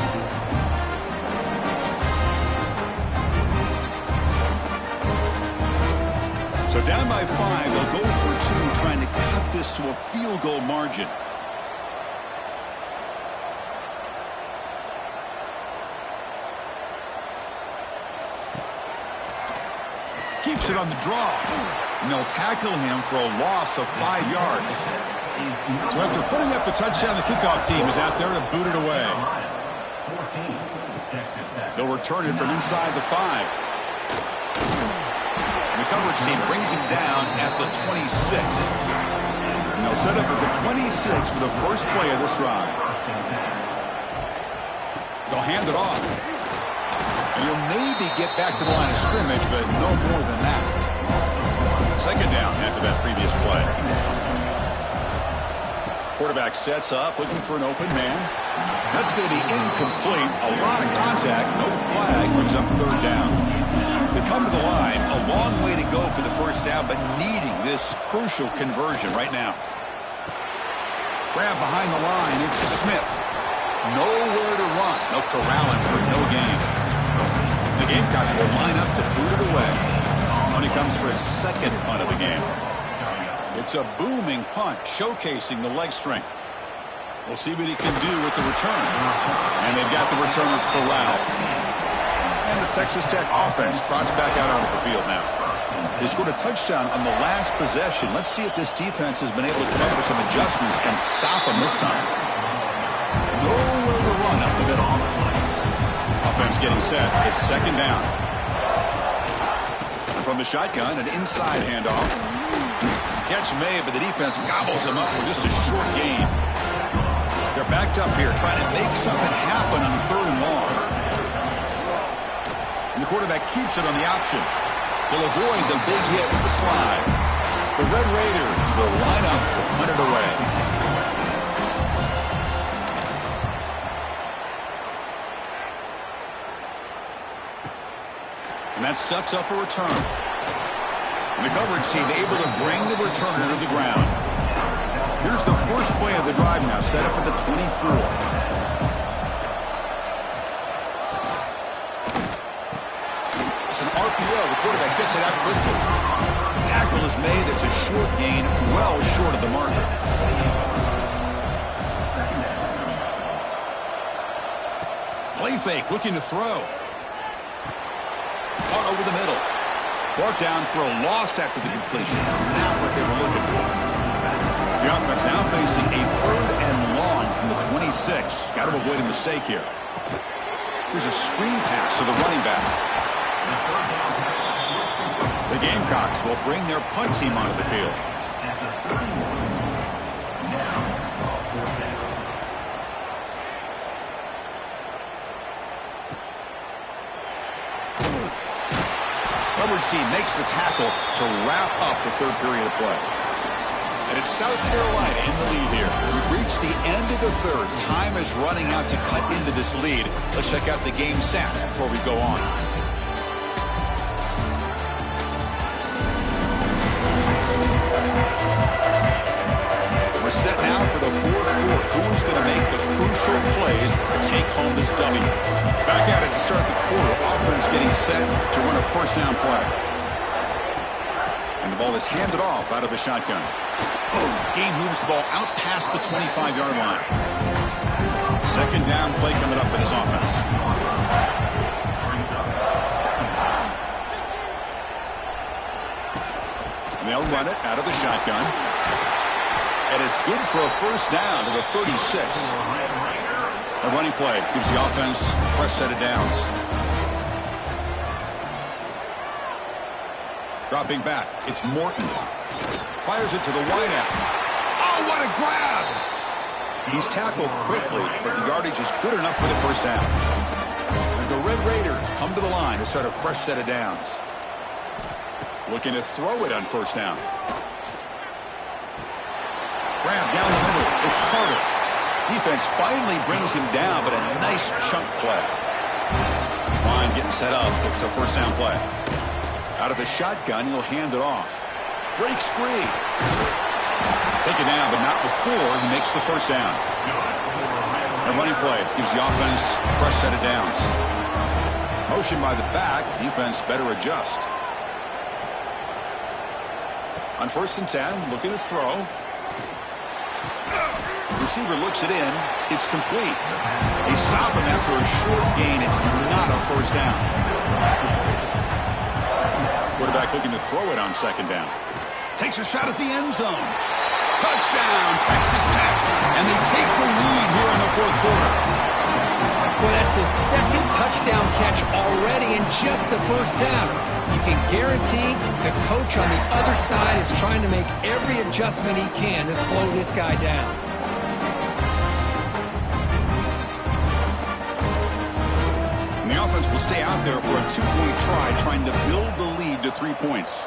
So down by 5, they'll go for 2, trying to cut this to a field goal margin. Keeps it on the draw. And they'll tackle him for a loss of 5 yards. So after putting up a touchdown, the kickoff team is out there to boot it away. They'll return it from inside the 5. The coverage team brings him down at the 26. And they'll set up at the 26 for the first play of this drive. They'll hand it off. And you'll maybe get back to the line of scrimmage, but no more than that. 2nd down after that previous play. Quarterback sets up, looking for an open man. That's going to be incomplete. A lot of contact. No flag. Brings up 3rd down. They come to the line, a long way to go for the first down, but needing this crucial conversion right now. Grab behind the line, it's Smith. Nowhere to run. No corralling for no gain. The Gamecocks will line up to boot it away when he comes for his 2nd punt of the game. It's a booming punt, showcasing the leg strength. We'll see what he can do with the return. And they've got the returner corralled. And the Texas Tech offense trots back out onto the field now. They scored a touchdown on the last possession. Let's see if this defense has been able to come up with some adjustments and stop them this time. Nowhere to run up the middle. Offense getting set. It's 2nd down. From the shotgun, an inside handoff. Catch made, but the defense gobbles him up for just a short gain. They're backed up here, trying to make something happen on 3rd and long. And the quarterback keeps it on the option. They'll avoid the big hit with the slide. The Red Raiders will line up to punt it away. And that sets up a return. And the coverage team able to bring the returner to the ground. Here's the first play of the drive now, set up at the 24. It's an RPO. The quarterback gets it out quickly. The tackle is made. It's a short gain, well short of the marker. Play fake, looking to throw. Caught over the middle. Brought down for a loss after the completion. Not what they were looking for. The offense now facing a 3rd and long from the 26. Got to avoid a mistake here. Here's a screen pass to the running back. The Gamecocks will bring their punt team onto the field. Coverage team makes the tackle to wrap up the 3rd period of play. And it's South Carolina in the lead here. We've reached the end of the 3rd. Time is running out to cut into this lead. Let's check out the game stats before we go on. We're set now for the 4th quarter. Who's going to make the crucial plays to take home this W? Back at it to start the quarter. Offense getting set to run a 1st down play. And the ball is handed off out of the shotgun. Game moves the ball out past the 25-yard line. 2nd down play coming up for this offense. And they'll run it out of the shotgun. And it's good for a 1st down to the 36. A running play gives the offense a fresh set of downs. Dropping back, it's Morton. Fires it to the wideout. Oh, what a grab! He's tackled quickly, but the yardage is good enough for the 1st down. And the Red Raiders come to the line to start a fresh set of downs. Looking to throw it on 1st down. Grab down the middle. It's Carter. Defense finally brings him down, but a nice chunk play. This line getting set up. It's a 1st down play. Out of the shotgun, he'll hand it off. Breaks free. Taken down, but not before he makes the 1st down. A running play gives the offense a fresh set of downs. Motion by the back. Defense better adjust. On 1st and 10, looking to throw. Receiver looks it in. It's complete. They stop him after a short gain. It's not a 1st down. Quarterback looking to throw it on 2nd down. Takes a shot at the end zone. Touchdown, Texas Tech. And they take the lead here in the 4th quarter. Well, that's his 2nd touchdown catch already in just the 1st half. You can guarantee the coach on the other side is trying to make every adjustment he can to slow this guy down. And the offense will stay out there for a 2-point try, trying to build the lead to 3 points.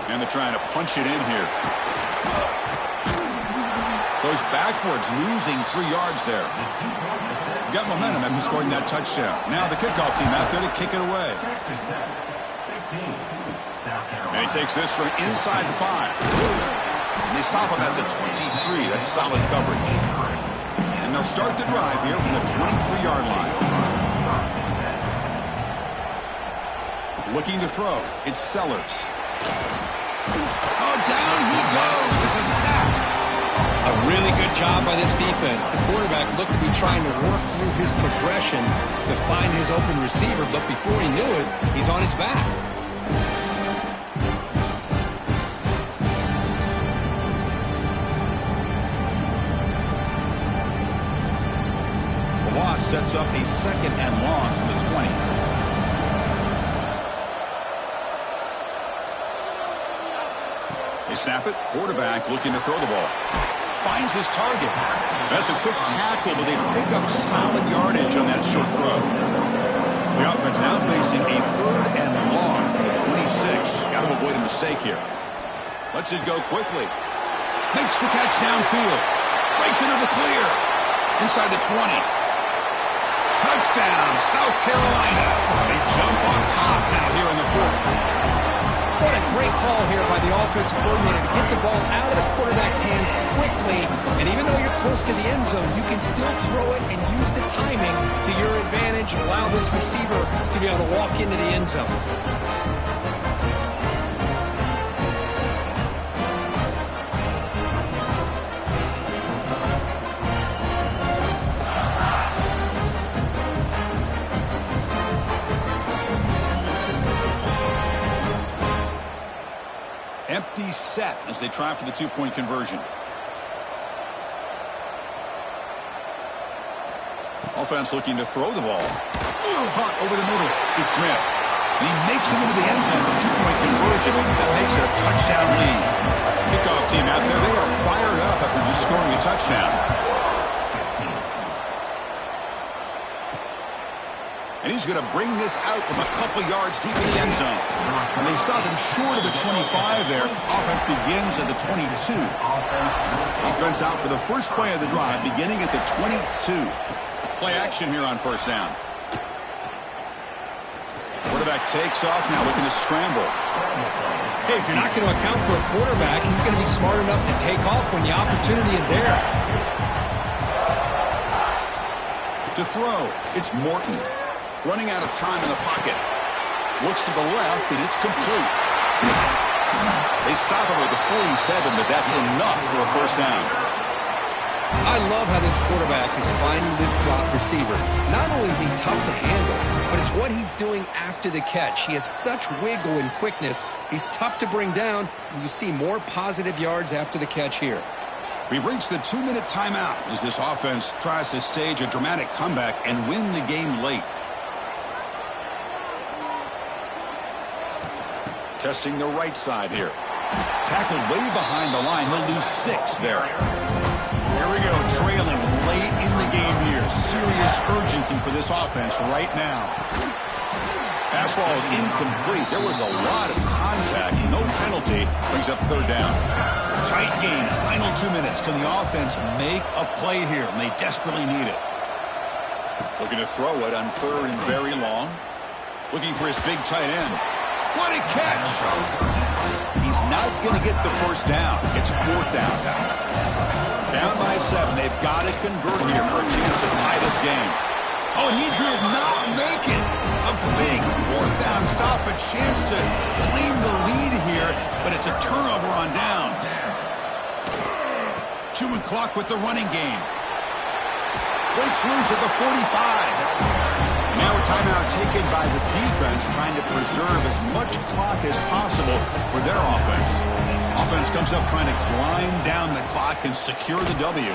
And they're trying to punch it in here. Goes backwards, losing 3 yards there. Got momentum after scoring that touchdown. Now the kickoff team out there to kick it away. And he takes this from inside the 5. And they stop him at the 23. That's solid coverage. And they'll start the drive here from the 23-yard line. Looking to throw. It's Sellers. Oh, down he goes. It's a sack. A really good job by this defense. The quarterback looked to be trying to work through his progressions to find his open receiver, but before he knew it, he's on his back. The loss sets up a 2nd and long from the 20. They snap it. Quarterback looking to throw the ball. Finds his target. That's a quick tackle, but they pick up solid yardage on that short throw. The offense now facing a 3rd and long from the 26. Got to avoid a mistake here. Lets it go quickly. Makes the catch downfield. Breaks into the clear. Inside the 20. Touchdown, South Carolina. They jump on top now here in the 4th. What a great call here by the offensive coordinator to get the ball out of the quarterback's hands quickly. And even though you're close to the end zone, you can still throw it and use the timing to your advantage. Allow this receiver to be able to walk into the end zone. Empty set as they try for the two-point conversion. Offense looking to throw the ball. Caught over the middle. It's Smith. And he makes it into the end zone for the two-point conversion. That makes it a touchdown lead. Kickoff team out there, they are fired up after just scoring a touchdown. And he's going to bring this out from a couple yards deep in the end zone. And they stop him short of the 25 there. Offense begins at the 22. Offense out for the first play of the drive, beginning at the 22. Play action here on first down. Quarterback takes off now, looking to scramble. Hey, if you're not going to account for a quarterback, he's going to be smart enough to take off when the opportunity is there. To throw, it's Morton. Running out of time in the pocket. Looks to the left, and it's complete. They stop him at the 47, but that's enough for a first down. I love how this quarterback is finding this slot receiver. Not only is he tough to handle, but it's what he's doing after the catch. He has such wiggle and quickness. He's tough to bring down, and you see more positive yards after the catch here. We've reached the 2-minute timeout as this offense tries to stage a dramatic comeback and win the game late. Testing the right side here. Tackled way behind the line. He'll lose 6 there. Here we go, trailing late in the game here. Serious urgency for this offense right now. Pass ball is incomplete. There was a lot of contact. No penalty. Brings up third down. Tight game. Final 2 minutes. Can the offense make a play here? And they desperately need it. Looking to throw it on third and very long. Looking for his big tight end. What a catch! He's not going to get the first down. It's fourth down now. Down by 7. They've got to convert here for a chance to tie this game. Oh, he did not make it. A big fourth down stop. A chance to claim the lead here, but it's a turnover on downs. Chewing clock with the running game. Breaks loose at the 45. Now a timeout taken by the defense, trying to preserve as much clock as possible for their offense. Offense comes up trying to grind down the clock and secure the W.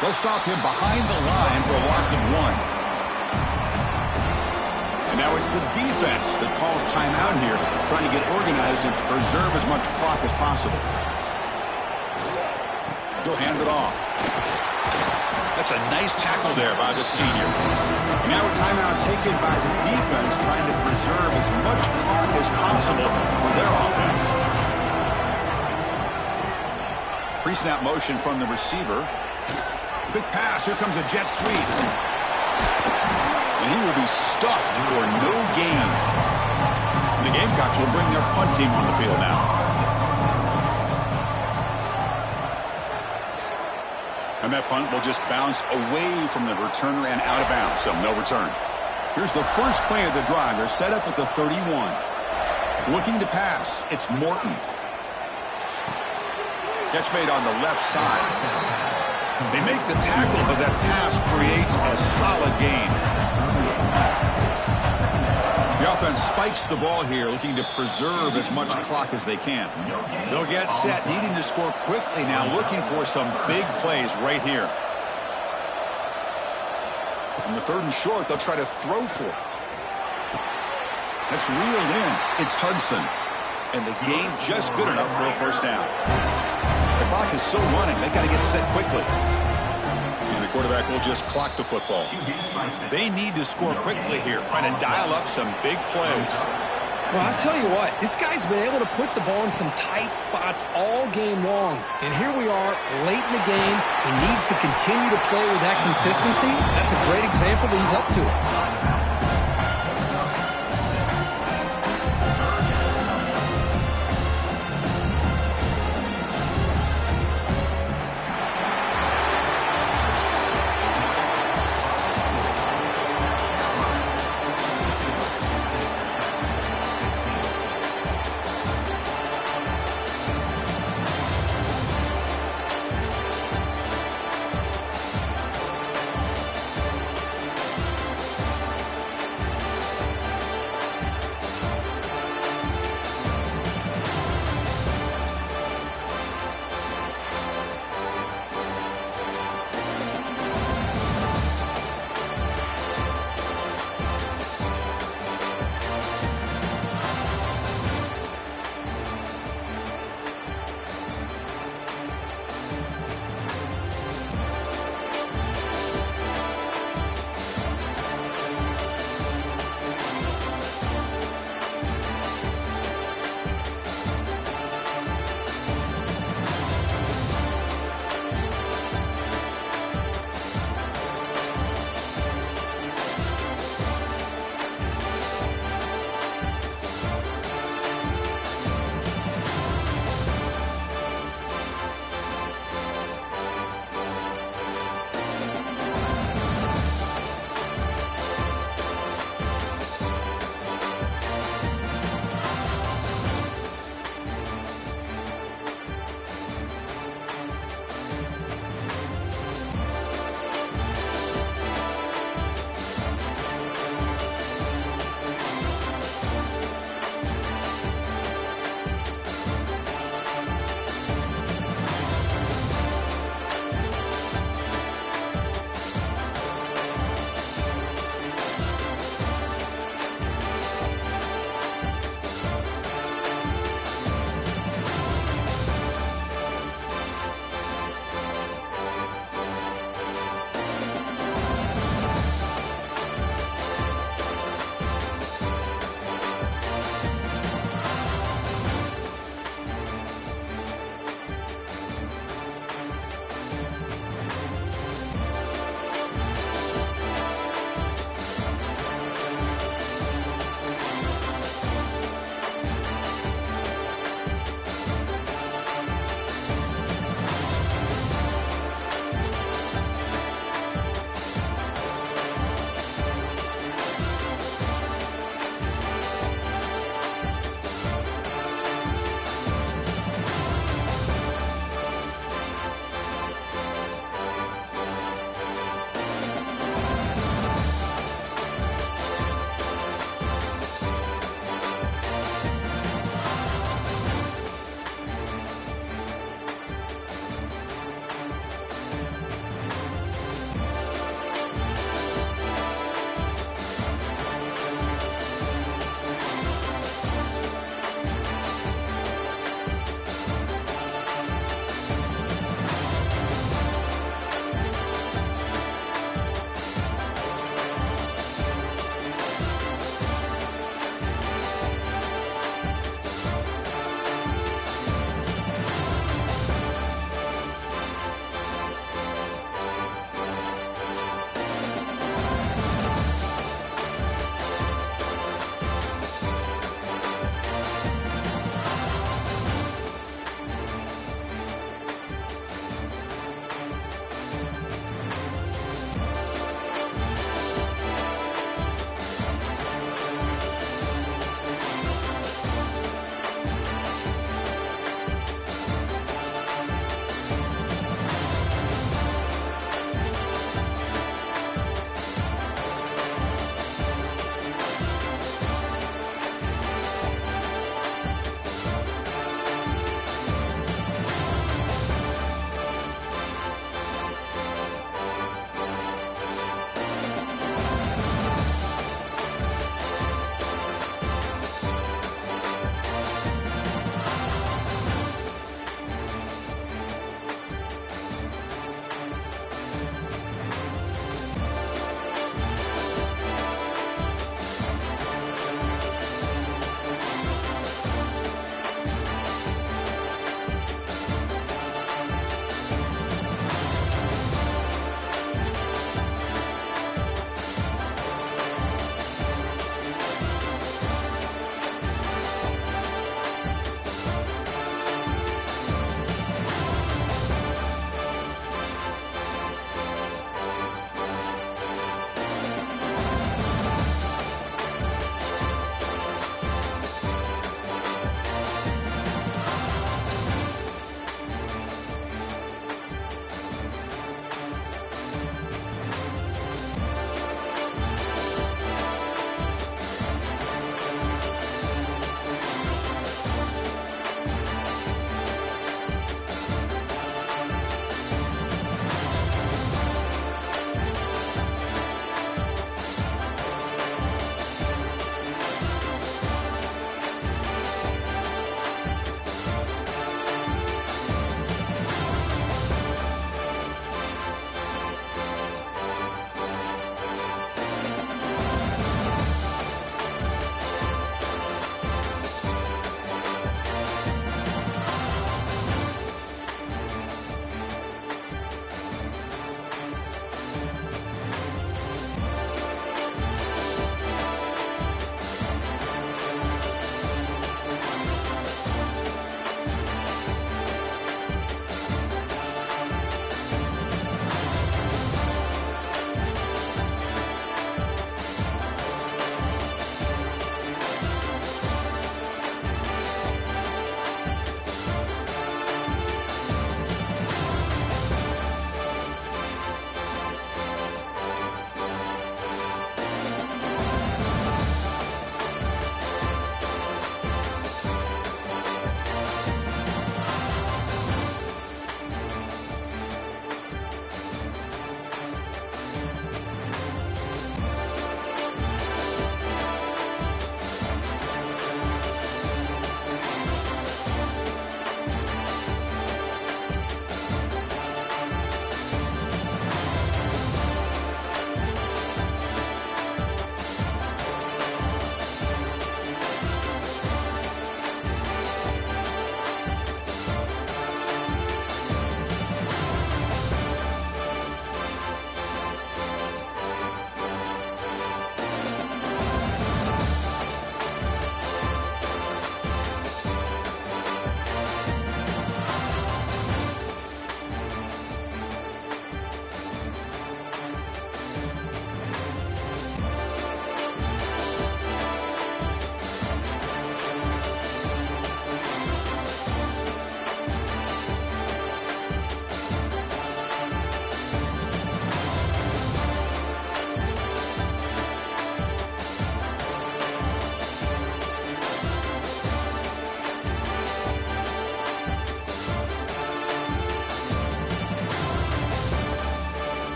They'll stop him behind the line for a loss of 1. And now it's the defense that calls timeout here, trying to get organized and preserve as much clock as possible. He'll hand it off. That's a nice tackle there by the senior. Now a timeout taken by the defense, trying to preserve as much clock as possible for their offense. Pre-snap motion from the receiver. Big pass. Here comes a jet sweep. And he will be stuffed for no gain. And the Gamecocks will bring their punt team on the field now. And that punt will just bounce away from the returner and out of bounds, so no return. Here's the first play of the drive. They're set up at the 31. Looking to pass, it's Morton. Catch made on the left side. They make the tackle, but that pass creates a solid gain. The offense spikes the ball here, looking to preserve as much clock as they can. They'll get set, needing to score quickly now, looking for some big plays right here. On the 3rd and short, they'll try to throw for it. That's reeled in. It's Hudson. And the game just good enough for a first down. The clock is still running. They've got to get set quickly. And the quarterback will just clock the football. They need to score quickly here, trying to dial up some big plays. Well, I'll tell you what, this guy's been able to put the ball in some tight spots all game long. And here we are, late in the game. He needs to continue to play with that consistency. That's a great example that he's up to it.